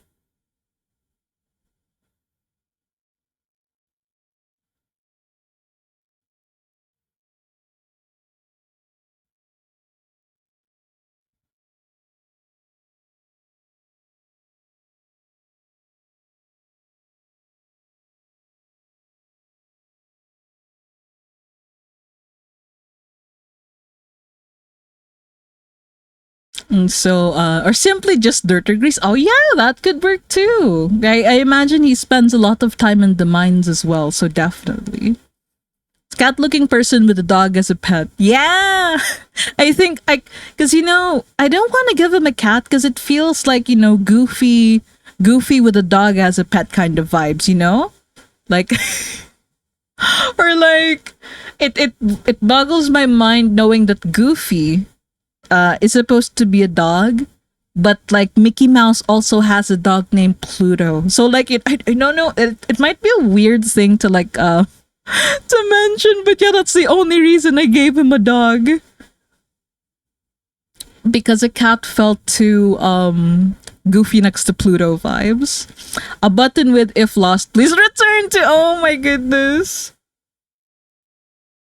Or simply just dirt or grease. Oh yeah, that could work too. I imagine he spends a lot of time in the mines as well, so definitely. Cat looking person with a dog as a pet. Yeah! Cause I don't want to give him a cat because it feels like, goofy with a dog as a pet kind of vibes, Like, or like, it boggles my mind knowing that Goofy is supposed to be a dog, but like Mickey Mouse also has a dog named Pluto. So like I don't know, it might be a weird thing to like to mention, but yeah, that's the only reason I gave him a dog. Because a cat felt too Goofy next to Pluto vibes. A button with if lost, please return to, oh my goodness.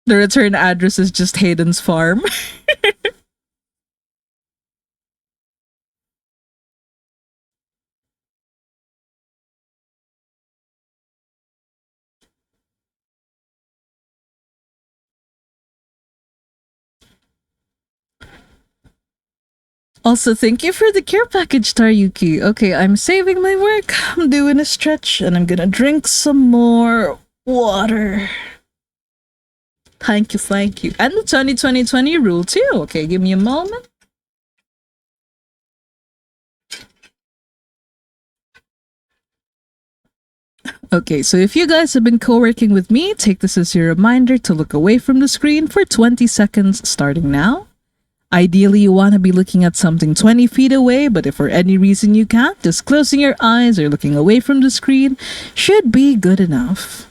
The return address is just Hayden's farm. Also, thank you for the care package, Taryuki. Okay, I'm saving my work. I'm doing a stretch and I'm gonna drink some more water. Thank you, thank you. And the 2020 rule too. Okay, give me a moment. Okay, so if you guys have been co-working with me, take this as your reminder to look away from the screen for 20 seconds starting now. Ideally, you want to be looking at something 20 feet away, but if for any reason you can't, just closing your eyes or looking away from the screen should be good enough.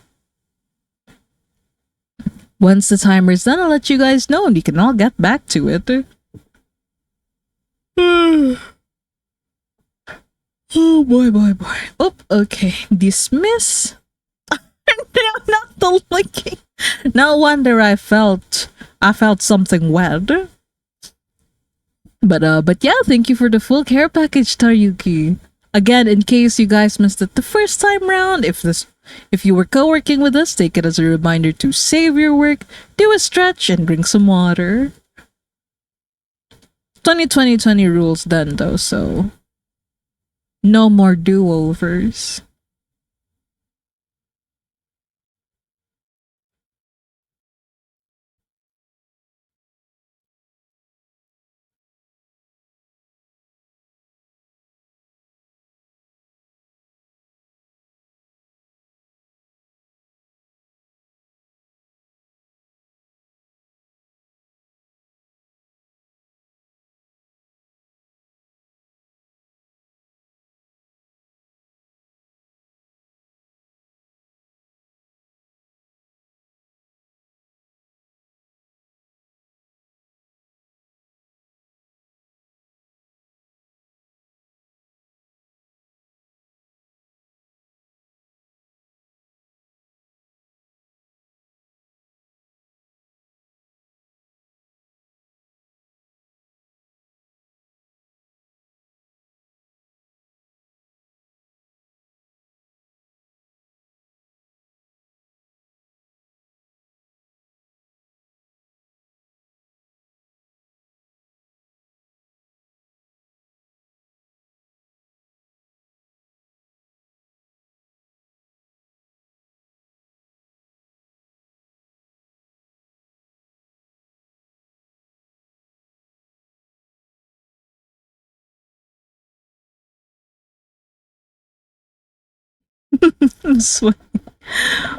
Once the timer's done, I'll let you guys know and we can all get back to it. Oh boy, boy, boy. Oh, okay. Dismiss. Not the licking. No wonder I felt something weird. But yeah, thank you for the full care package, Taryuki. Again, in case you guys missed it the first time round, if you were co-working with us, take it as a reminder to save your work, do a stretch, and drink some water. 2020 rules then though, so no more do-overs.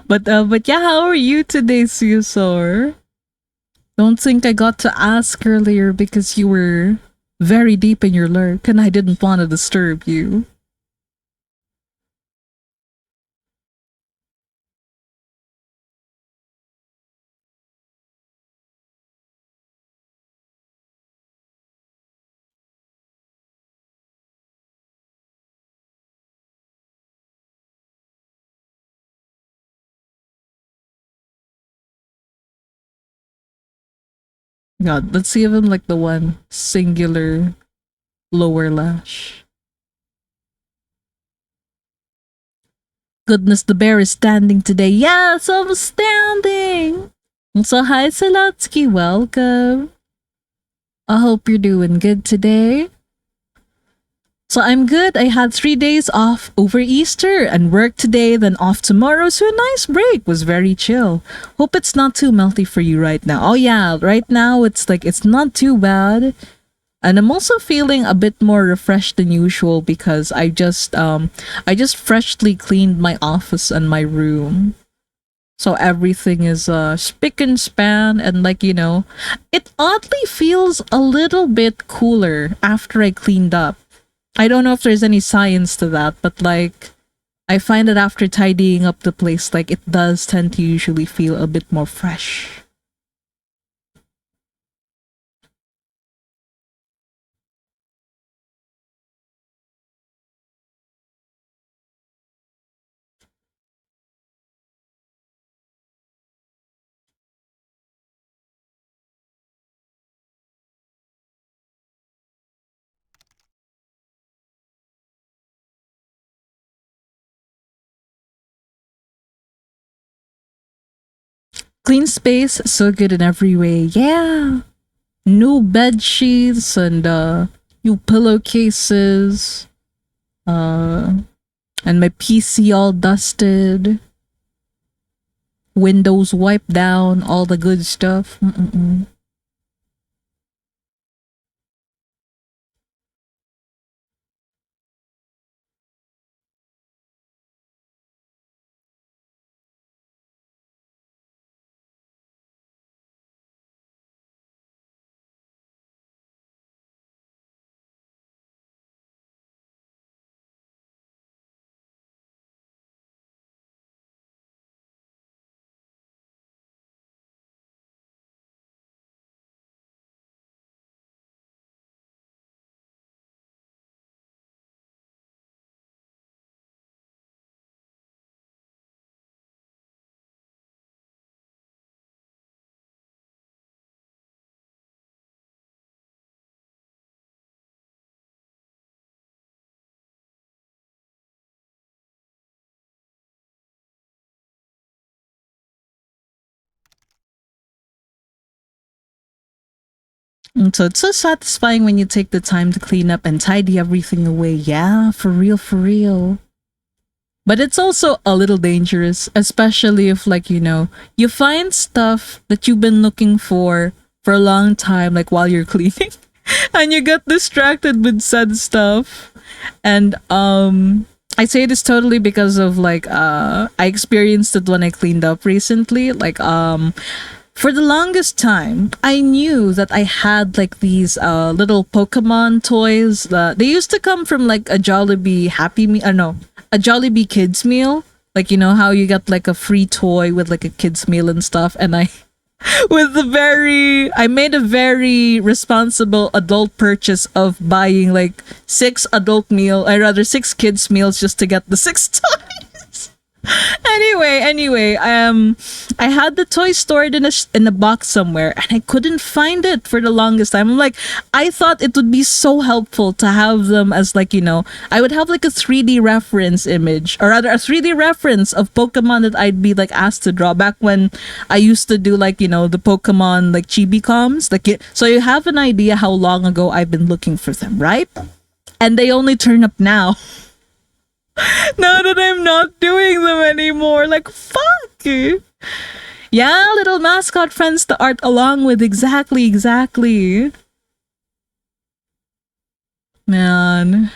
But yeah, how are you today, Cesar? Don't think I got to ask earlier because you were very deep in your lurk and I didn't want to disturb you. God, that's even like the one singular lower lash. Goodness, the bear is standing today. Yes, I'm standing. So hi, Salatsky. Welcome. I hope you're doing good today. So I'm good. I had 3 days off over Easter and work today, then off tomorrow. So a nice break, was very chill. Hope it's not too melty for you right now. Oh yeah, right now it's like it's not too bad. And I'm also feeling a bit more refreshed than usual because I just freshly cleaned my office and my room. So everything is spick and span and it oddly feels a little bit cooler after I cleaned up. I don't know if there's any science to that, but I find that after tidying up the place, like it does tend to usually feel a bit more fresh. Clean space, so good in every way. Yeah. New bed sheets and new pillowcases. And my PC all dusted. Windows wiped down, all the good stuff. Mm-mm-mm. And so it's so satisfying when you take the time to clean up and tidy everything away. Yeah, for real, for real. But it's also a little dangerous, especially if, like, you find stuff that you've been looking for a long time, like while you're cleaning, and you get distracted with said stuff. And I say this totally because of, like, I experienced it when I cleaned up recently. Like, for the longest time, I knew that I had like these little Pokemon toys. They used to come from like a Jollibee Happy Meal. No, a Jollibee Kids Meal. Like, you know how you get like a free toy with like a kids meal and stuff. And I I made a very responsible adult purchase of buying like six kids meals just to get the six toys. Anyway, I had the toy stored in a box somewhere, and I couldn't find it for the longest time. I'm like, I thought it would be so helpful to have them as, like, I would have like a 3D reference image, or rather a 3D reference of Pokemon that I'd be like asked to draw back when I used to do, like, the Pokemon like chibi coms, like it. So you have an idea how long ago I've been looking for them, right? And they only turn up now. Now that I'm not doing them anymore. Like, fuck. Yeah, little mascot friends to art along with. Exactly. Man.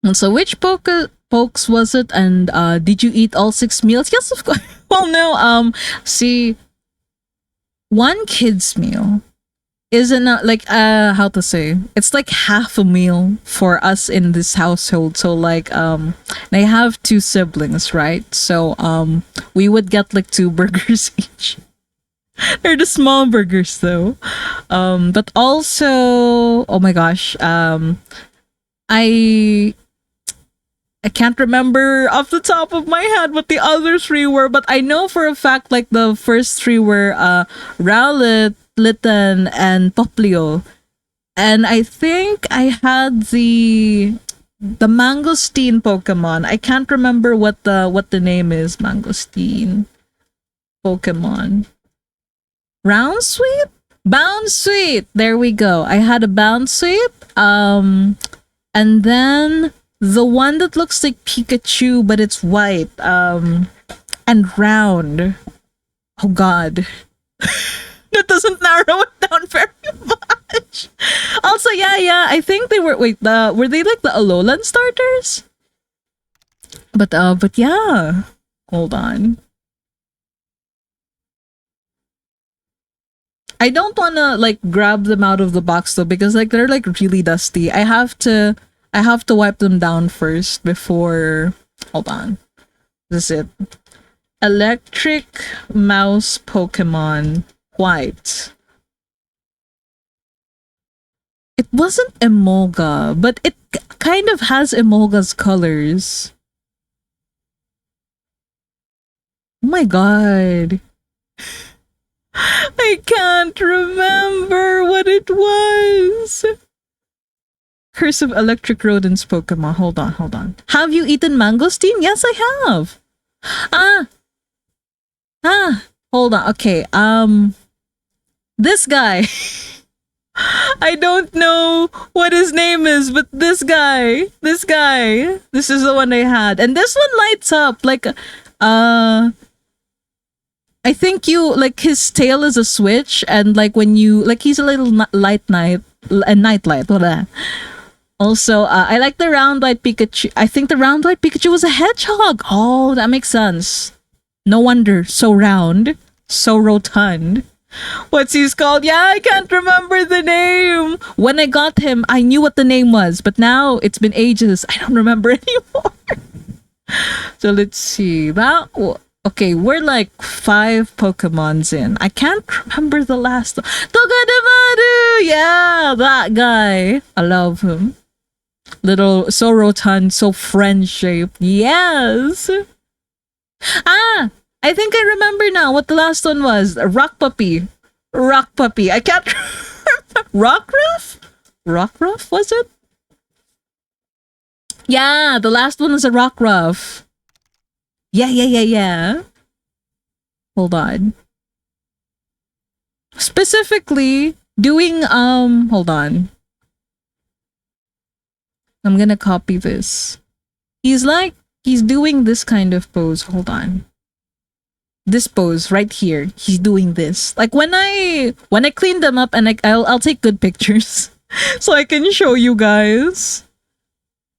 And so which pokes was it? And did you eat all six meals? Yes, of course. Well, no. See, one kid's meal isn't like, how to say, it's like half a meal for us in this household. So like, I have two siblings, right? So we would get like two burgers each. They're the small burgers though. But also, oh my gosh, I I can't remember off the top of my head what the other three were, but I know for a fact like the first three were Rowlet, Litten, and Poplio. And I think I had the mangosteen Pokemon. I can't remember what the name is. Mangosteen Pokemon. Round Sweep? Bound Sweep. There we go. I had a Bound Sweep. And then the one that looks like Pikachu but it's white. And round. Oh god. That doesn't narrow it down very much. Also, yeah, I think they were were they like the Alolan starters? But yeah. Hold on. I don't wanna like grab them out of the box though because like they're like really dusty. I have to wipe them down first before. Hold on. This is it. Electric mouse Pokemon white. It wasn't Emolga, but it kind of has Emolga's colors. Oh my god. I can't remember what it was. Curse of Electric Rodents Pokemon. Hold on, hold on. Have you eaten mangosteen? Yes, I have. Ah, hold on. Okay, this guy. I don't know what his name is, but this guy, this is the one I had. And this one lights up like, I think you, like, his tail is a switch, and like when you, like, he's a little light night, a night light, blah. Also, I like the round white Pikachu. I think the round white Pikachu was a hedgehog. Oh, that makes sense. No wonder, so round, so rotund. What's he's called? Yeah, I can't remember the name. When I got him, I knew what the name was, but now it's been ages. I don't remember anymore. So let's see. Okay, we're like 5 Pokemons in. I can't remember the last one. Togedemaru! Yeah, that guy. I love him. Little, so rotund, so friend-shaped. Yes! Ah! I think I remember now what the last one was. Rock Puppy. Rock Puppy. I can't remember. Rockruff? Rockruff, was it? Yeah, the last one was a Rockruff. Yeah. Hold on. Specifically, doing, hold on. I'm gonna copy this. He's doing this kind of pose. Hold on. This pose right here. He's doing this. Like when I clean them up, and I'll take good pictures so I can show you guys.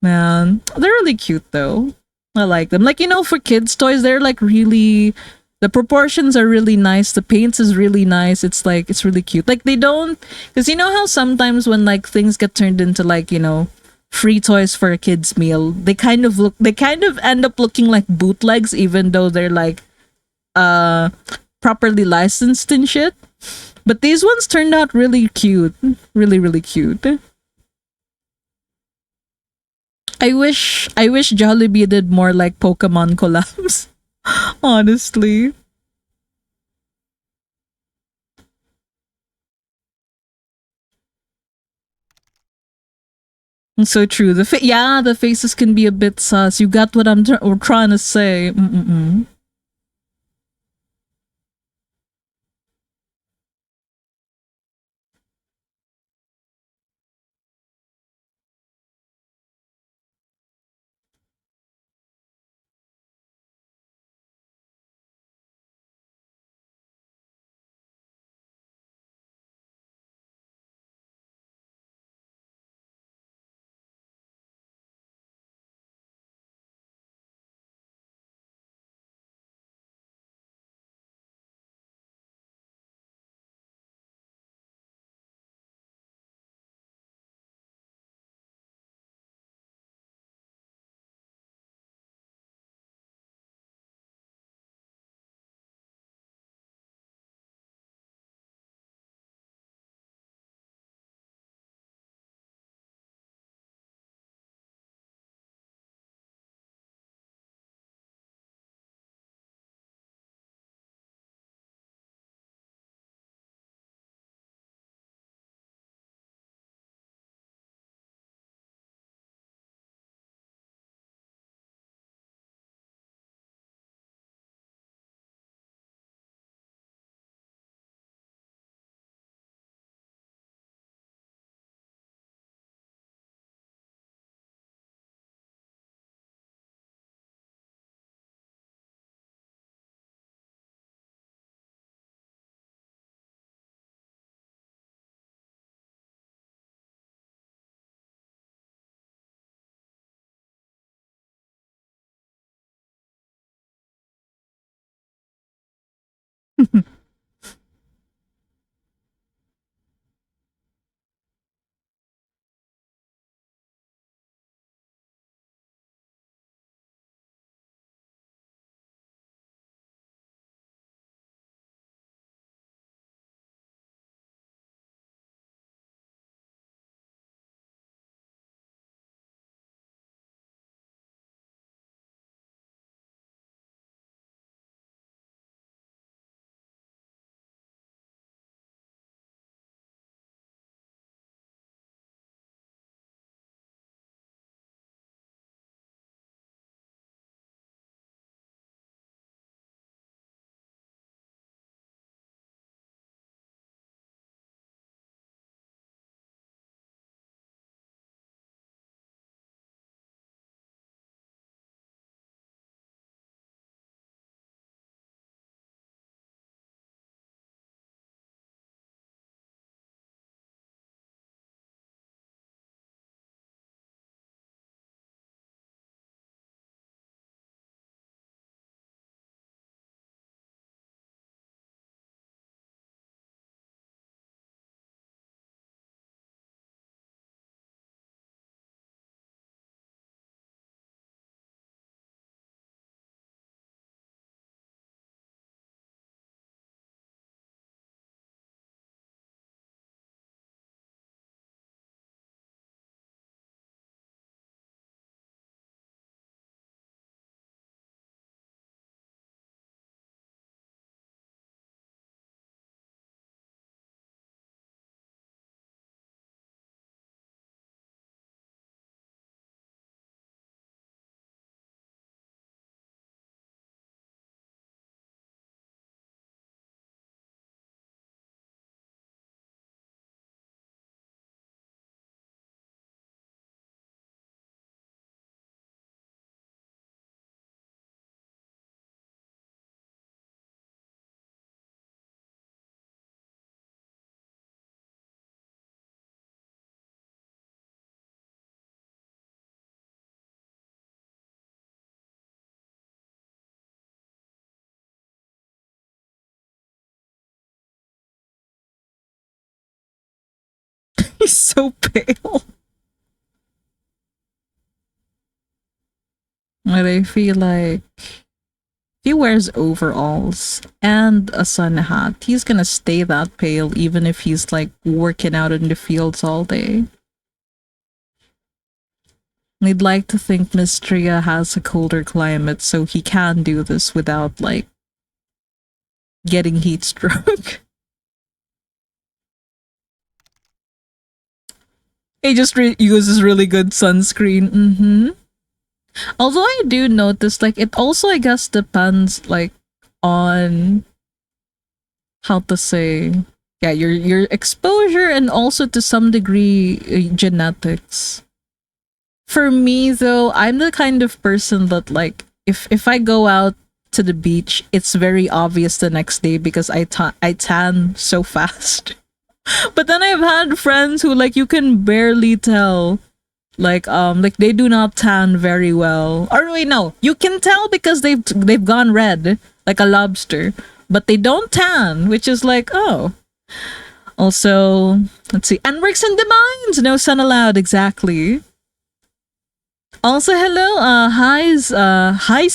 Man, they're really cute though. I like them. Like, you know, for kids toys, they're like really, the proportions are really nice. The paints is really nice. It's like, it's really cute. Like they don't, because you know how sometimes when like things get turned into like, you know, free toys for a kid's meal, they kind of end up looking like bootlegs, even though they're like properly licensed and shit. But these ones turned out really cute. Really cute. I wish Jollibee did more like Pokemon collabs. Honestly. It's so true. The faces can be a bit sus. You got what I'm trying to say. Mm-mm-mm. He's so pale. But I feel like if he wears overalls and a sun hat, he's gonna stay that pale even if he's like working out in the fields all day. I'd like to think Mistria has a colder climate so he can do this without like getting heat stroke. He just uses really good sunscreen. Although I do notice, like, it also, I guess, depends, like, on how to say, yeah, your exposure and also to some degree genetics. For me, though, I'm the kind of person that, like, if I go out to the beach, it's very obvious the next day because I tan so fast. But then I've had friends who like you can barely tell. Like they do not tan very well. Or wait, no. You can tell because they've gone red like a lobster, but they don't tan, which is like, oh. Also, let's see. And works in the mines. No sun allowed, exactly. Also, hello, Highs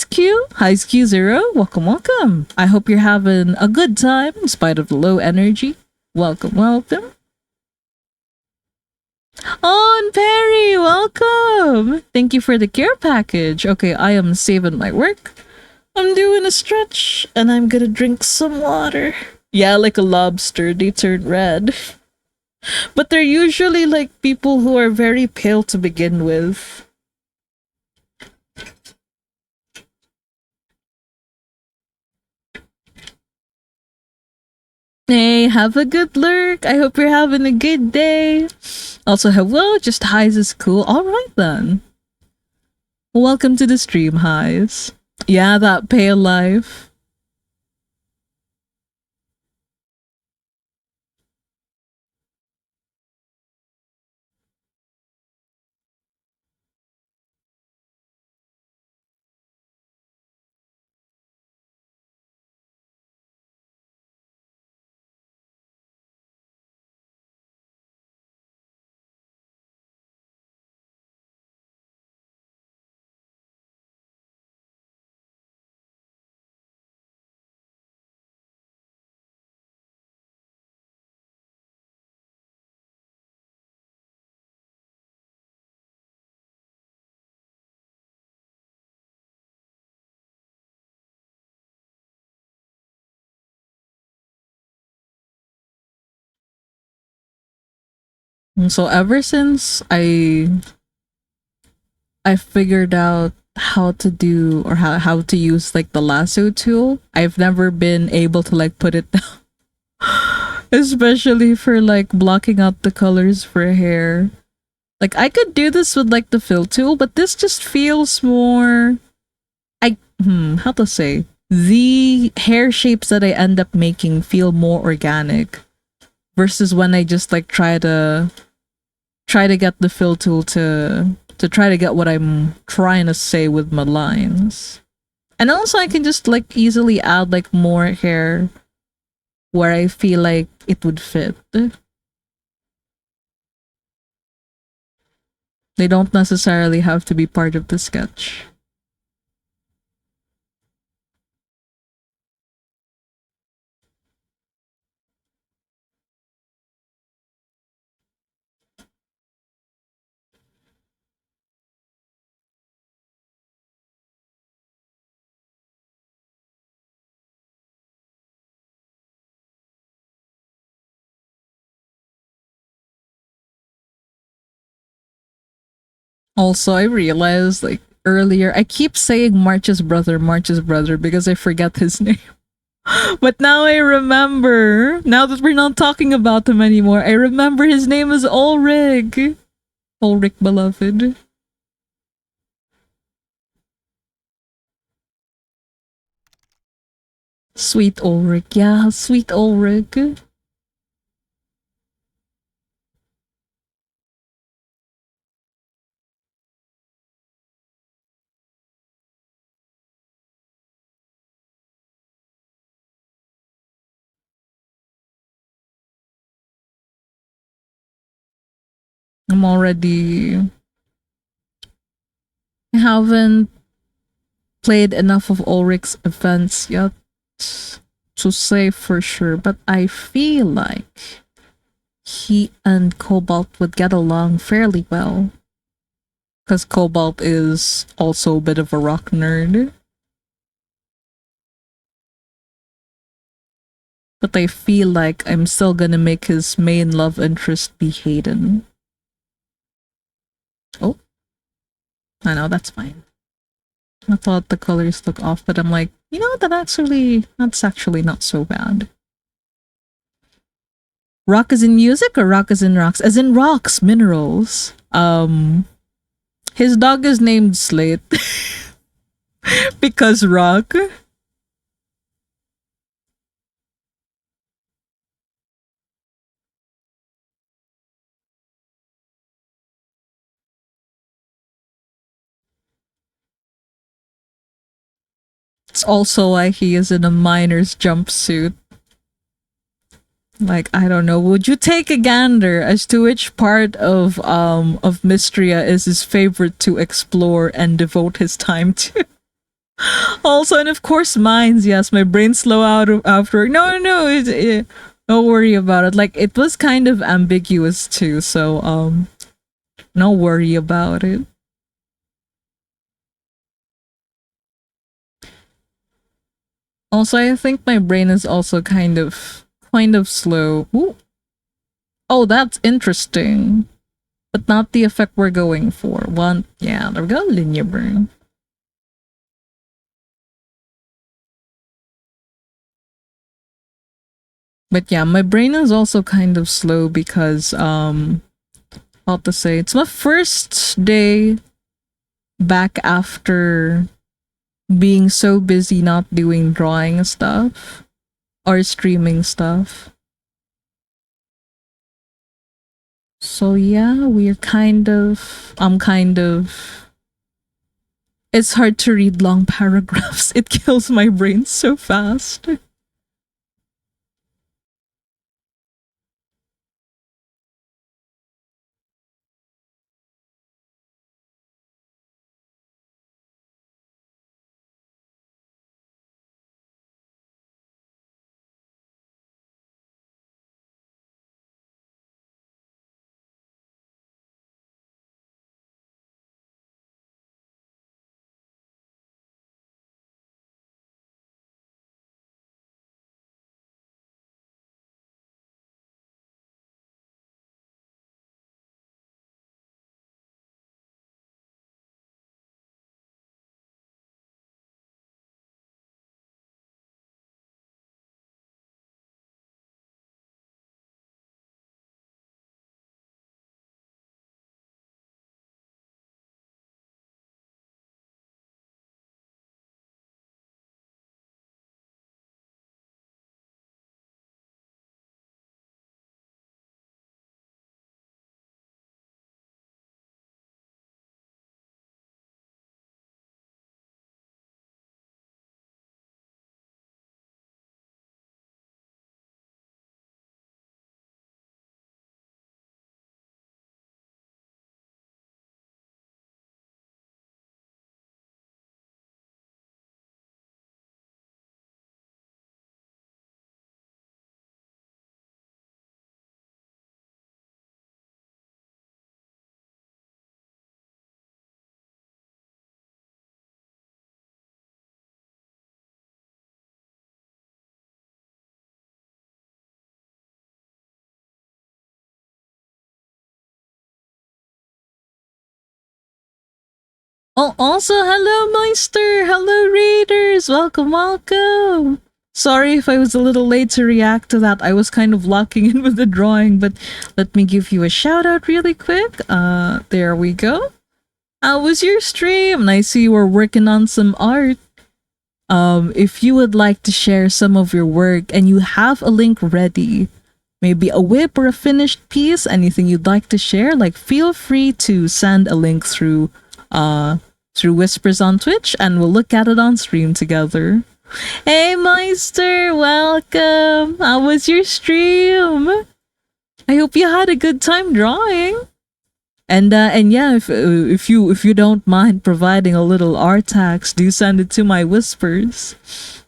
Q, Highs Q0, welcome, welcome. I hope you're having a good time in spite of the low energy. Welcome, welcome. Oh, and Perry, welcome. Thank you for the care package. Okay, I am saving my work. I'm doing a stretch, and I'm gonna drink some water. Yeah, like a lobster, they turn red. But they're usually like people who are very pale to begin with. Hey, have a good lurk. I hope you're having a good day. Also, hello, just Highs is cool. Alright then. Welcome to the stream, Highs. Yeah, that pale life. And so ever since I figured out how to do or how to use like the lasso tool, I've never been able to like put it down. Especially for like blocking out the colors for hair. Like I could do this with like the fill tool, but this just feels more how to say, the hair shapes that I end up making feel more organic versus when I just like try to get the fill tool to try to get what I'm trying to say with my lines. And also I can just like easily add like more hair where I feel like it would fit. They don't necessarily have to be part of the sketch. Also, I realized like earlier, I keep saying March's brother because I forget his name. But now I remember. Now that we're not talking about him anymore, I remember his name is Ulrich. Ulrich, beloved. Sweet Ulrich. Yeah, sweet Ulrich. I'm already. I haven't played enough of Ulrich's events yet to say for sure, but I feel like he and Cobalt would get along fairly well. Because Cobalt is also a bit of a rock nerd. But I feel like I'm still gonna make his main love interest be Hayden. Oh, I know, that's fine. I thought the colors look off, but I'm like, you know, that's actually not so bad. Rock is in music or rock is in rocks? As in rocks, minerals. His dog is named Slate because rock. It's also why he is in a miner's jumpsuit. Like, I don't know, would you take a gander as to which part of Mystria is his favorite to explore and devote his time to? Also, and of course mines, yes, my brain slow out after. No, don't worry about it. Like, it was kind of ambiguous too, so no worry about it. Also, I think my brain is also kind of slow. Ooh. Oh, that's interesting. But not the effect we're going for. One, yeah, there we go, linear burn. But yeah, my brain is also kind of slow because how to say, it's my first day back after being so busy not doing drawing stuff or streaming stuff. So yeah, I'm kind of, it's hard to read long paragraphs. It kills my brain so fast. Oh, also, hello, Meister! Hello, readers! Welcome, welcome! Sorry if I was a little late to react to that. I was kind of locking in with the drawing, but let me give you a shout out really quick. There we go. How was your stream? And I see you were working on some art. If you would like to share some of your work and you have a link ready, maybe a whip or a finished piece, anything you'd like to share, like feel free to send a link through Whispers on Twitch and we'll look at it on stream together. Hey Meister, welcome. How was your stream? I hope you had a good time drawing. And yeah, if you don't mind providing a little art tax, do send it to my whispers.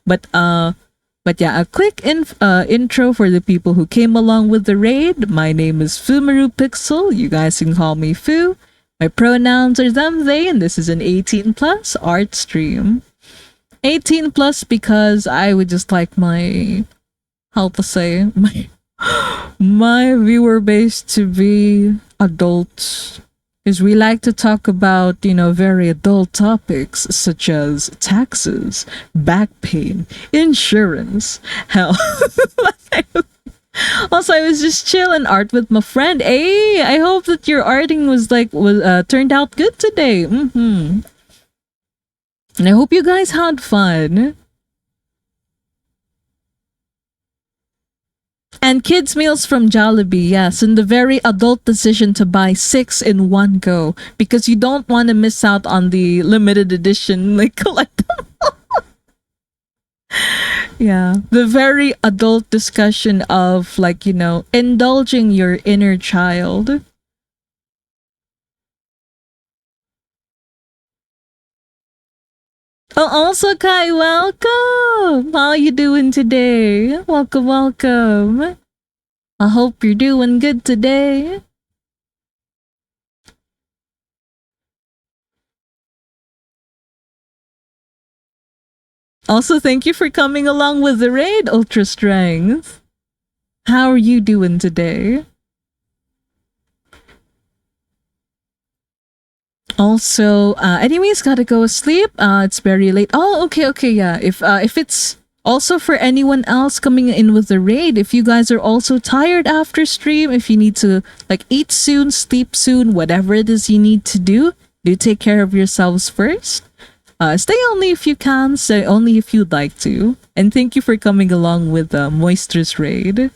But yeah, a quick intro for the people who came along with the raid. My name is Fumaru Pixel. You guys can call me Fu. My pronouns are them, they, and this is an 18 plus art stream. 18 plus because I would just like my, how to say, my viewer base to be adult, because we like to talk about, very adult topics such as taxes, back pain, insurance, hell. Also, I was just chilling art with my friend. Hey, I hope that your arting was turned out good today. And I hope you guys had fun. And kids' meals from Jollibee, yes, and the very adult decision to buy 6 in one go because you don't want to miss out on the limited edition, like collectible. Yeah, the very adult discussion of indulging your inner child. Oh, also Kai, welcome. How you doing today? Welcome, welcome. I hope you're doing good today. Also, thank you for coming along with the raid, Ultra Strength. How are you doing today? Also, anyways, gotta go sleep. It's very late. Oh, okay, okay, yeah. If it's also for anyone else coming in with the raid, if you guys are also tired after stream, if you need to eat soon, sleep soon, whatever it is you need to do take care of yourselves first. Stay only if you can, stay only if you'd like to. And thank you for coming along with the Moisture's raid.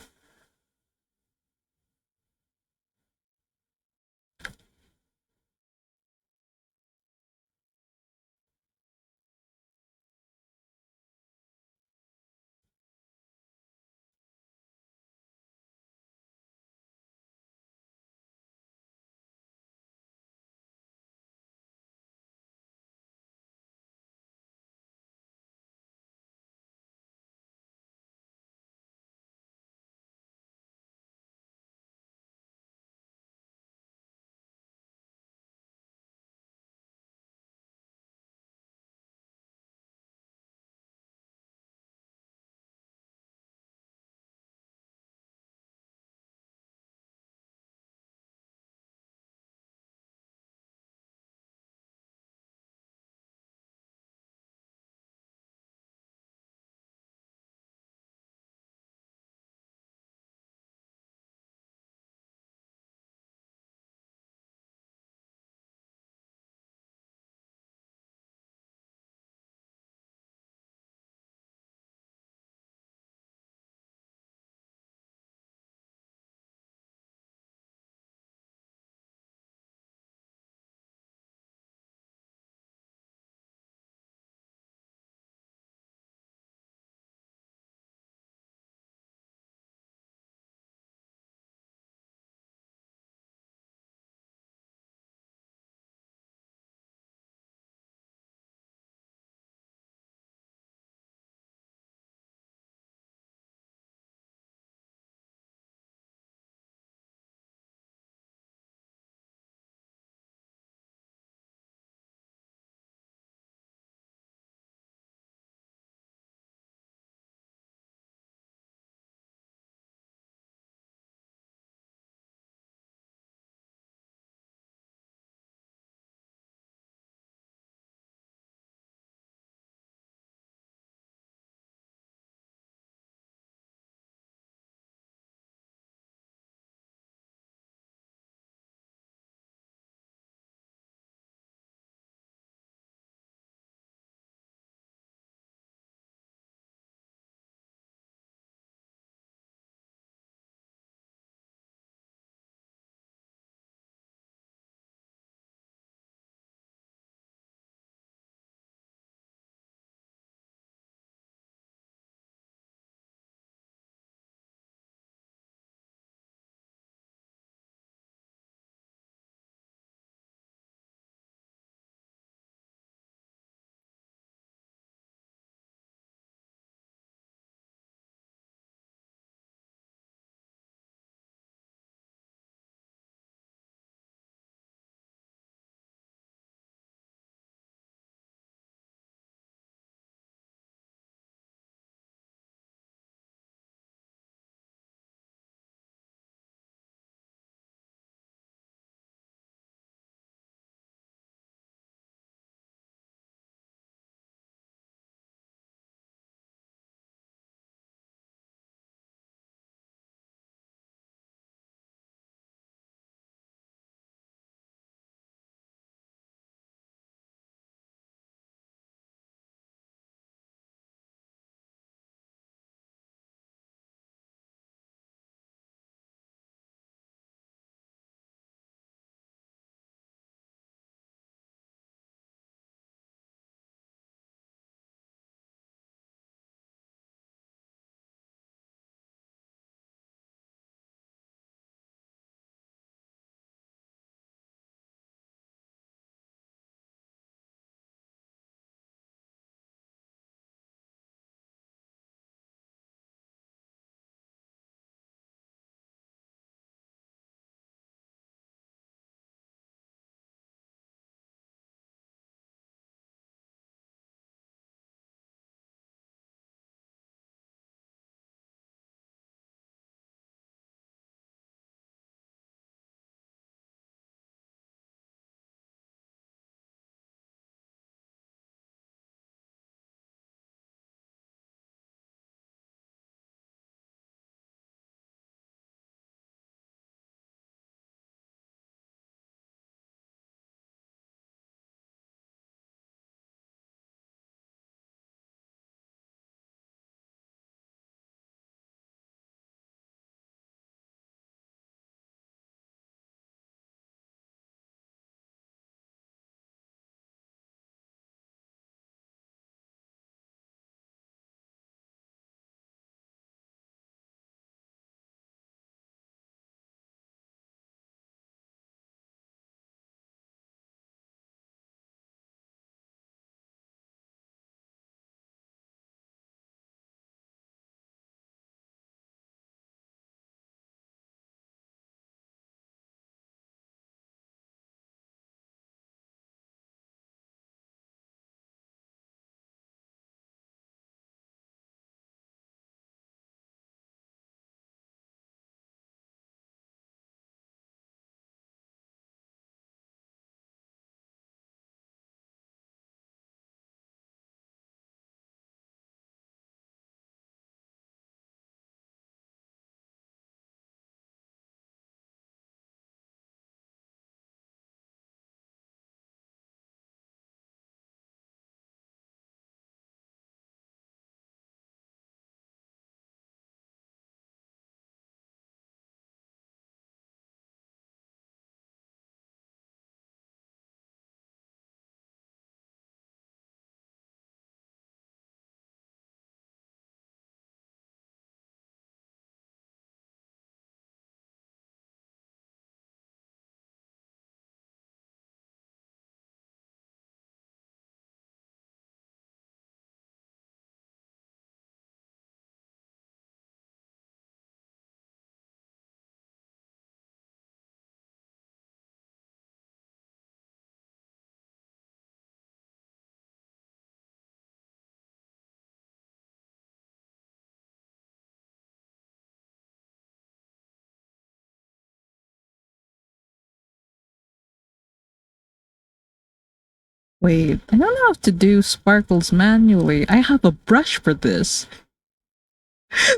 Wait, I don't have to do sparkles manually. I have a brush for this.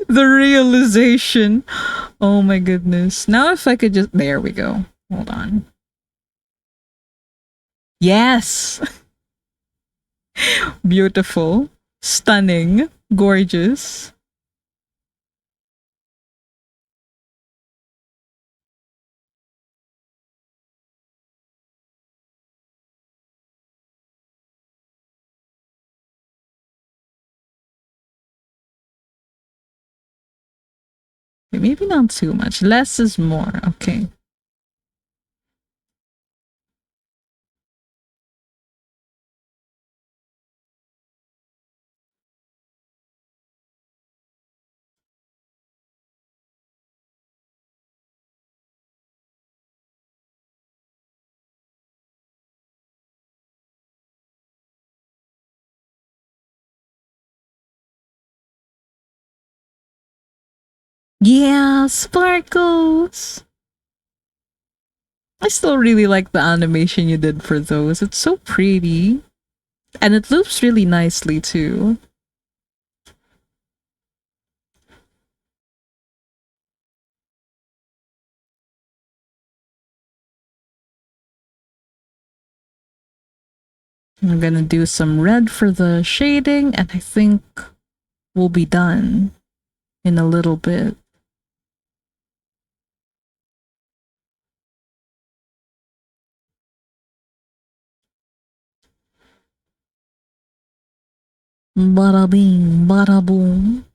The realization. Oh my goodness. Now if I could just... There we go. Hold on. Yes! Beautiful. Stunning. Gorgeous. Okay, maybe not too much. Less is more. Okay. Yeah, sparkles. I still really like the animation you did for those. It's so pretty. And it loops really nicely too. I'm gonna do some red for the shading, and I think we'll be done in a little bit. Bada bing, bada boom.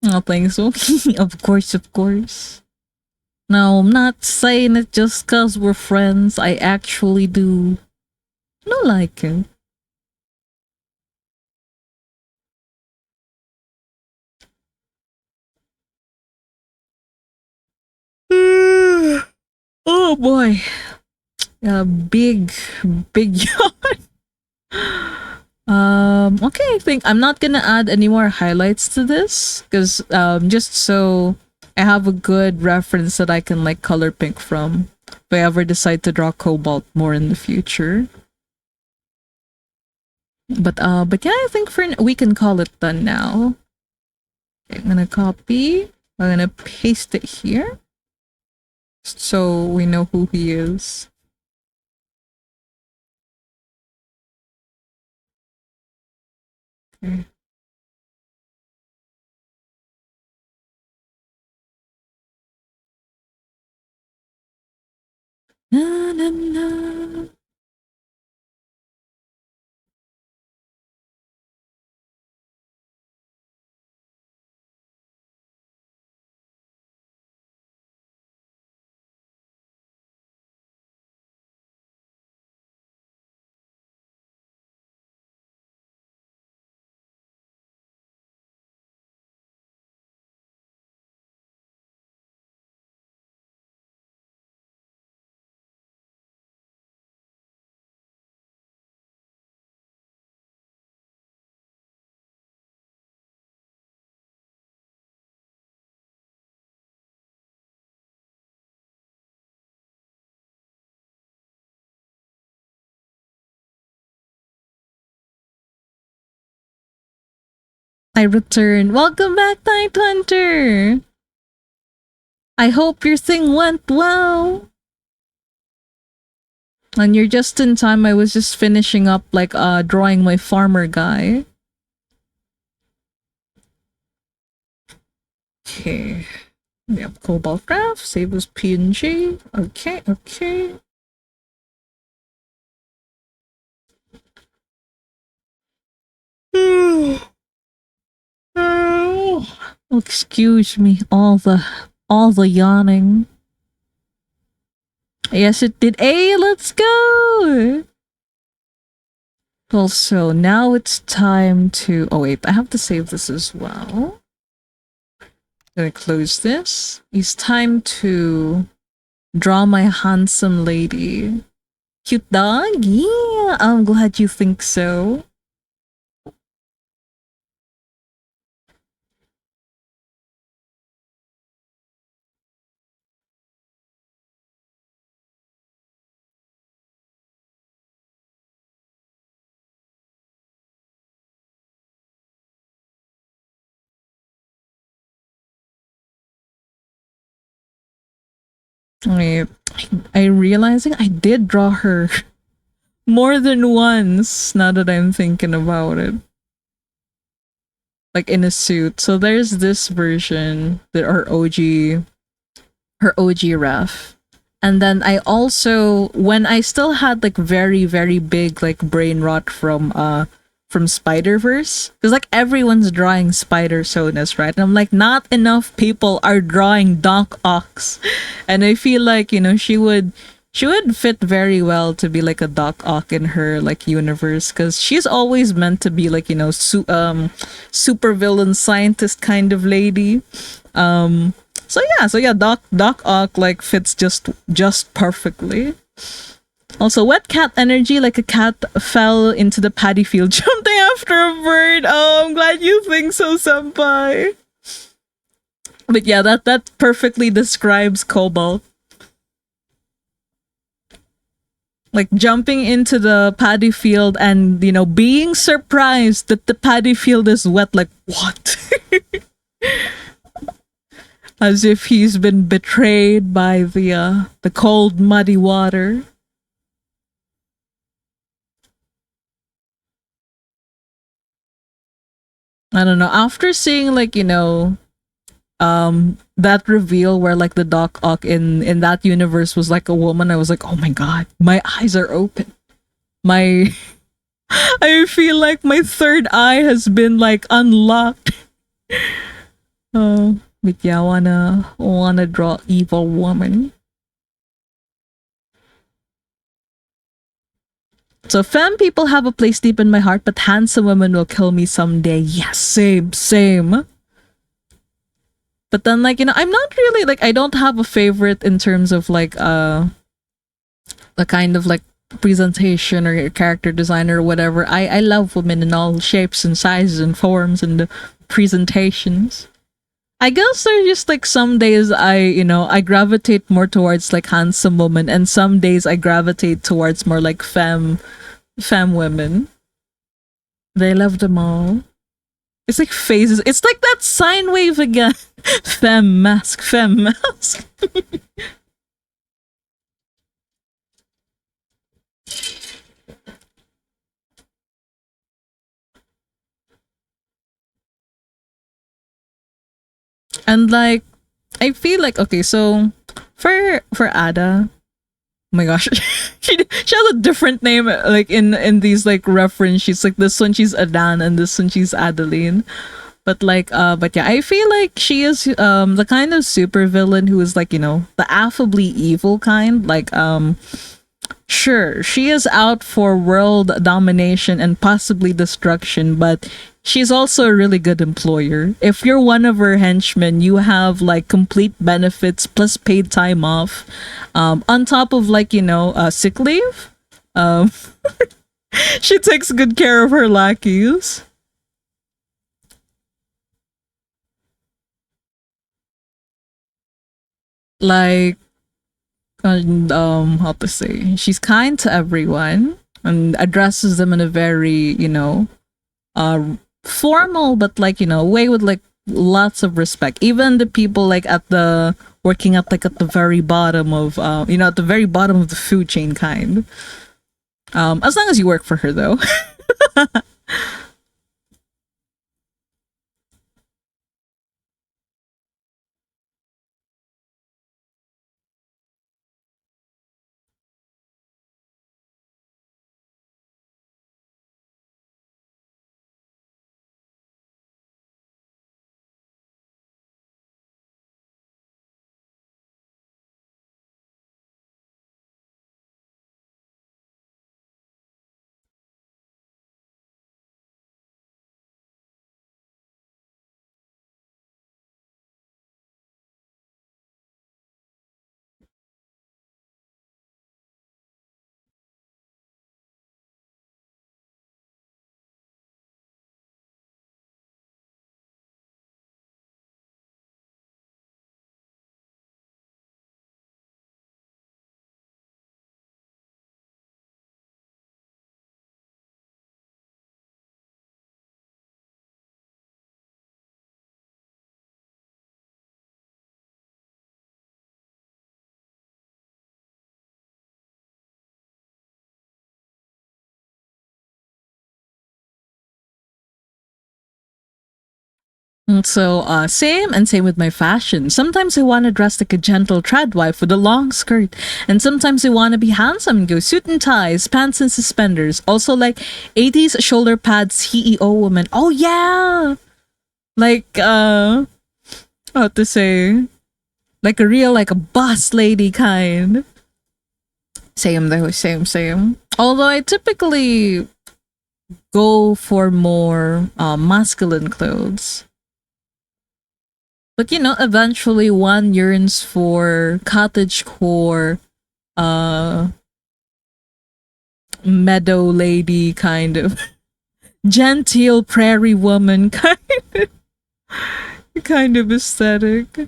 Oh, thanks. So. Of course, of course. No, I'm not saying it just cause we're friends. I actually do not like it. Oh boy. Big, big yawn. Okay, I think I'm not gonna add any more highlights to this because just so I have a good reference that I can like color pink from if I ever decide to draw cobalt more in the future. But yeah, I think we can call it done now. Okay, I'm gonna copy. I'm gonna paste it here so we know who he is. Okay. Na, na, na. I returned. Welcome back, Night Hunter. I hope your thing went well. And you're just in time. I was just finishing up like drawing my farmer guy. Okay. We have Cobalt Graph, save as PNG. Okay, okay. Excuse me, all the yawning. Yes, it did. Hey, let's go! Also, now it's time to... Oh, wait. I have to save this as well. Gonna close this. It's time to draw my handsome lady. Cute dog? Yeah, I'm glad you think so. Wait, I'm realizing I did draw her more than once now that I'm thinking about it. Like in a suit. So there's this version that her OG ref. And then I also, when I still had like very very big like brain rot from Spider Verse, because like everyone's drawing Spider Sonus, right? And I'm like, not enough people are drawing Doc Ox, and I feel like she would fit very well to be like a Doc Ock in her like universe, because she's always meant to be like super villain scientist kind of lady. Um, so yeah, Doc Ock like fits just perfectly. Also, wet cat energy, like a cat fell into the paddy field, jumping after a bird. Oh, I'm glad you think so, senpai. But yeah, that perfectly describes Cobalt. Like jumping into the paddy field and being surprised that the paddy field is wet. Like what? As if he's been betrayed by the cold, muddy water. I don't know. After seeing like that reveal where like the Doc Ock in that universe was like a woman, I was like, oh my god, my eyes are open. My I feel like my third eye has been like unlocked. But yeah, wanna draw evil woman. So femme people have a place deep in my heart, but handsome women will kill me someday. Yes, same. But then like, I'm not really like, I don't have a favorite in terms of like the kind of like presentation or character design or whatever. I love women in all shapes and sizes and forms and presentations. I guess there's just like some days I gravitate more towards like handsome women, and some days I gravitate towards more like femme women. They love them all. It's like phases. It's like that sine wave again. Femme mask. And like I feel like, okay, so for Ada, oh my gosh, she has a different name like in these like reference sheets. Like this one she's Adan and this one she's Adeline. But yeah, I feel like she is the kind of super villain who is like, the affably evil kind. Like sure, she is out for world domination and possibly destruction, but she's also a really good employer. If you're one of her henchmen, you have like complete benefits plus paid time off, on top of like sick leave. Um, she takes good care of her lackeys. Like, and how to say, she's kind to everyone and addresses them in a very uh formal but like way with like lots of respect, even the people like at the working at like at the very bottom of at the very bottom of the food chain kind, as long as you work for her though. And so, same and same with my fashion. Sometimes I want to dress like a gentle trad wife with a long skirt, and sometimes I want to be handsome and go suit and ties, pants and suspenders. Also, like 80s shoulder pads, CEO woman. Oh yeah, like how to say, like a real like a boss lady kind. Same though, same. Although I typically go for more masculine clothes. But eventually one yearns for cottagecore, uh, meadow lady kind of genteel prairie woman kind of aesthetic.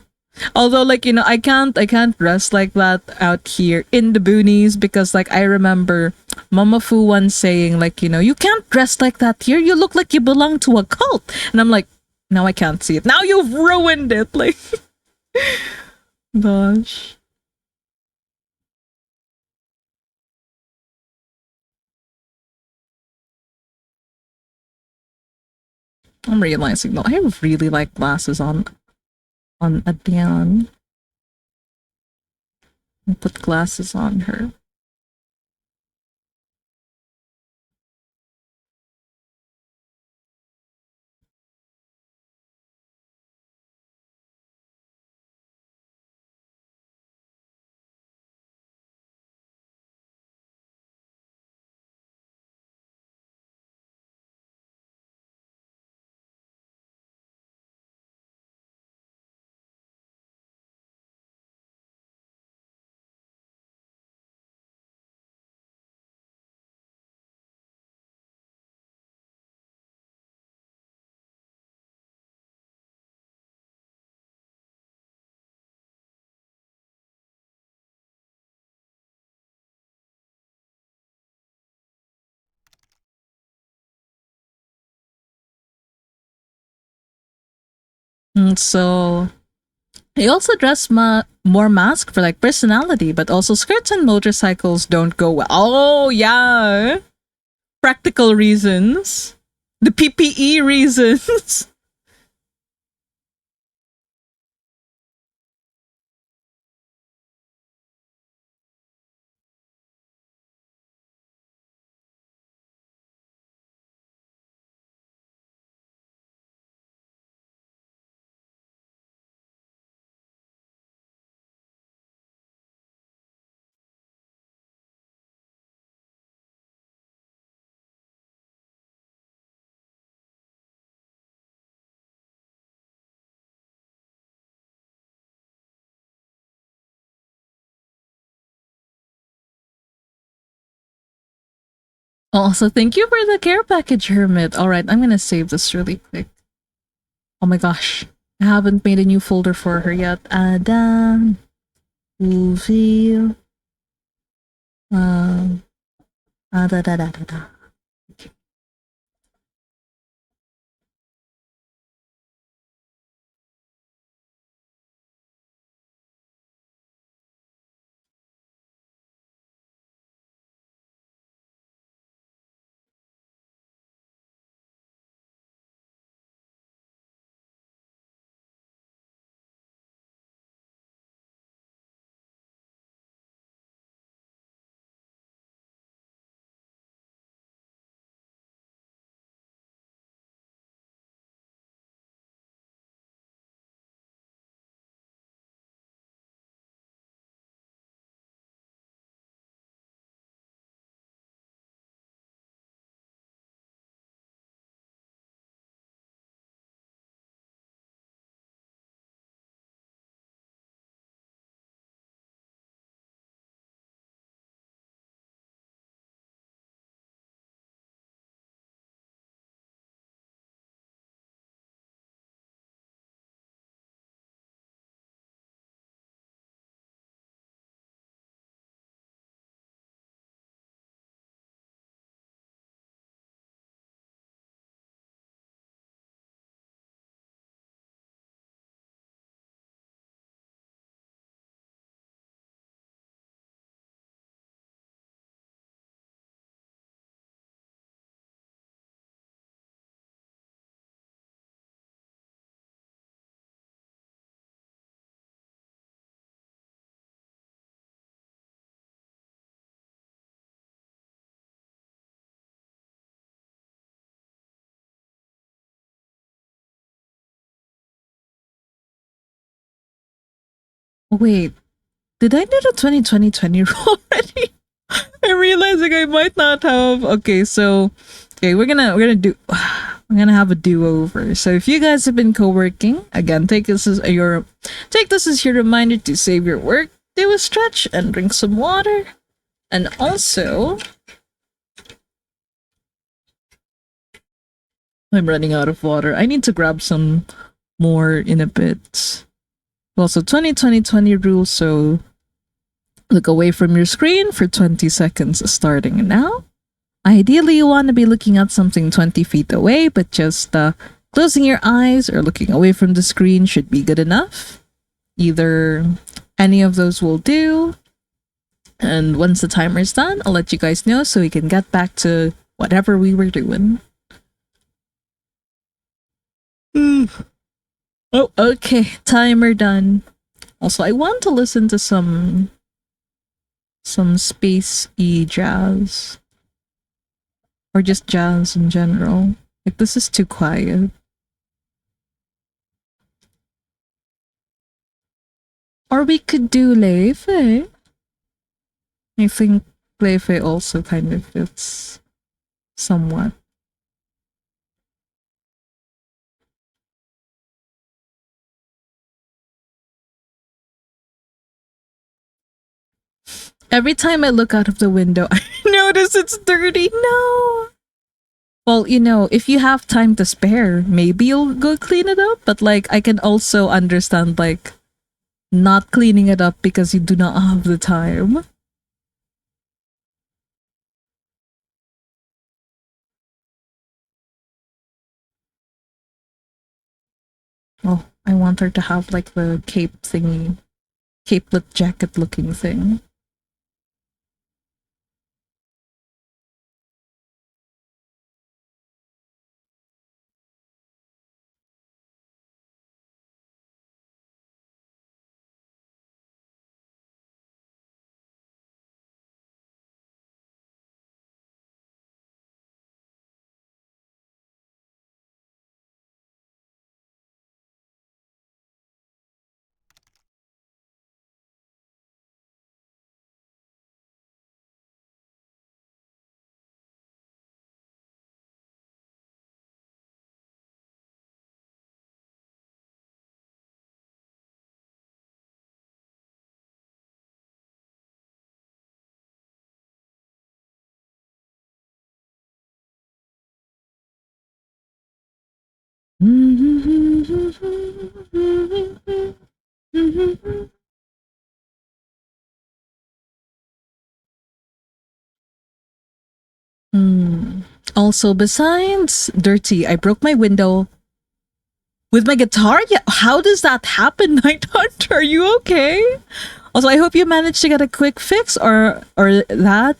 Although, like, I can't dress like that out here in the boonies because, like, I remember Mama Fu once saying, like, you can't dress like that here. You look like you belong to a cult. And I'm like, now I can't see it. Now you've ruined it. Like, gosh. I'm realizing, though, I really like glasses on Adrian. I put glasses on her. And so I also dress more mask for like personality, but also skirts and motorcycles don't go well. Oh yeah, practical reasons, the PPE reasons. Also, thank you for the care package, Hermit. All right, I'm gonna save this really quick. Oh my gosh, I haven't made a new folder for her yet. Adam, Uvi, um, da da da da da. Wait, did I do the 2020 rule already? I'm realizing I might not have. Okay, so okay, we're gonna have a do-over. So if you guys have been co-working, again, take this as your reminder to save your work, do a stretch, and drink some water. And also, I'm running out of water. I need to grab some more in a bit. Well, so 2020 rule, so look away from your screen for 20 seconds starting now. Ideally, you want to be looking at something 20 feet away, but just closing your eyes or looking away from the screen should be good enough. Either any of those will do. And once the timer's done, I'll let you guys know so we can get back to whatever we were doing. Oh, okay. Timer done. Also, I want to listen to some space-y jazz. Or just jazz in general. Like, this is too quiet. Or we could do Leife. I think Leife also kind of fits somewhat. Every time I look out of the window, I notice it's dirty. No! Well, if you have time to spare, maybe you'll go clean it up. But, like, I can also understand, like, not cleaning it up because you do not have the time. Oh, I want her to have, like, the cape thingy. Capelet jacket looking thing. Hmm. Also, besides dirty, I broke my window with my guitar. Yeah, how does that happen, Night Hunter? Are you okay? Also, I hope you managed to get a quick fix, or that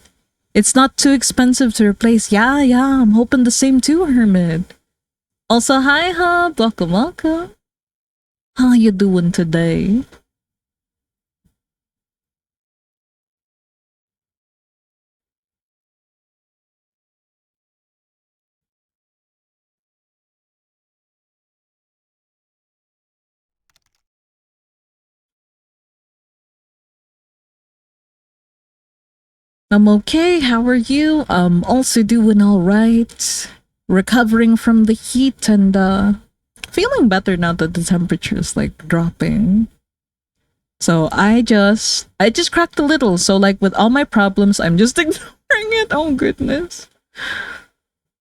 it's not too expensive to replace. Yeah, I'm hoping the same too, Hermit. Also, hi, Hub. Welcome, welcome. How you doing today? I'm okay. How are you? Also doing all right. Recovering from the heat and feeling better now that the temperature is like dropping. So I just cracked a little. So like with all my problems, I'm just ignoring it. Oh goodness.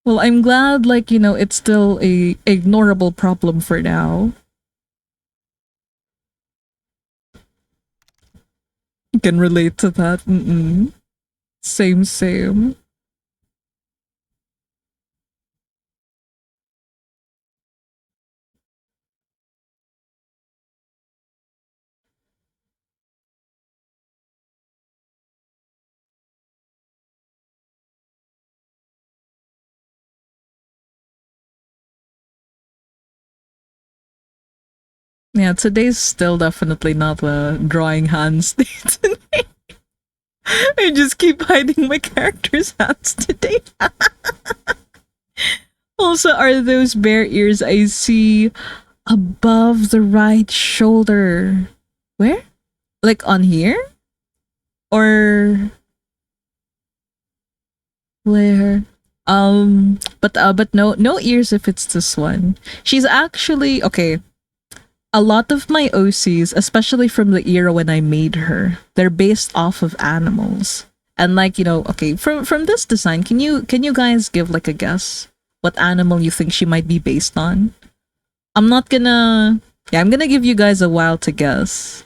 Well, I'm glad like it's still a ignorable problem for now. I can relate to that. Same, same. Yeah, today's still definitely not a drawing hands day today. I just keep hiding my character's hands today. Also, are those bear ears I see above the right shoulder? Where? Like on here or where? But no ears if it's this one. She's actually okay. A lot of my OCs, especially from the era when I made her, they're based off of animals. And like, okay, from this design, can you guys give like a guess what animal you think she might be based on? I'm not gonna Yeah, I'm gonna give you guys a while to guess.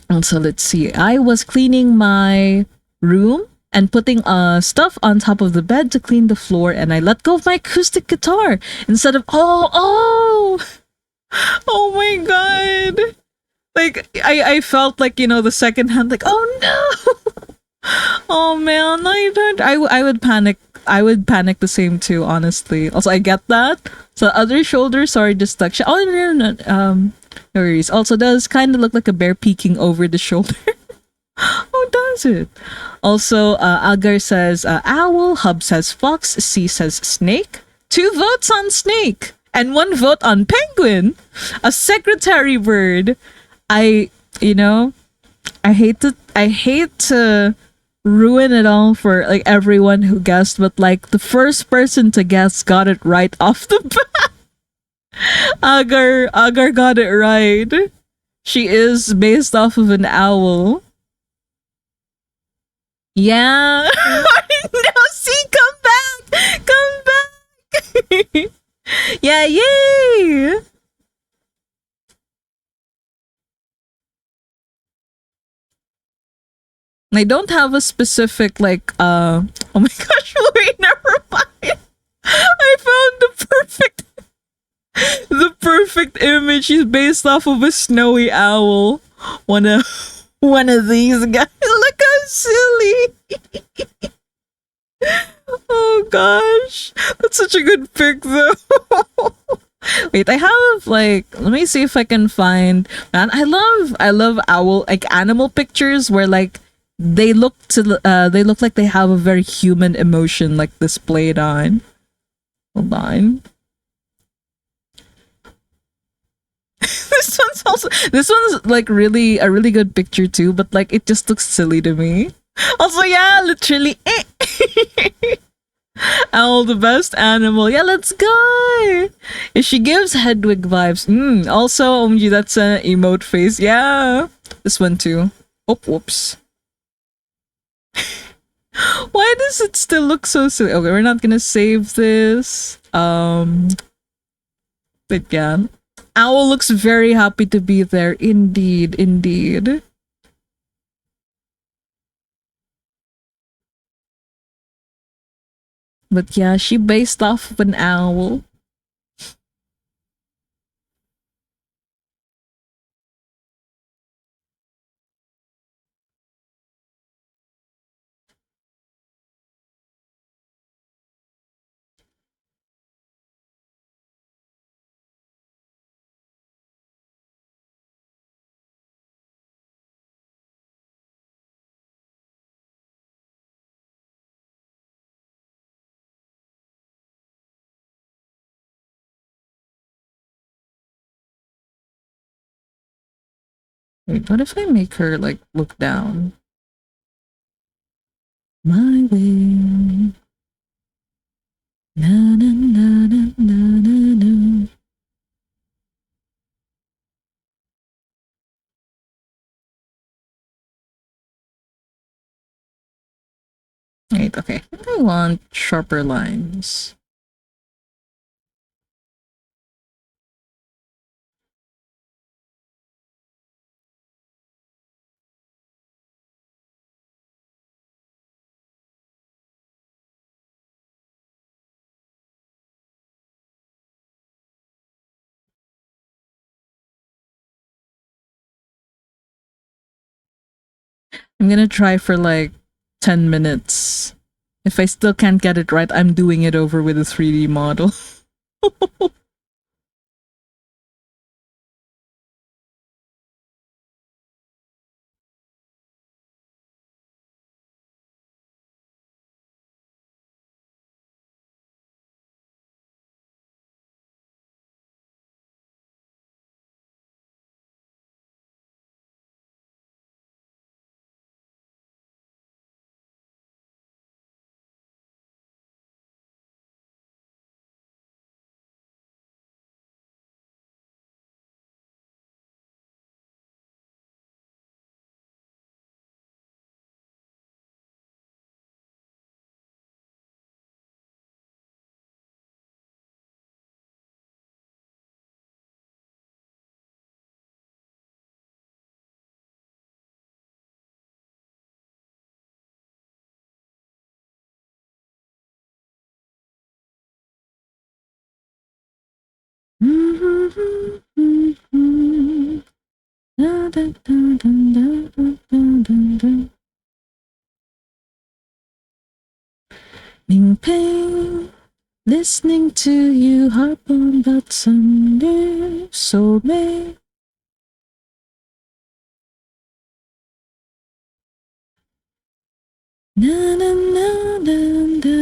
And so let's see. I was cleaning my room and putting stuff on top of the bed to clean the floor, and I let go of my acoustic guitar instead of oh my god. Like I felt like the second hand, like, oh no. Oh man, I don't. I would panic. I would panic the same too. Honestly. Also, I get that. So other shoulder, sorry, just like oh no. No worries. Also, does kind of look like a bear peeking over the shoulder. Oh, does it? Also, Agar says owl. Hub says fox. C says snake. 2 votes on snake and 1 vote on penguin. A secretary bird. I you know I hate to ruin it all for like everyone who guessed, but like the first person to guess got it right off the bat. Agar got it right. She is based off of an owl. Yeah. No, see, come back. Come back. Yeah, yay. I don't have a specific like oh my gosh, wait, never mind. I found the perfect image. He's based off of a snowy owl. One of one of these guys. Look how silly. Oh gosh. That's such a good pic though. Wait, I have like let me see if I can find man, I love owl like animal pictures where like they look like they have a very human emotion like displayed on. Hold on. This one's like really a really good picture too, but like it just looks silly to me. Also, yeah, literally. Owl, the best animal. Yeah, let's go. If she gives Hedwig vibes. Also, OMG, that's an emote face. Yeah, this one too. Oh, whoops. Why does it still look so silly? Okay, we're not gonna save this. But yeah, Owl looks very happy to be there. Indeed, indeed. But yeah, she based off of an owl. Wait, what if I make her like look down? My way. Na na na na na na na. Wait, okay. I want sharper lines. I'm gonna try for like 10 minutes. If I still can't get it right, I'm doing it over with a 3D model. In pain, listening to you harp on about some new soulmate. Na na na na na.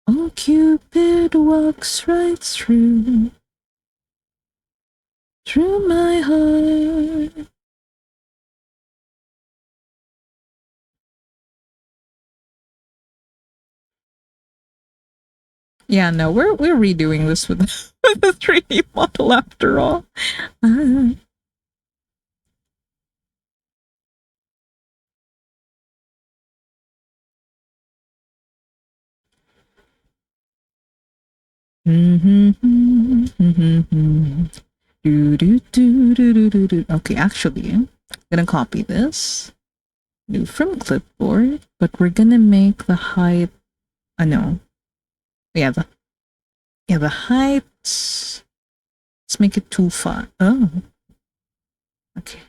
Oh, Cupid walks right through my heart. Yeah, no, we're redoing this with with the 3D model after all. Okay, actually, I'm gonna copy this. New from clipboard, but we're gonna make the height. I know. Yeah, the height. Let's make it 2.5. Oh, okay.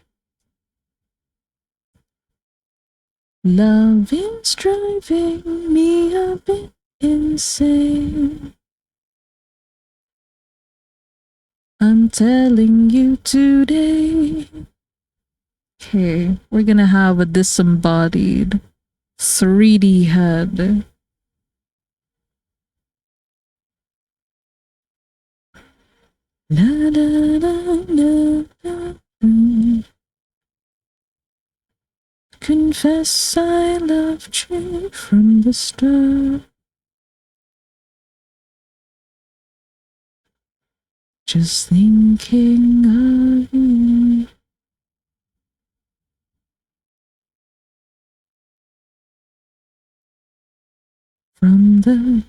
Loving's driving me a bit insane. I'm telling you today. Okay, we're gonna have a disembodied 3D head. La, la, la, la, la. Confess I loved you from the start. Just thinking of you. From the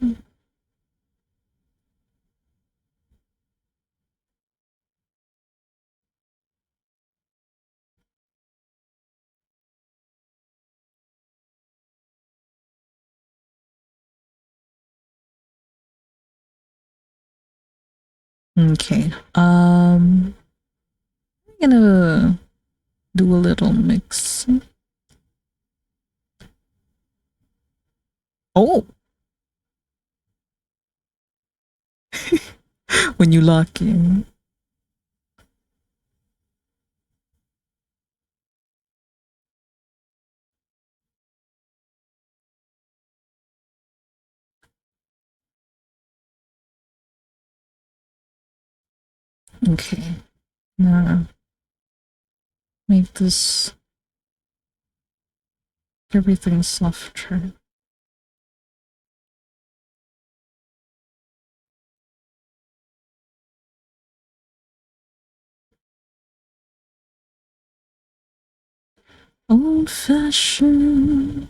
okay. I'm gonna do a little mix. Oh, when you lock in. Okay. Now make this everything softer. Old fashioned.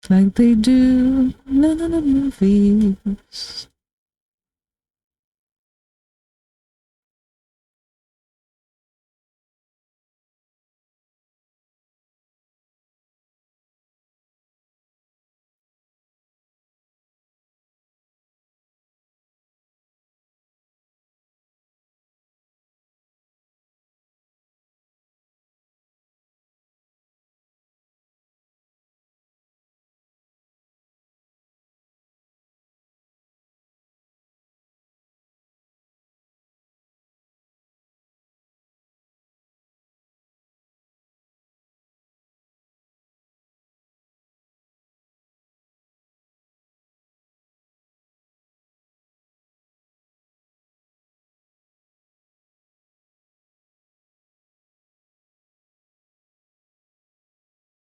Like they do in the movies.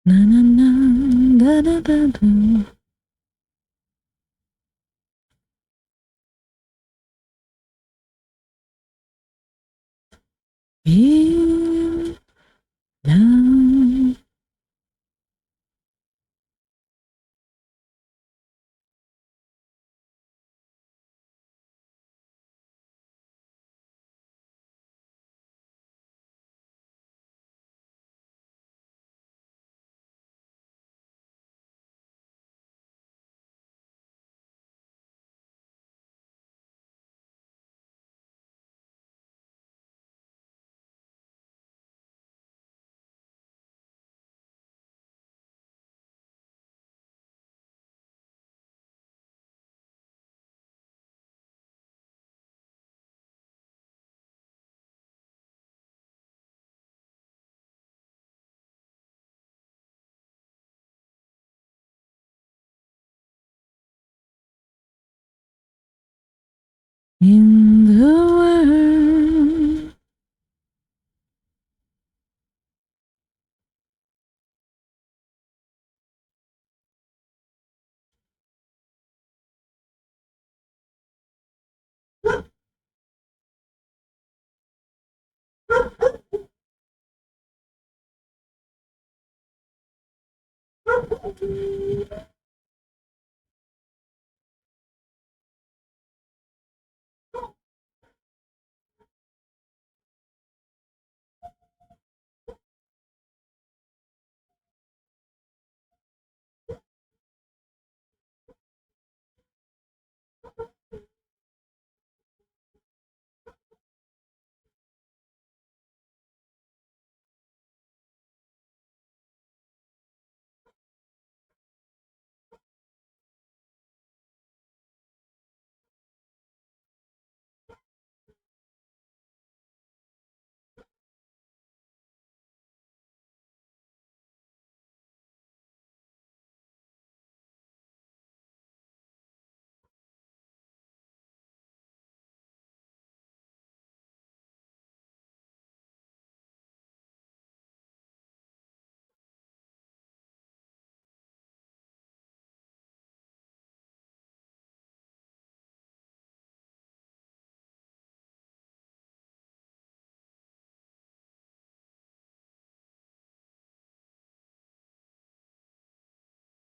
Na na na da da da da. feel love. In the world.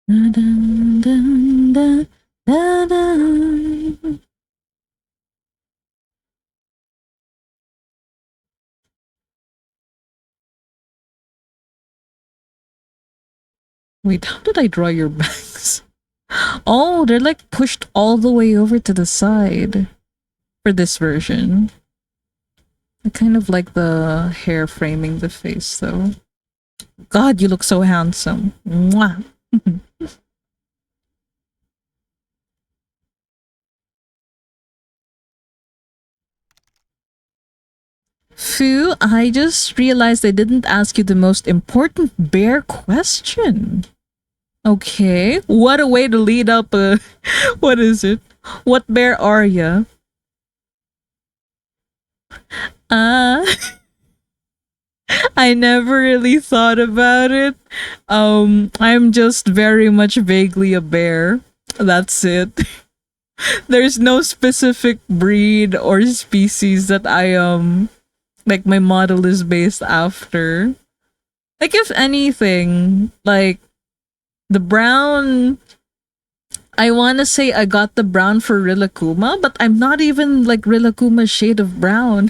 Da, da, da, da, da, da. Wait, how did I draw your bangs? Oh, they're like pushed all the way over to the side for this version. I kind of like the hair framing the face though. God, you look so handsome. Mwah. Fu, I just realized I didn't ask you the most important bear question. Okay, what a way to lead up a. What is it? What bear are ya? Uh, I never really thought about it. I'm just very much vaguely a bear. That's it. There's no specific breed or species that I like my model is based after. Like if anything, like the brown, I want to say I got the brown for Rilakuma, but I'm not even like Rilakuma's shade of brown.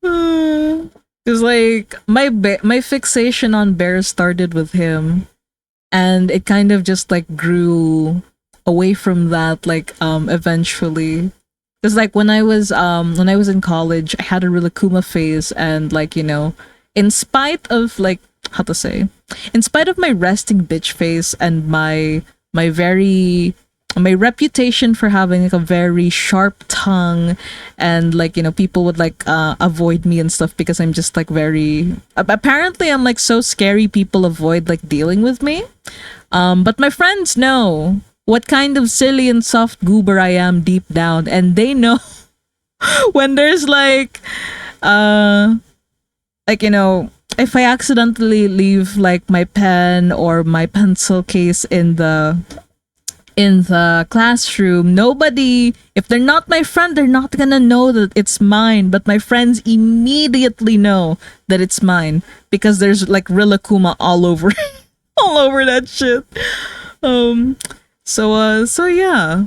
Cuz like my fixation on bears started with him, and it kind of just like grew away from that like eventually. Because like when I was in college, I had a Rilakuma phase, and like in spite of like how to say, in spite of my resting bitch face and my very my reputation for having like a very sharp tongue, and like people would like avoid me and stuff because I'm just like very apparently I'm like so scary people avoid like dealing with me. But my friends know what kind of silly and soft goober I am deep down, and they know when there's uh like if I accidentally leave like my pen or my pencil case in the classroom, nobody, if they're not my friend, they're not gonna know that it's mine. But my friends immediately know that it's mine because there's like Rilakuma all over, all over that shit. Um, so yeah,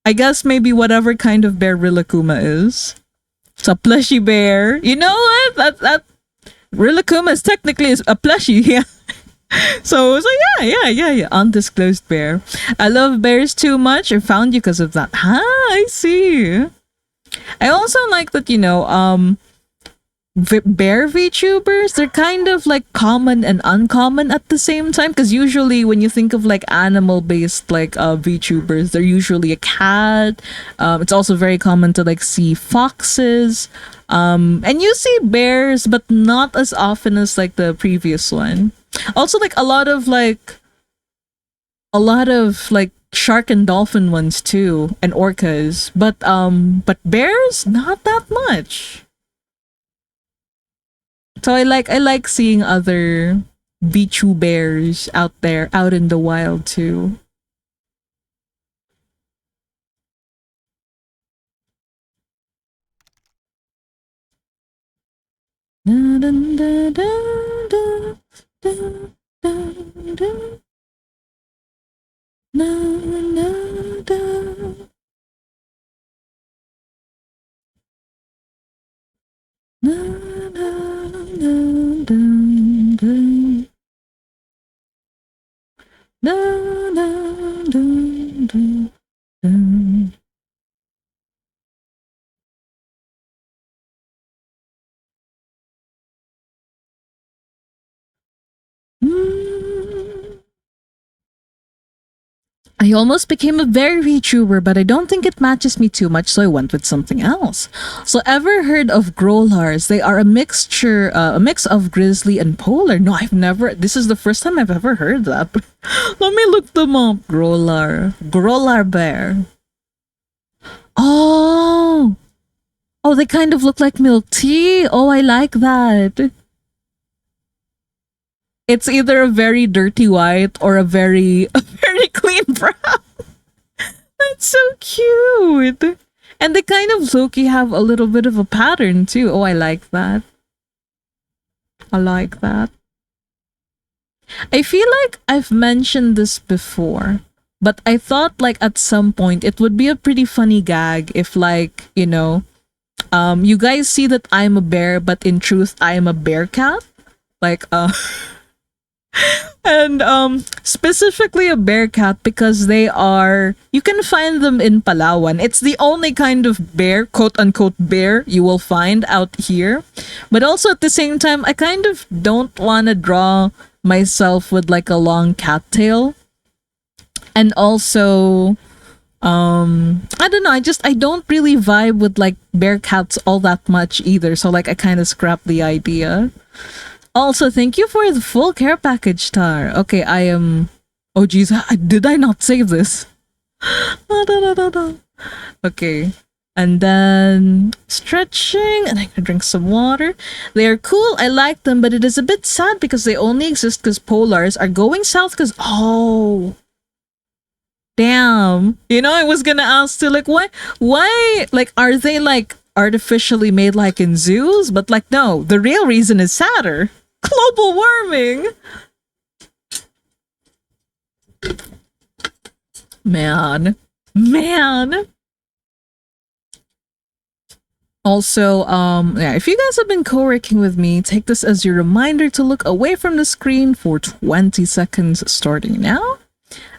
I guess maybe whatever kind of bear Rilakuma is, it's a plushy bear. You know what? That Rilakuma is technically a plushie. Yeah. So yeah. Undisclosed bear. I love bears too much. I found you because of that. I see. I also like that, bear VTubers, they're kind of like common and uncommon at the same time. Because usually when you think of like animal based like VTubers, they're usually a cat. It's also very common to like see foxes. And you see bears, but not as often as like the previous one. Also, like a lot of like shark and dolphin ones too, and orcas. But bears, not that much. So I like seeing other Bichu bears out there, out in the wild too. Da, da, da, da, da, da, da, da. Na, na, da. Na, na, na, da, da. Na, na, da, da, da. Mm. I almost became a very VTuber, but I don't think it matches me too much, so I went with something else. So, ever heard of growlars? They are a mix of grizzly and polar. No, I've never. This is the first time I've ever heard that. Let me look them up. Growlar bear. Oh, oh, they kind of look like milk tea. Oh, I like that. It's either a very dirty white or a very a very clean brown. That's so cute. And they kind of low-key have a little bit of a pattern too. Oh, I like that. I like that. I feel like I've mentioned this before, but I thought like at some point it would be a pretty funny gag if like, you guys see that I'm a bear, but in truth I am a bear cat. Like and specifically a bear cat because they are, you can find them in Palawan. It's the only kind of bear, quote unquote bear, you will find out here. But also at the same time, I kind of don't want to draw myself with like a long cat tail. And also I don't know, I don't really vibe with like bear cats all that much either. So like I kind of scrapped the idea. Also, thank you for the full care package, Tar. Okay, I am. Oh, geez, did I not save this? Okay, and then stretching, and I can drink some water. They are cool. I like them, but it is a bit sad because they only exist because polars are going south. Because damn, I was gonna ask too, like, why, like, are they like artificially made like in zoos? But like, no, the real reason is sadder. Global warming. Man. Also, yeah, if you guys have been co-working with me, take this as your reminder to look away from the screen for 20 seconds starting now.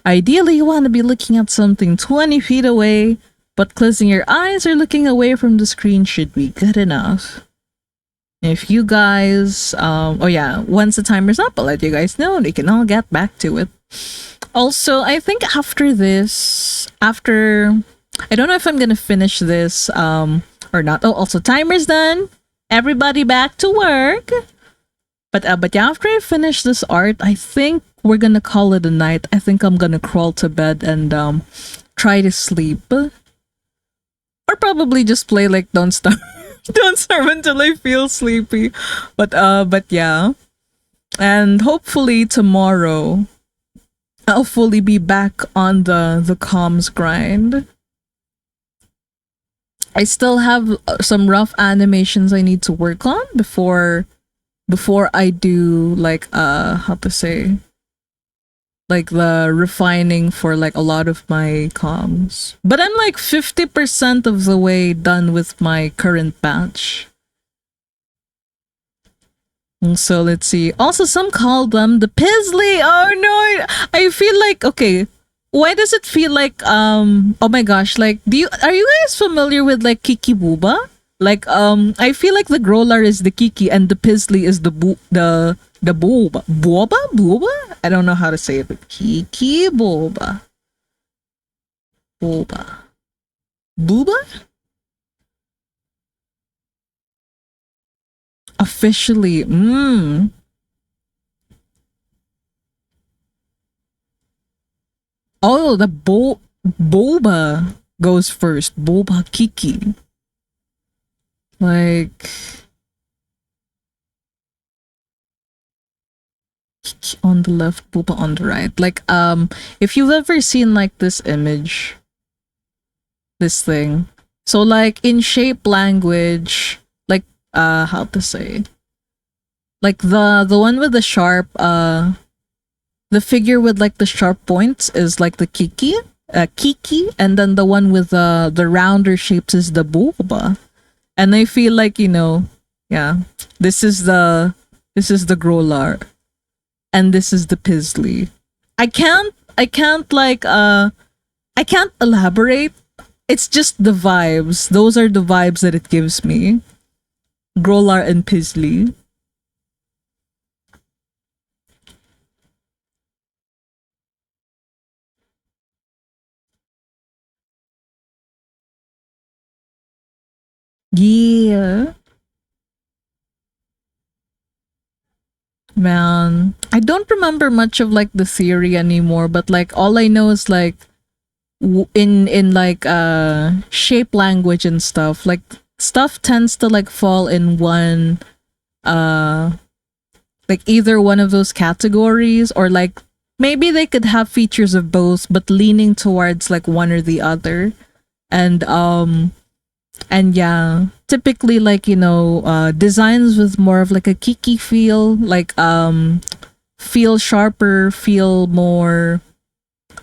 Ideally, you want to be looking at something 20 feet away, but closing your eyes or looking away from the screen should be good enough. If you guys, once the timer's up, I'll let you guys know and we can all get back to it. Also, I think after, I don't know if I'm gonna finish this, or not. Oh, also timer's done. Everybody back to work. But after I finish this art, I think we're gonna call it a night. I think I'm gonna crawl to bed and, try to sleep. Or probably just play like Don't Starve. Don't Starve until I feel sleepy. But yeah. And hopefully tomorrow I'll fully be back on the comms grind. I still have some rough animations I need to work on before I do like how to say, like the refining for like a lot of my comms. But I'm like 50% of the way done with my current batch. And so let's see. Also, some call them the Pizzly. Oh no, I feel like okay. Why does it feel like oh my gosh, like are you guys familiar with like Kiki Booba? Like I feel like the Growler is the Kiki and the Pizzly is the Booba. Booba? I don't know how to say it, but Kiki Booba. Booba. Booba? Officially. Oh, the Boba goes first. Boba Kiki. Like Kiki on the left, Boba on the right. Like if you've ever seen like this image, this thing. So like in shape language, like how to say? Like the one with the sharp the figure with like the sharp points is like the Kiki, and then the one with the rounder shapes is the Boba. And I feel like, you know, yeah, this is the Growlar, and this is the Pizzly. I can't like I can't elaborate. It's just the vibes. Those are the vibes that it gives me. Growlar and Pizzly. Yeah. Man, I don't remember much of like the theory anymore, but like all I know is like in like shape language and stuff, like stuff tends to like fall in one uh like either one of those categories, or like maybe they could have features of both but leaning towards like one or the other. And yeah, typically like, you know, designs with more of like a Kiki feel, like feel sharper, feel more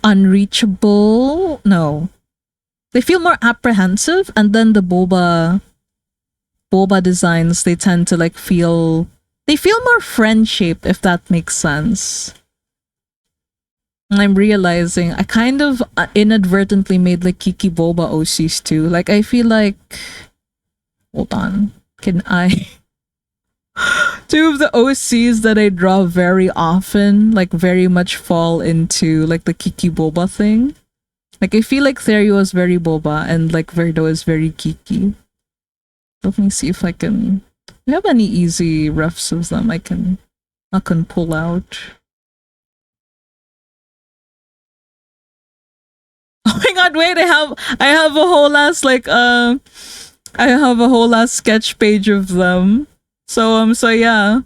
unreachable. No, they feel more apprehensive. And then the boba designs, they tend to like feel, they feel more friend shaped, if that makes sense. And I'm realizing I kind of inadvertently made like Kiki Boba OCs too. Like I feel like, hold on, can I two of the OCs that I draw very often, like very much fall into like the Kiki Boba thing. Like I feel like Therio is very Boba and like Verdo is very Kiki. Let me see if I can. Do you have any easy refs of them I can pull out? Oh my god, wait, I have a whole ass like I have a whole ass sketch page of them. So yeah.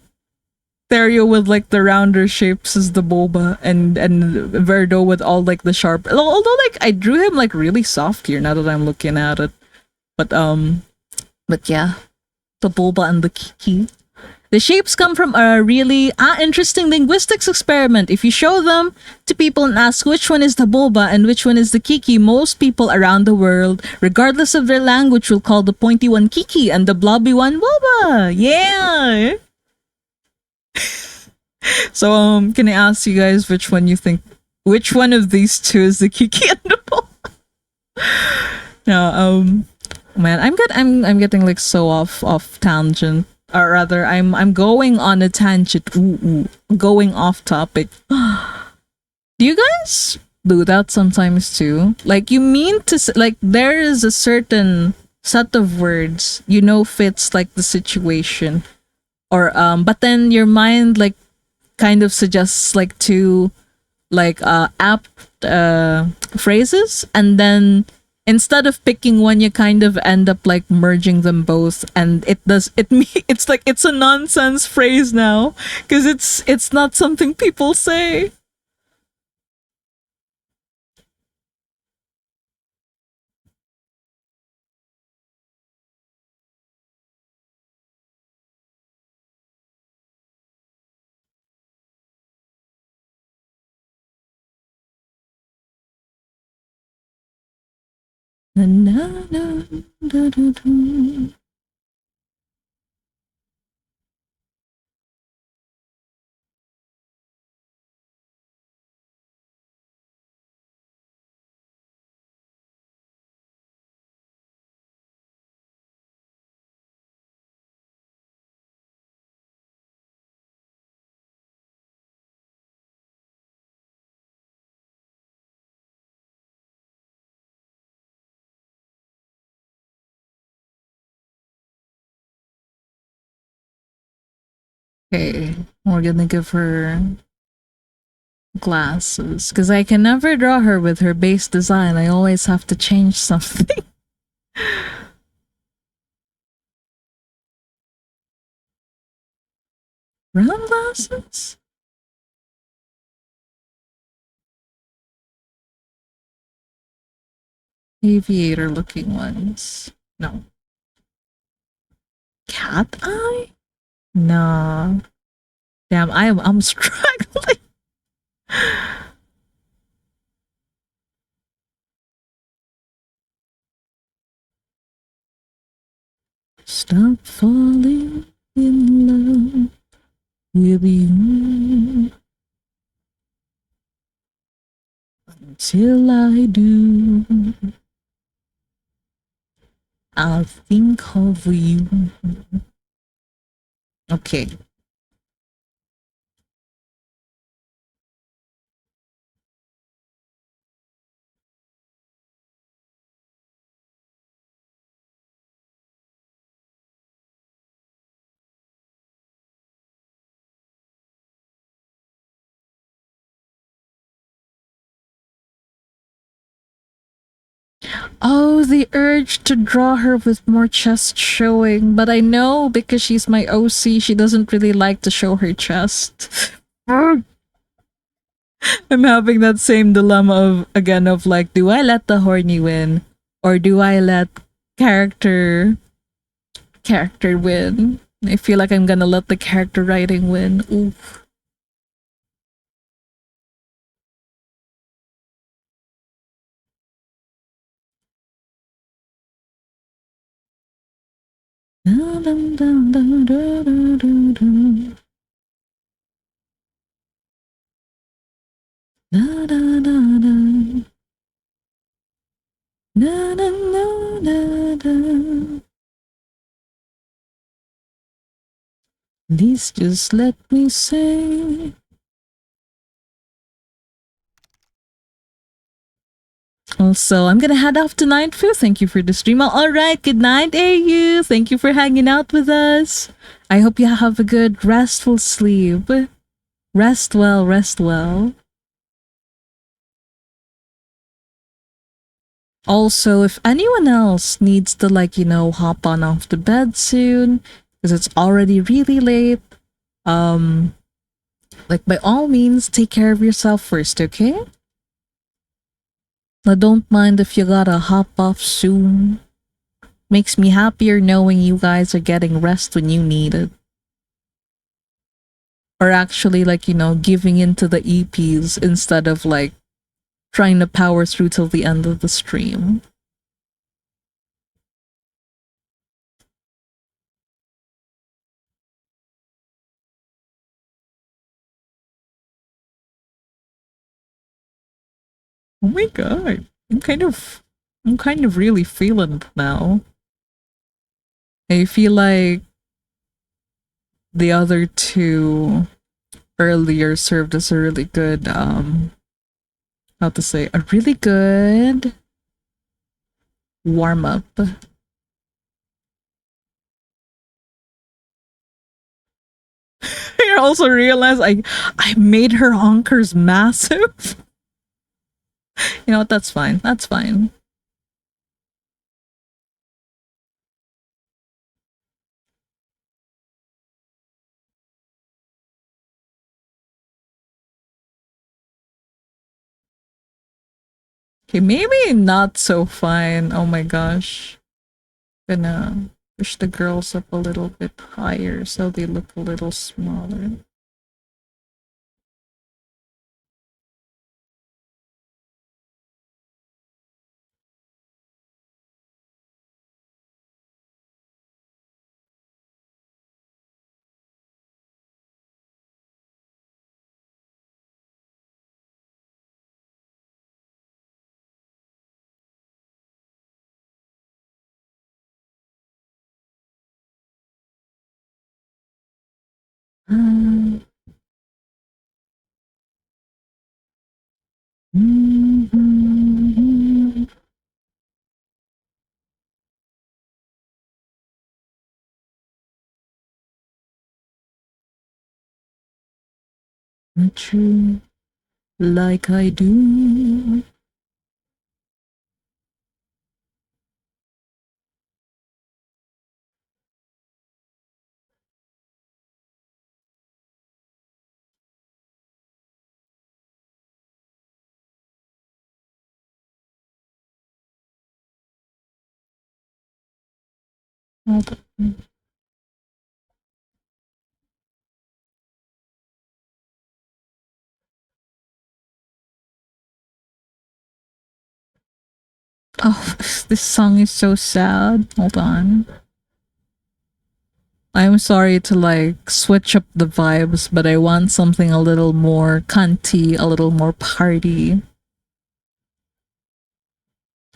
Therio with like the rounder shapes is the boba, and Verdo with all like the sharp, although like I drew him like really soft here now that I'm looking at it. But yeah. The boba and the kiki. The shapes come from a really interesting linguistics experiment. If you show them to people and ask which one is the boba and which one is the kiki, most people around the world, regardless of their language, will call the pointy one kiki and the blobby one boba. Yeah. So can I ask you guys which one you think, which one of these two is the kiki and the boba? No, man, I'm getting like so off tangent. Or rather, I'm going on a tangent. Going off topic. Do you guys do that sometimes too? Like you mean to like there is a certain set of words you know fits like the situation, or but then your mind like kind of suggests like two like apt phrases, and then instead of picking one you kind of end up like merging them both, and it's like it's a nonsense phrase now because it's not something people say. Na, na, na, da, da, da. Okay, we're gonna give her glasses because I can never draw her with her base design. I always have to change something. Round glasses? Aviator looking ones. No. Cat eye? Nah. Damn, I'm struggling. Stop falling in love with you until I do. I'll think of you. Okay. Oh, the urge to draw her with more chest showing, but I know because she's my OC, she doesn't really like to show her chest. I'm having that same dilemma of again of like, do I let the horny win or do I let character win? I feel like I'm gonna let the character writing win. Ooh. Dun, dun, dun, dun, dun, dun, dun, dun. Da, da, da, da. Da, da, da, da, da. Please just let me say. Also, I'm gonna head off tonight, Fu. Thank you for the stream. Alright, good night, AU. Thank you for hanging out with us. I hope you have a good, restful sleep. Rest well, rest well. Also, if anyone else needs to, like, hop on off the bed soon, because it's already really late, like, by all means, take care of yourself first, okay? I don't mind if you gotta hop off soon. Makes me happier knowing you guys are getting rest when you need it. Or actually, like, giving into the EPs instead of, like, trying to power through till the end of the stream. Oh my god. I'm kind of really feeling it now. I feel like the other two earlier served as a really good how to say, a really good warm up. I also realized I made her honkers massive. You know what, that's fine. That's fine. Okay, maybe not so fine. Oh my gosh. Gonna push the girls up a little bit higher so they look a little smaller. Mm, mhm. True, like I do. Hold on. Oh, this song is so sad. Hold on. I'm sorry to like switch up the vibes, but I want something a little more cunty, a little more party.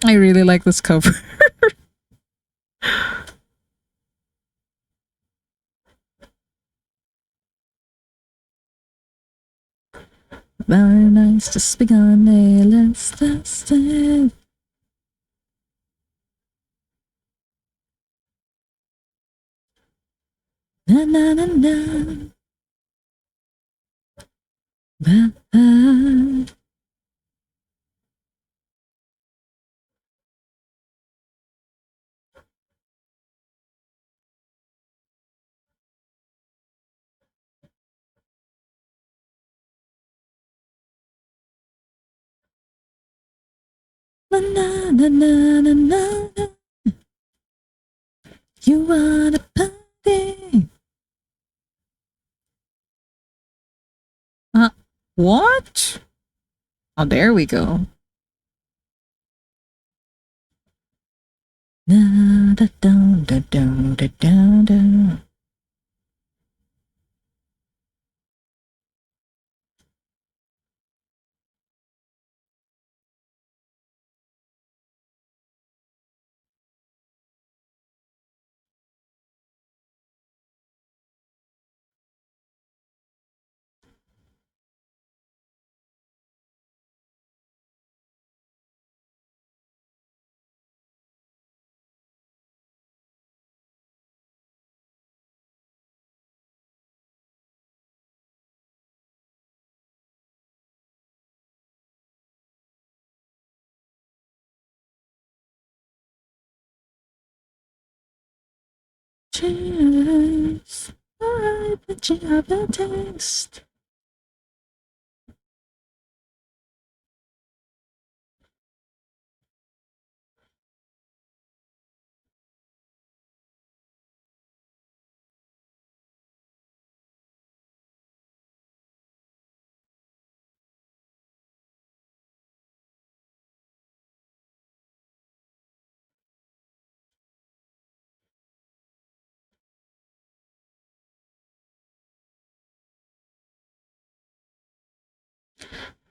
I really like this cover. Very nice, just begun. Let's it. Na na na na. Ba, ba. Na na na na na na. You wanna party? What? Oh, there we go. Da da da da da da da da. Cheers. I bet you have a taste.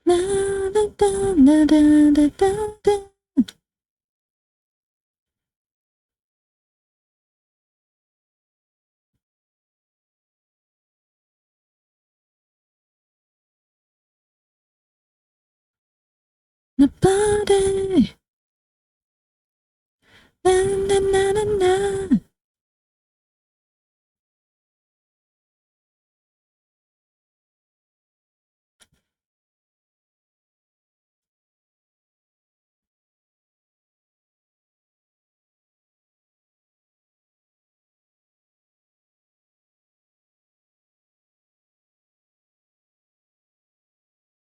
Na da da da da da da da. Na party. Na na na na na.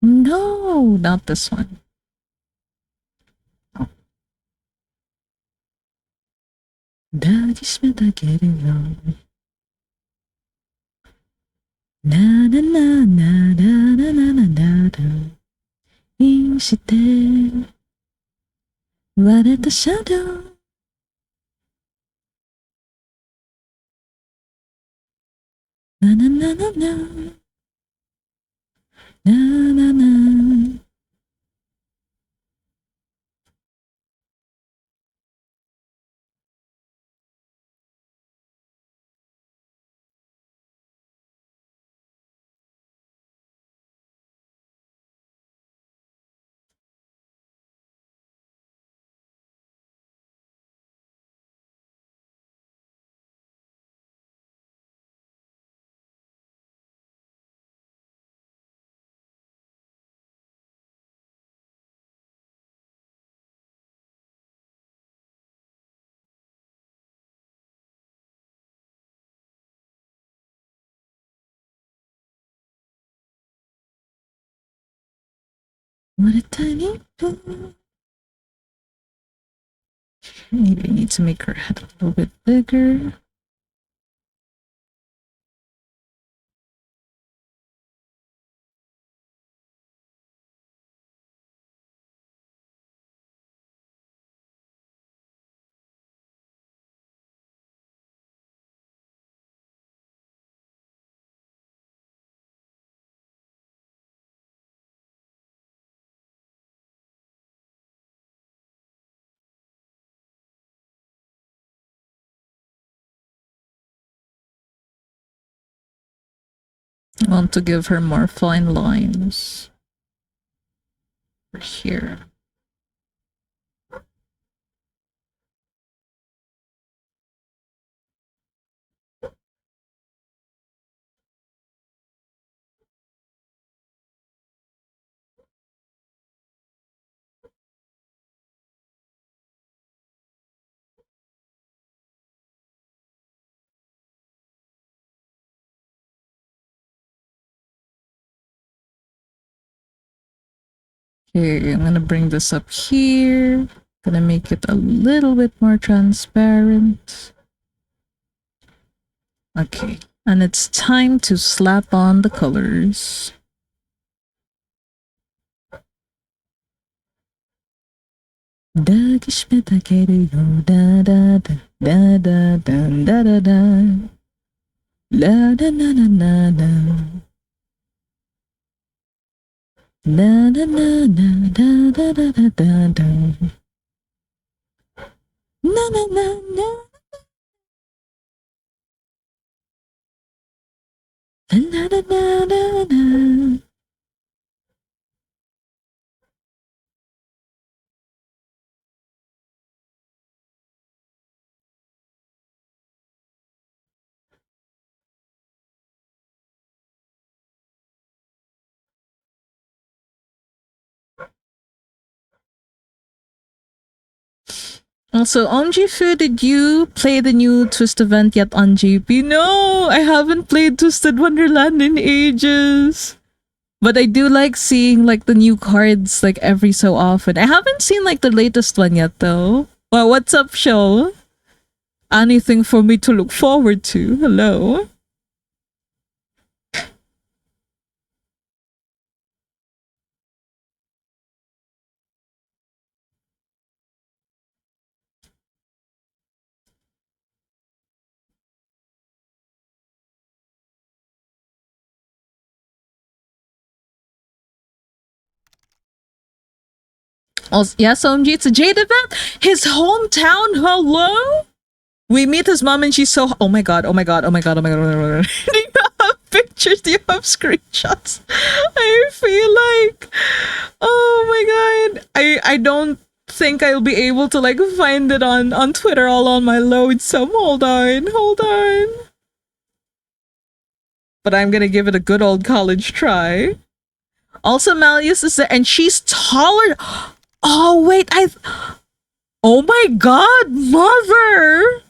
No, not this one. Oh.抱きしめてあげるよ。なななななななななな。にして割れたシャドウ。なななななななな。What a tiny bit. Maybe I need to make her head a little bit bigger. I want to give her more fine lines. Here. Okay, I'm gonna bring this up here. Gonna make it a little bit more transparent. Okay, and it's time to slap on the colors. Da gishmetakeru da da da da da da da da la da na na na na na na na na da da da da da da na na na na na na na na na. Also, on Fu, did you play the new Twist event yet on JP? No, I haven't played Twisted Wonderland in ages. But I do like seeing like the new cards like every so often. I haven't seen like the latest one yet though. Well, what's up, show? Anything for me to look forward to? Hello? Also, yes, OMG, it's a Jade event. His hometown, hello? We meet his mom and she's so, oh my god, oh my god, oh my god, oh my god, oh my god. Oh my god. Do you have pictures? Do you have screenshots? I feel like, oh my god. I don't think I'll be able to like find it on Twitter all on my load, so hold on. But I'm gonna give it a good old college try. Also, Malleus is there, and she's taller. Oh wait, oh my god, mother!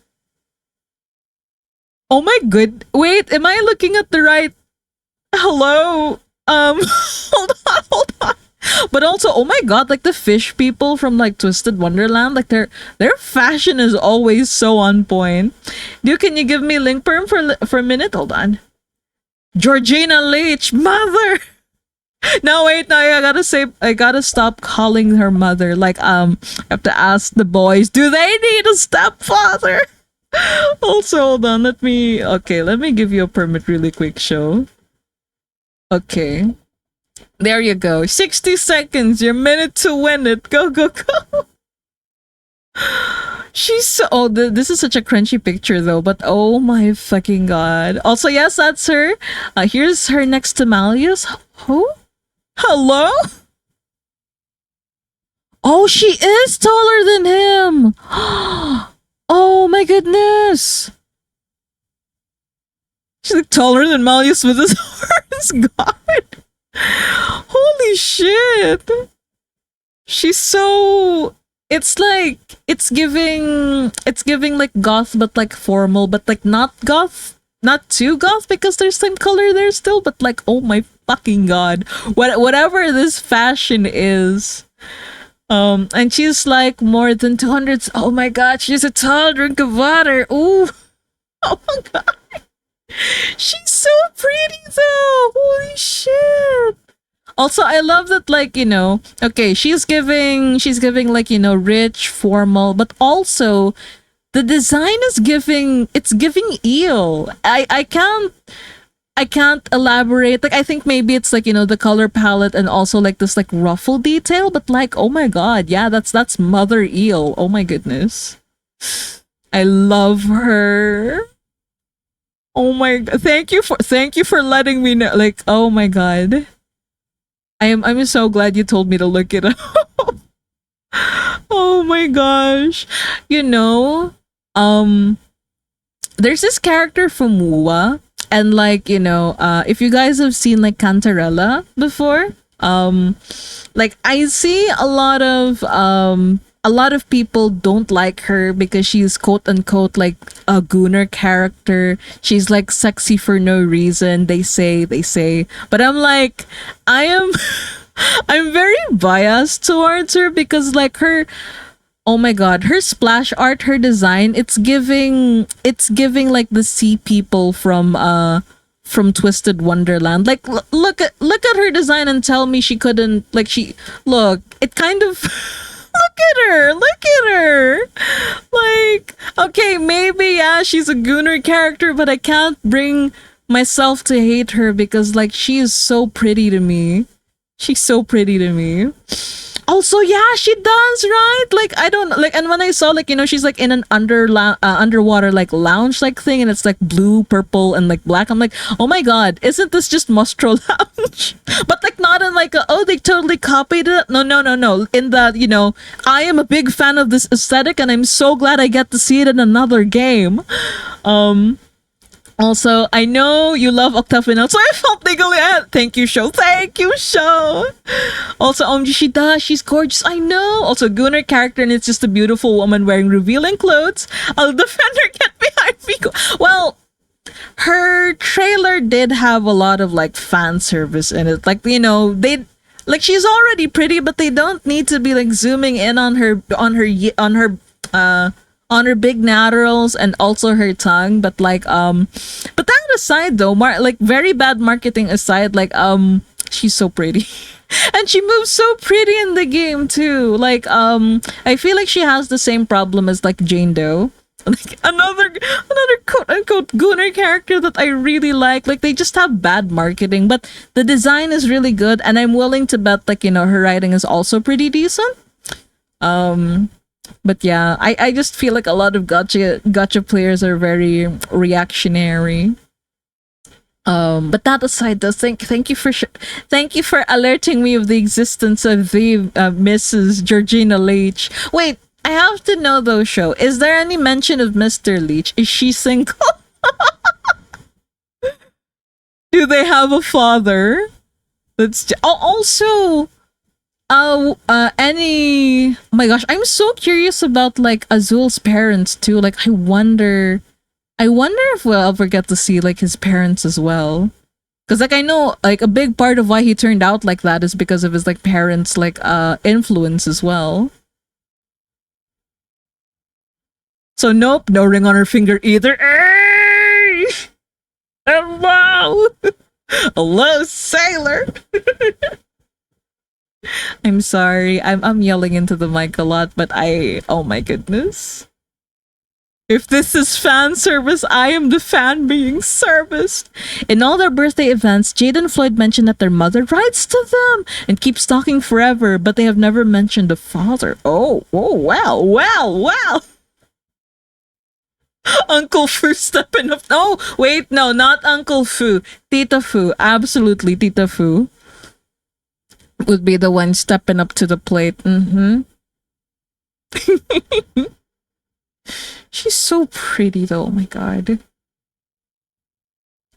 Oh my good. Wait, am I looking at the right? Hello. Hold on. But also, oh my god, like the fish people from like Twisted Wonderland, like their fashion is always so on point. Dude, can you give me link perm for a minute? Hold on. Georgina Leach, mother. No, wait, no, I gotta stop calling her mother. Like, I have to ask the boys, do they need a stepfather? Also, hold on, let me give you a permit really quick, show. Okay. There you go. 60 seconds, your minute to win it. Go, go, go. She's so, oh, this is such a crunchy picture though, but oh my fucking god. Also, yes, that's her. Here's her next to Malleus. Who? Hello? Oh, she is taller than him. Oh my goodness. She's like taller than Malleus with his horns. God. Holy shit. She's so, it's giving like goth but like formal but like not goth. not too goth because there's some color there still, but like, oh my fucking god, whatever this fashion is. And she's like more than 200. Oh my god, she's a tall drink of water. Ooh, oh my god, she's so pretty though. Holy shit. Also, I love that, like, okay, she's giving like, rich, formal, but also the design is giving eel. I can't elaborate. Like, I think maybe it's like, the color palette and also like this like ruffle detail, but like, oh my god, yeah, that's mother eel. Oh my goodness. I love her. Oh my god. Thank you for letting me know. Like, oh my god. I'm so glad you told me to look it up. Oh my gosh. You know, um there's this character from Wuwa, and like, if you guys have seen like Cantarella before, like I see a lot of people don't like her because she's quote unquote like a gooner character. She's like sexy for no reason, they say. But I'm like, I am I'm very biased towards her because like her, oh my god, her splash art, her design, it's giving like the sea people from Twisted Wonderland. Like, look at her design and tell me she couldn't, like, she look, it kind of look at her. Like, okay, maybe yeah, she's a gooner character, but I can't bring myself to hate her because like she is so pretty to me. She's so pretty to me. Also, yeah, she does, right? Like, I don't like, and when I saw like, she's like in an underwater like lounge like thing, and it's like blue, purple, and like black. I'm like, oh my god, isn't this just Mostro Lounge? But like not in like oh, they totally copied it. No, no, no, no. In that, I am a big fan of this aesthetic, and I'm so glad I get to see it in another game. Also, I know you love Octafinal, so I felt legally. Thank you, show. Thank you, show. Also, she does. She's gorgeous. I know. Also, Gunner character, and it's just a beautiful woman wearing revealing clothes. I'll defend her. Get behind me. Well, her trailer did have a lot of like fan service in it. Like, they like she's already pretty, but they don't need to be like zooming in on her big naturals and also her tongue. But like but that aside though, like very bad marketing aside, like she's so pretty. And she moves so pretty in the game too. Like I feel like she has the same problem as like Jane Doe. Like another quote unquote gooner character that I really like. Like they just have bad marketing, but the design is really good, and I'm willing to bet like her writing is also pretty decent. But yeah, I just feel like a lot of gotcha players are very reactionary. But that aside, though, thank you for alerting me of the existence of the Mrs. Georgina Leach. Wait, I have to know though, show. Is there any mention of Mr. Leach? Is she single? Do they have a father? Also. Oh my gosh, I'm so curious about like Azul's parents too. Like, I wonder if we'll ever get to see like his parents as well. Cause like I know like a big part of why he turned out like that is because of his like parents like influence as well. So nope, no ring on her finger either. Hey! Hello, hello, sailor. I'm sorry. I'm yelling into the mic a lot, but oh my goodness. If this is fan service, I am the fan being serviced. In all their birthday events, Jade and Floyd mention that their mother writes to them and keeps talking forever, but they have never mentioned the father. Oh, wow. Uncle Fu stepping up. Oh, wait, no, not Uncle Fu. Tita Fu. Absolutely, Tita Fu would be the one stepping up to the plate. Mm-hmm. She's so pretty though. Oh my god.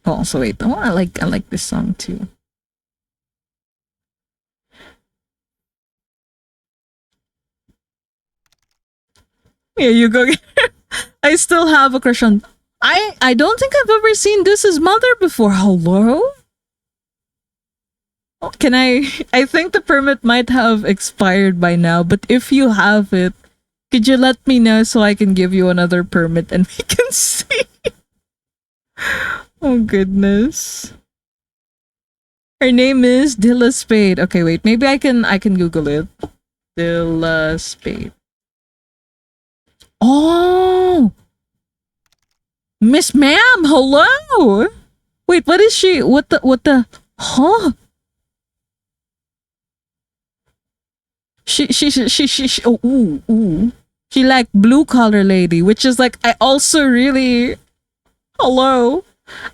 Oh, also wait. Oh, I like this song too. Here you go. I still have a crush on. I don't think I've ever seen Deuce's mother before. Hello? Can I? I think the permit might have expired by now, but if you have it, could you let me know so I can give you another permit and we can see? Oh goodness. Her name is Dilla Spade. Okay, wait. Maybe I can Google it. Dilla Spade. Oh, Miss Ma'am. Hello. Wait, what is she? What the? Huh? Oh, ooh, ooh. She like blue collar lady, which is like I also really hello.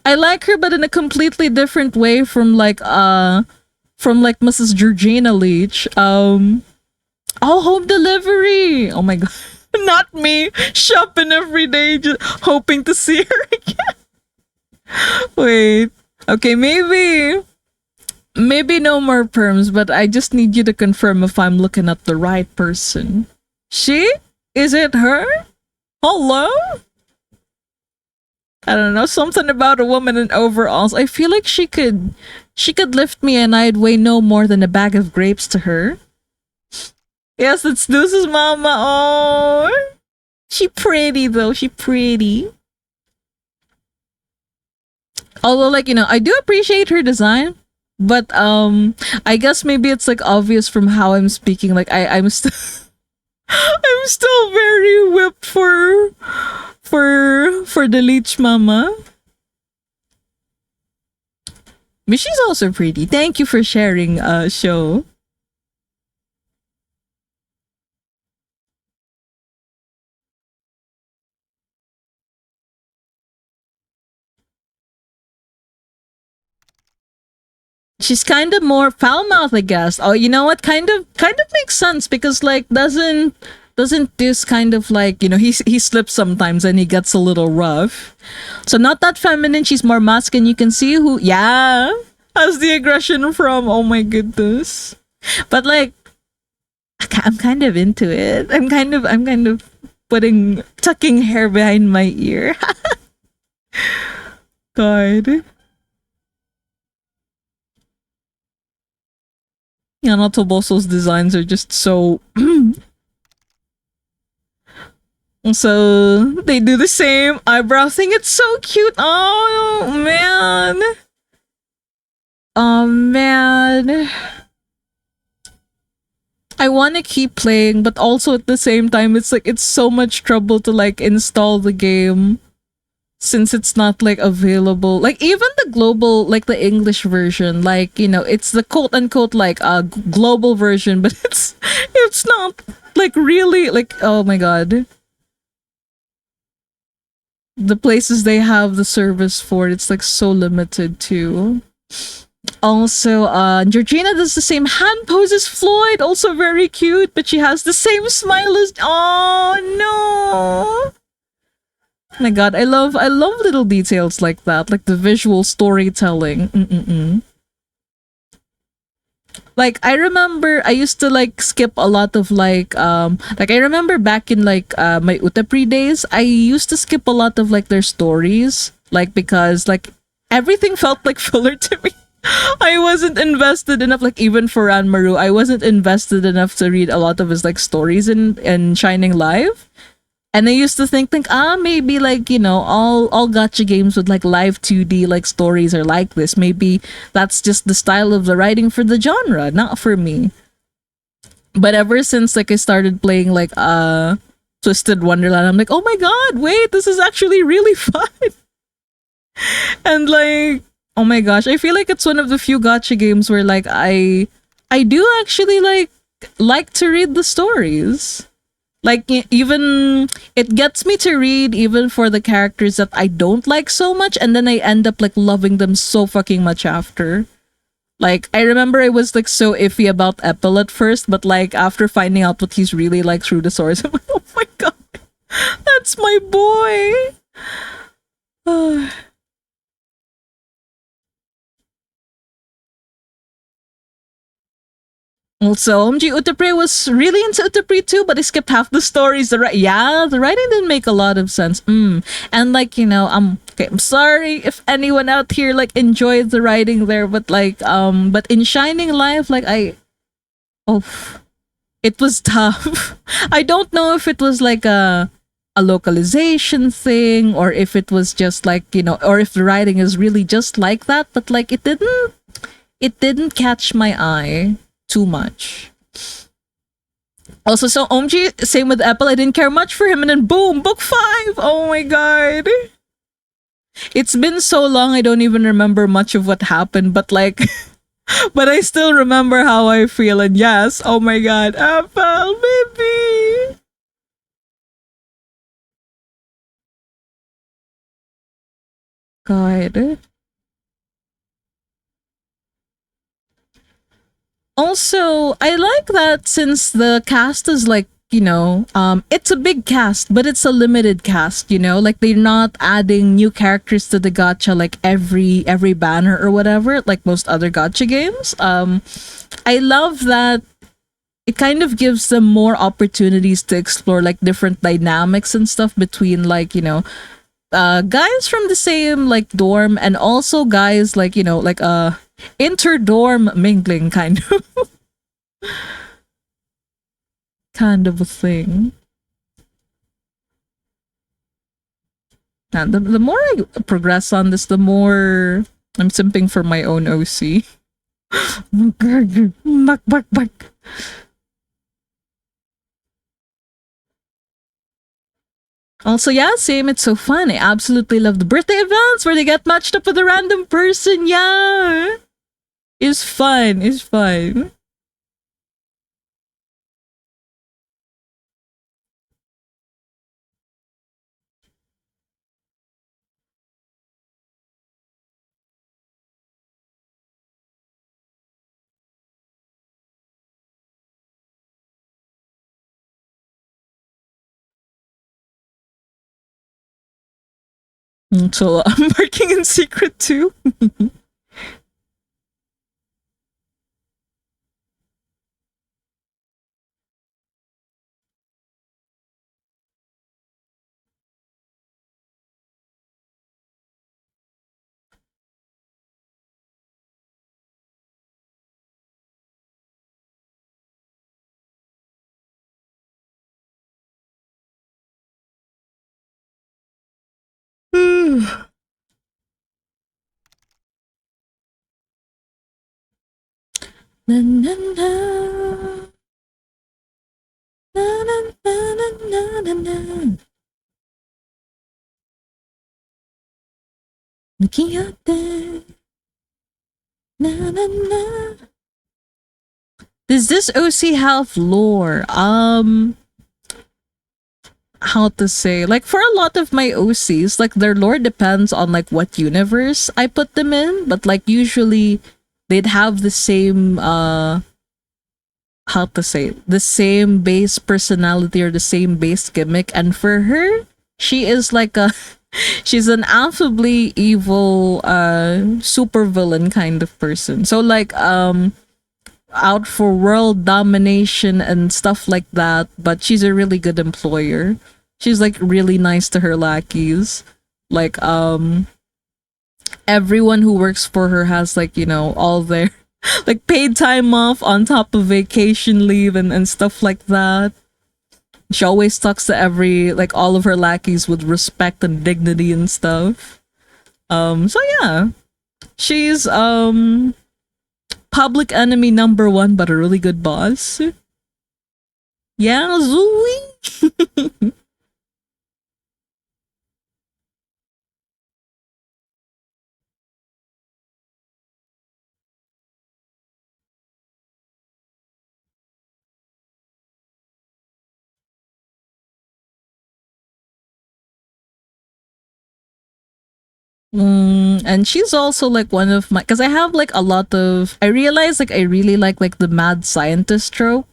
I like her, but in a completely different way from like Mrs. Georgina Leach. Oh, home delivery. Oh my god. Not me shopping every day, just hoping to see her again. Wait. Okay, maybe no more perms, but I just need you to confirm if I'm looking at the right person. She? Is it her? Hello? I don't know, something about a woman in overalls. I feel like she could lift me and I'd weigh no more than a bag of grapes to her. Yes, it's Deuce's mama. Oh, she pretty though. She pretty. Although, like I do appreciate her design, but I guess maybe it's like obvious from how I'm speaking. Like I'm still I'm still very whipped for the leech mama. But she's also pretty. Thank you for sharing, show. She's kind of more foul mouth, I guess. Oh, you know what? Kind of makes sense because like doesn't this kind of like he slips sometimes and he gets a little rough. So not that feminine. She's more masculine. You can see who, yeah, has the aggression from. Oh my goodness. But like I'm kind of into it. I'm kind of putting tucking hair behind my ear. God. Yanato Boso's designs are just so. So they do the same eyebrow thing. It's so cute. Oh man. Oh man. I want to keep playing, but also at the same time, it's like it's so much trouble to like install the game since it's not like available. Like even the global, like the English version, like it's the quote unquote like global version, but it's not like really like oh my god. The places they have the service for it's like so limited too. Also, Georgina does the same hand pose as Floyd, also very cute, but she has the same smile as. Oh no! Oh my god, I love little details like that, like the visual storytelling. Mm-mm-mm. Like I remember I used to like skip a lot of like I remember back in like my Utapri days, I used to skip a lot of like their stories, like because like everything felt like filler to me. I wasn't invested enough, like even for Ranmaru, I wasn't invested enough to read a lot of his like stories in Shining Live. And I used to think maybe like all gotcha games with like live 2D like stories are like this. Maybe that's just the style of the writing for the genre, not for me. But ever since like I started playing like Twisted Wonderland, I'm like, oh my god, wait, this is actually really fun. And like oh my gosh, I feel like it's one of the few gotcha games where like I do actually like to read the stories. Like even it gets me to read even for the characters that I don't like so much, and then I end up like loving them so fucking much after. Like I remember I was like so iffy about Epil at first, but like after finding out what he's really like through the source, I'm like, oh my god, that's my boy. Also, OMG Utapre was really into Utapre too, but I skipped half the stories. The writing didn't make a lot of sense. And like, okay, I'm sorry if anyone out here like enjoyed the writing there, but like, but in Shining Life, like oh, it was tough. I don't know if it was like a localization thing, or if it was just like, or if the writing is really just like that, but like it didn't catch my eye too much. Also, so OMG, same with Apple. I didn't care much for him, and then boom, book 5. Oh my god. It's been so long, I don't even remember much of what happened, but like, but I still remember how I feel, and yes, oh my god, Apple, baby. God. Also, I like that since the cast is like, it's a big cast, but it's a limited cast, like they're not adding new characters to the gacha like every banner or whatever, like most other gacha games. I love that it kind of gives them more opportunities to explore like different dynamics and stuff between like, guys from the same like dorm, and also guys like, like inter-dorm mingling kind of kind of a thing. And the more I progress on this, the more I'm simping for my own OC. Back, back, back. Also, yeah, same. It's so fun. I absolutely love the birthday events where they get matched up with a random person. Yeah, it's fun. It's fun. So I'm working in secret too. Na, na, na. Na, na, na, na, na, na. Looking out there. Na, na, na. Does this OC have lore? How to say, like for a lot of my OCs, like their lore depends on like what universe I put them in, but like usually they'd have the same how to say, the same base personality or the same base gimmick. And for her, she is like a she's an affably evil super villain kind of person. So like out for world domination and stuff like that, but she's a really good employer. She's like really nice to her lackeys. Like everyone who works for her has like, all their like paid time off on top of vacation leave and stuff like that. She always talks to like all of her lackeys with respect and dignity and stuff. So yeah. She's public enemy number 1, but a really good boss. Yeah, Zooey. And she's also like one of my, because I have like a lot of, I realize like I really like the mad scientist trope.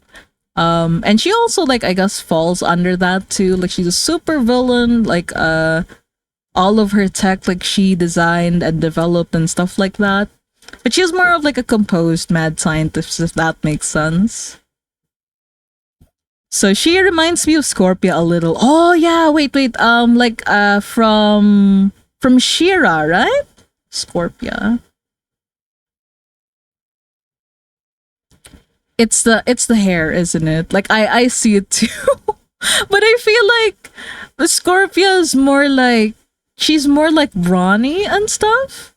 And she also like, I guess, falls under that too. Like she's a super villain. Like all of her tech like she designed and developed and stuff like that. But she's more of like a composed mad scientist, if that makes sense. So she reminds me of Scorpia a little. Oh yeah, wait. Like from Shira, right? Scorpia. It's the hair, isn't it? Like I see it too. But I feel like Scorpia is more like she's more like brawny and stuff.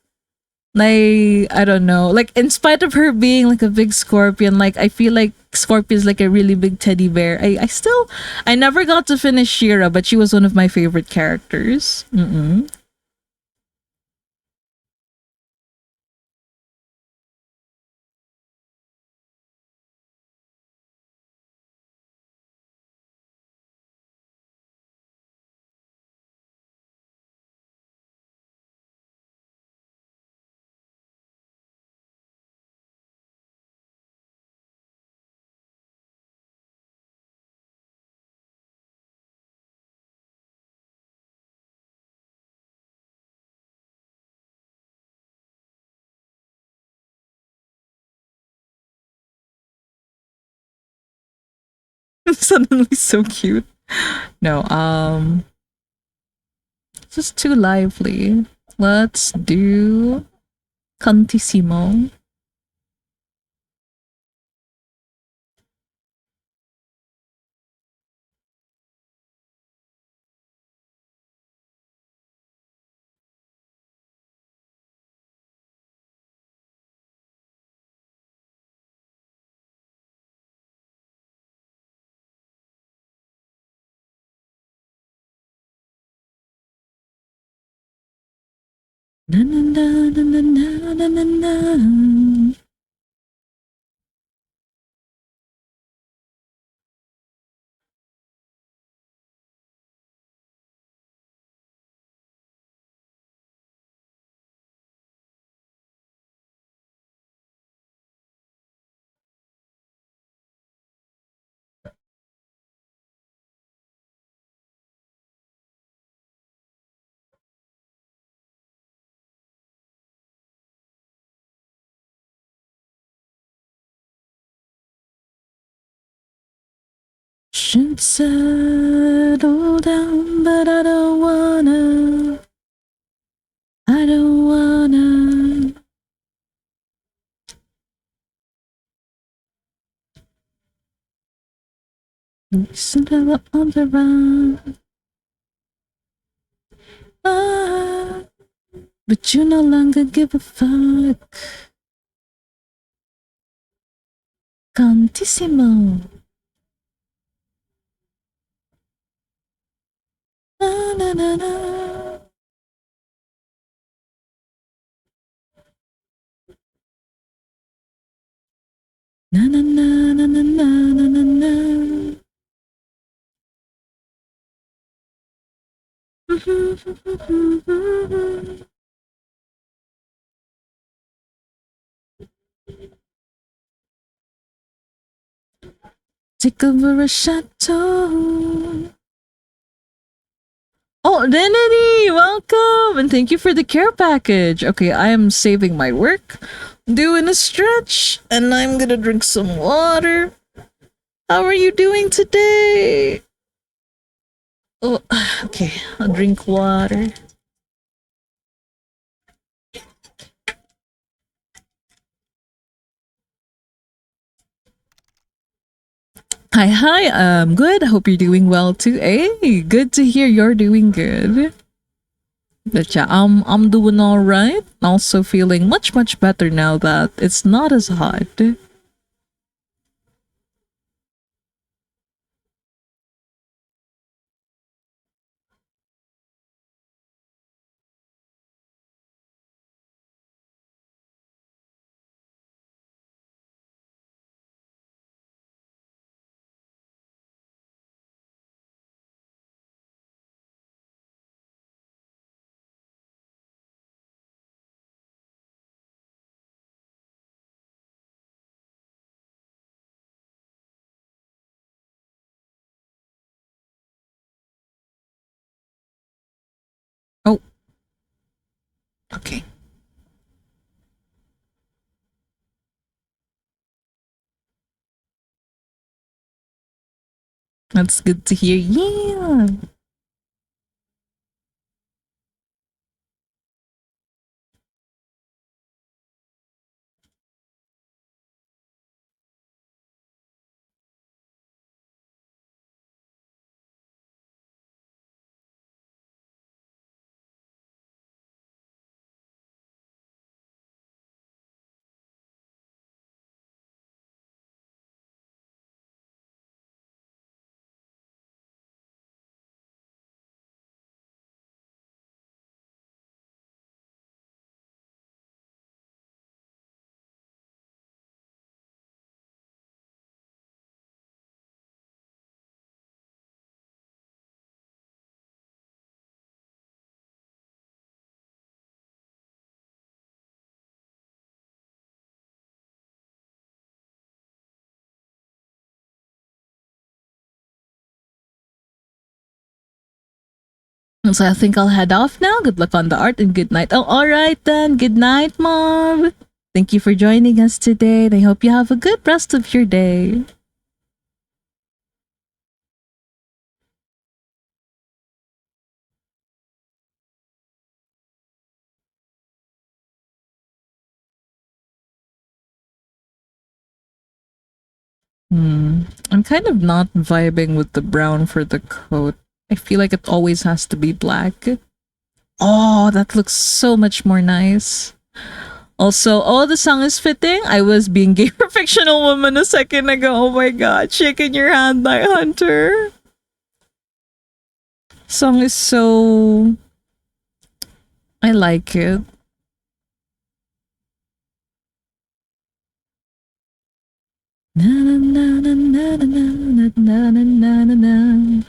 Like I don't know. Like in spite of her being like a big scorpion, like I feel like Scorpio is like a really big teddy bear. I never got to finish Shira, but she was one of my favorite characters. Mm-mm. Suddenly so cute. No, it's just too lively. Let's do Cantissimo. Na na na na na na na na na. Should settle down, but I don't wanna. I don't wanna. Listen to the on the run. Ah, but you no longer give a fuck. Cantissimo. Na na na na. Na na na na na na na na na. Take over a chateau. Oh, Denny, welcome! And thank you for the care package. Okay, I am saving my work, doing a stretch, and I'm gonna drink some water. How are you doing today? Oh, okay, I'll drink water. Hi, I'm good. I hope you're doing well too. Hey, good to hear you're doing good. But yeah, I'm doing all right. Also feeling much better now that it's not as hot. Oh, okay. That's good to hear. Yeah. So I think I'll head off now. Good luck on the art and good night. Oh, all right then. Good night, Mom. Thank you for joining us today. And I hope you have a good rest of your day. I'm kind of not vibing with the brown for the coat. I feel like it always has to be black. Oh, that looks so much more nice. Also, oh, the song is fitting. I was being gay for fictional woman a second ago. Oh my god, shaking your hand by Hunter. Song is so. I like it. Na na na na na na na na na na na na.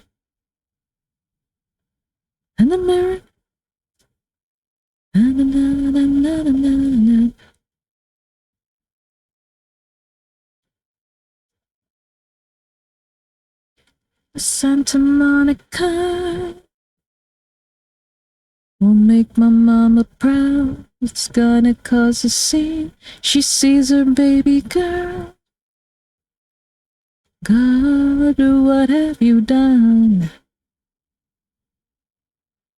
And the mirror. Na na na na na na na. Santa Monica will make my mama proud. It's gonna cause a scene. She sees her baby girl. God, what have you done?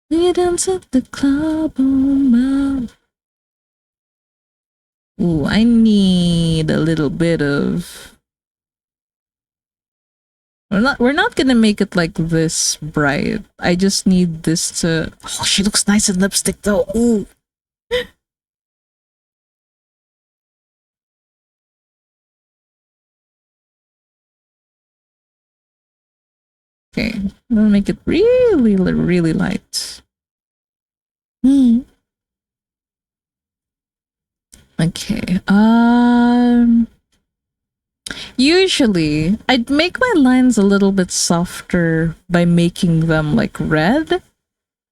We dance at the club, oh my. Ooh, I need a little bit of. We're not gonna make it like this bright. I just need this to. Oh, she looks nice in lipstick though. Ooh. Okay, I'm gonna make it really, really light. Okay. Usually, I'd make my lines a little bit softer by making them like red,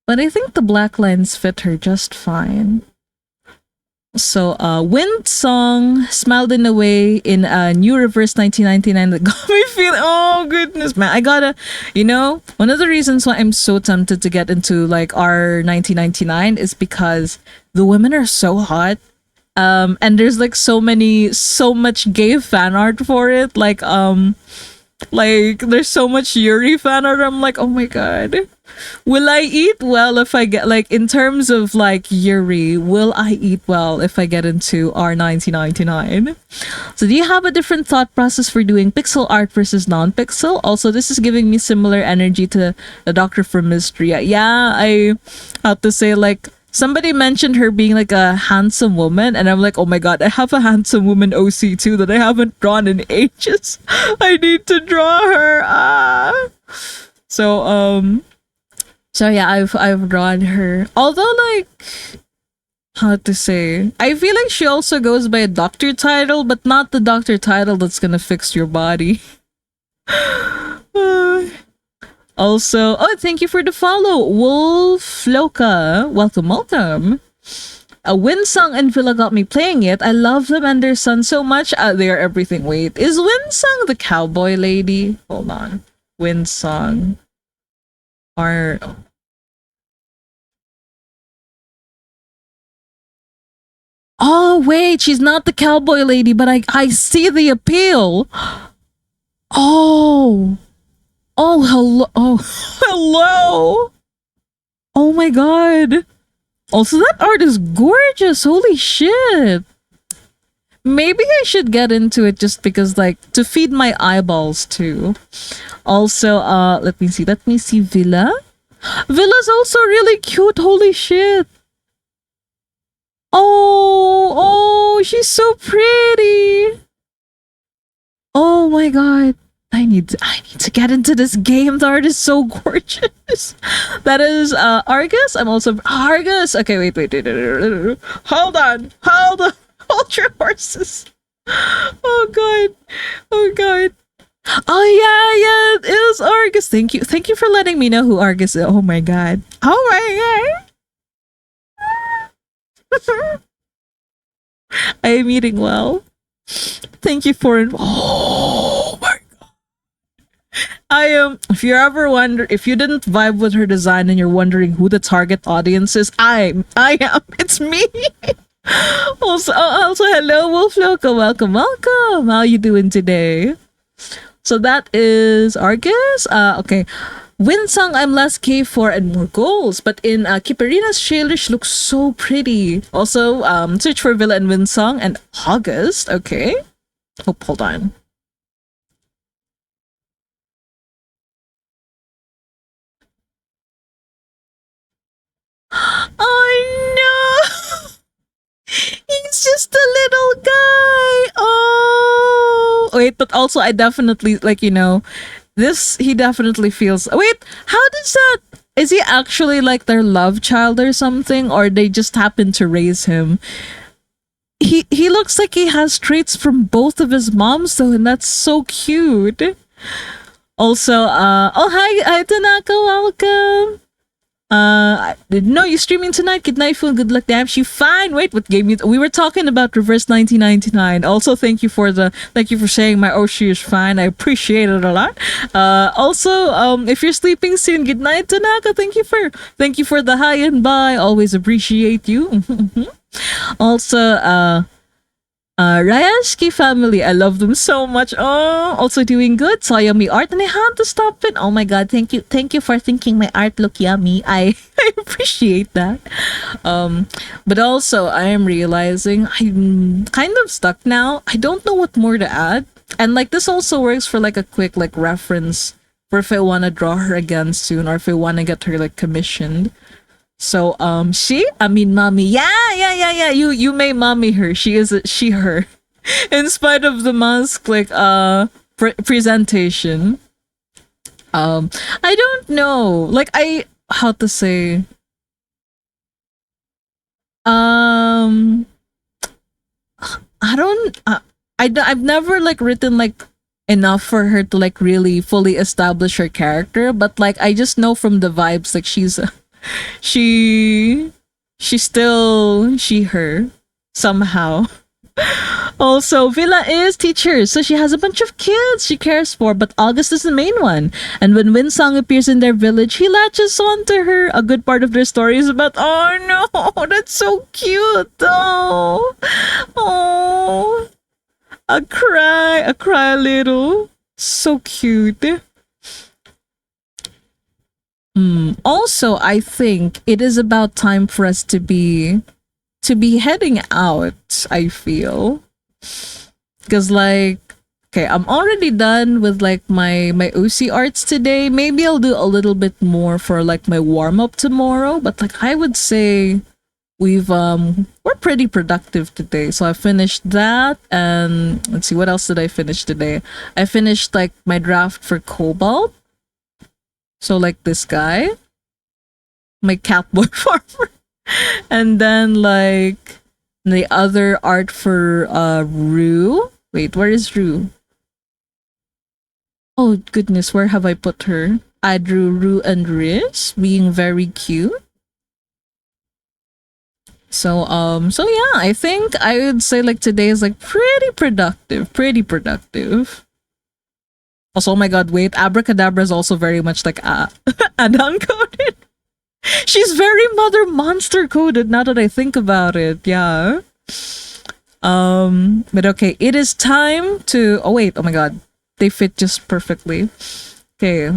but I think the black lines fit her just fine. So, Wind Song smiled in a way in a new reverse 1999 that got me feeling. Oh goodness, man! I gotta, one of the reasons why I'm so tempted to get into like our 1999 is because the women are so hot. And there's like so much gay fan art for it. Like there's so much Yuri fan art. I'm like, oh my god. Will I eat well if I get like in terms of like Yuri, will I eat well if I get into R 1999? So do you have a different thought process for doing pixel art versus non-pixel? Also, this is giving me similar energy to the Doctor from Mystery. Yeah, I have to say like somebody mentioned her being like a handsome woman, and I'm like, oh my god, I have a handsome woman OC too that I haven't drawn in ages. I need to draw her. So yeah, I've drawn her. Although like how to say, I feel like she also goes by a doctor title, but not the doctor title that's gonna fix your body. Also, oh, thank you for the follow, Wolf Loka. Welcome. A Winsong and Villa got me playing it. I love them and their son so much. They are everything. Wait, is Winsong the cowboy lady? Hold on. Winsong. Are. Oh, wait, she's not the cowboy lady, but I see the appeal. Oh. Oh, hello. Oh, hello. Oh my god. Also, that art is gorgeous. Holy shit. Maybe I should get into it just because, like, to feed my eyeballs too. Also, let me see Villa. Villa's also really cute. Holy shit. Oh, she's so pretty. Oh my god. I need to get into this game. The art is so gorgeous. That is Argus. I'm also Argus. Okay, wait. Hold on. Hold on. Hold your horses. Oh god. Oh god. Oh yeah, it was Argus. Thank you. Thank you for letting me know who Argus is. Oh my god. Oh my god. I am eating well. Thank you for oh my I am. If you ever wonder, if you didn't vibe with her design and you're wondering who the target audience is, I am. It's me. Also, hello, Wolf Loco. Welcome. How you doing today? So that is Argus. Okay. Winsong, I'm less K4 and more goals, but in Kiparina's trailer, she looks so pretty. Also, search for Villa and Winsong and August. Okay. Oh, hold on. Oh no! He's just a little guy. Oh, wait, but also I definitely like this. He definitely feels. Wait, how does that? Is he actually like their love child or something, or they just happen to raise him? He looks like he has traits from both of his moms though, and that's so cute. Also, oh hi Tanaka, welcome. I didn't know you're streaming tonight. Good night, Phil. Good luck. Damn, she fine. Wait, what game you? We were talking about Reverse 1999. Also, thank you for saying my Oshi is fine. I appreciate it a lot. Also, if you're sleeping soon, good night, Tanaka. Thank you for the hi and bye. Always appreciate you. Also, Rayashki family, I love them so much. Oh, also doing good. Saw yummy art and I had to stop it. Oh my god, thank you for thinking my art look yummy. I appreciate that. But also I am realizing I'm kind of stuck now. I don't know what more to add. And like this also works for like a quick like reference for if I want to draw her again soon or if I want to get her like commissioned. So mommy. Yeah. You may mommy her. She is she her. In spite of the mask like presentation. I don't know. Like how to say I don't I've never like written like enough for her to like really fully establish her character, but like I just know from the vibes like she's still she her somehow. Also, Villa is teacher, so she has a bunch of kids she cares for, but August is the main one. And when Winsong appears in their village, he latches on to her. A good part of their story is about, oh no, that's so cute though. Oh, I cry a little. So cute. Also, I think it is about time for us to be heading out, I feel. Because like okay, I'm already done with like my OC arts today. Maybe I'll do a little bit more for like my warm up tomorrow, but like I would say we're pretty productive today. So I finished that and let's see what else did I finish today? I finished like my draft for Cobalt. So like this guy, my Catboy farmer, and then like the other art for Rue. Wait, where is Rue? Oh goodness, where have I put her? I drew Rue and Riz being very cute. So yeah, I think I would say like today is like pretty productive. Also, oh my god, wait, Abracadabra is also very much like Adang coded. She's very Mother Monster coded now that I think about it. Yeah. But okay, it is time to oh wait, oh my god. They fit just perfectly. Okay.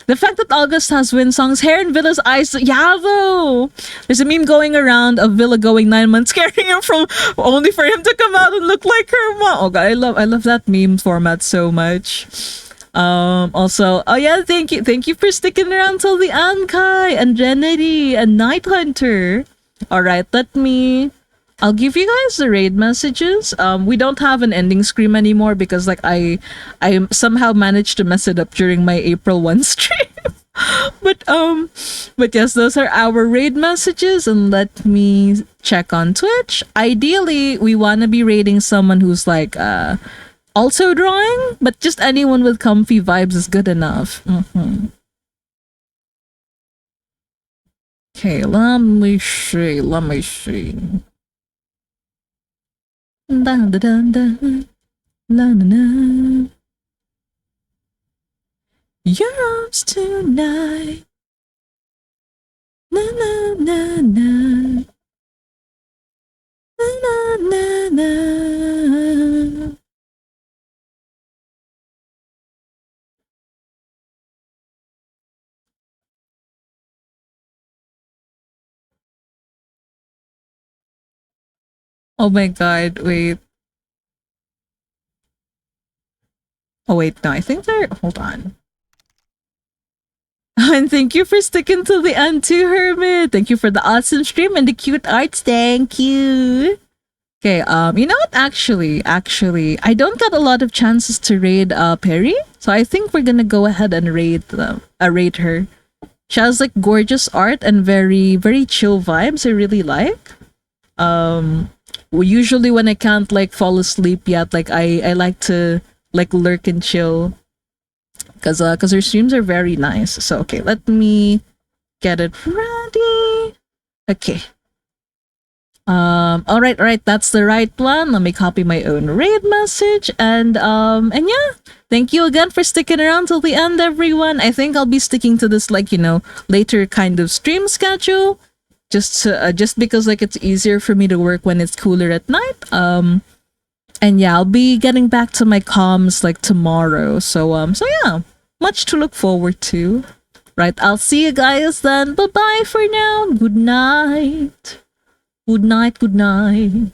The fact that August has wind songs, hair in Villa's eyes, yeah, though. There's a meme going around of Villa going 9 months carrying him from only for him to come out and look like her mom. Oh god, I love that meme format so much. Also, oh yeah, thank you for sticking around till the end, Kai and Jenny and Night Hunter. All right, I'll give you guys the raid messages. We don't have an ending scream anymore because like I somehow managed to mess it up during my April 1 stream. but but yes, those are our raid messages, and let me check on Twitch. Ideally, we want to be raiding someone who's like also drawing, but just anyone with comfy vibes is good enough. Okay, let me see. Dun, dun, dun, dun. La, na, na. Yours tonight. Na na na na. Na na na na. Oh my god, wait. Oh wait, no, I think they're hold on. And thank you for sticking to the end too, Hermit. Thank you for the awesome stream and the cute arts. Thank you. Okay, you know what? Actually, I don't get a lot of chances to raid Perry, so I think we're gonna go ahead and raid her. She has like gorgeous art and very, very chill vibes. I really like. Usually when I can't like fall asleep yet, like I like to like lurk and chill, cause her streams are very nice. So okay, let me get it ready. Okay. All right, that's the right one. Let me copy my own raid message, and yeah, thank you again for sticking around till the end, everyone. I think I'll be sticking to this like later kind of stream schedule, just because like it's easier for me to work when it's cooler at night. And yeah, I'll be getting back to my comms like tomorrow. So yeah, much to look forward to. Right, I'll see you guys then. Bye bye for now. Good night. Good night. Good night.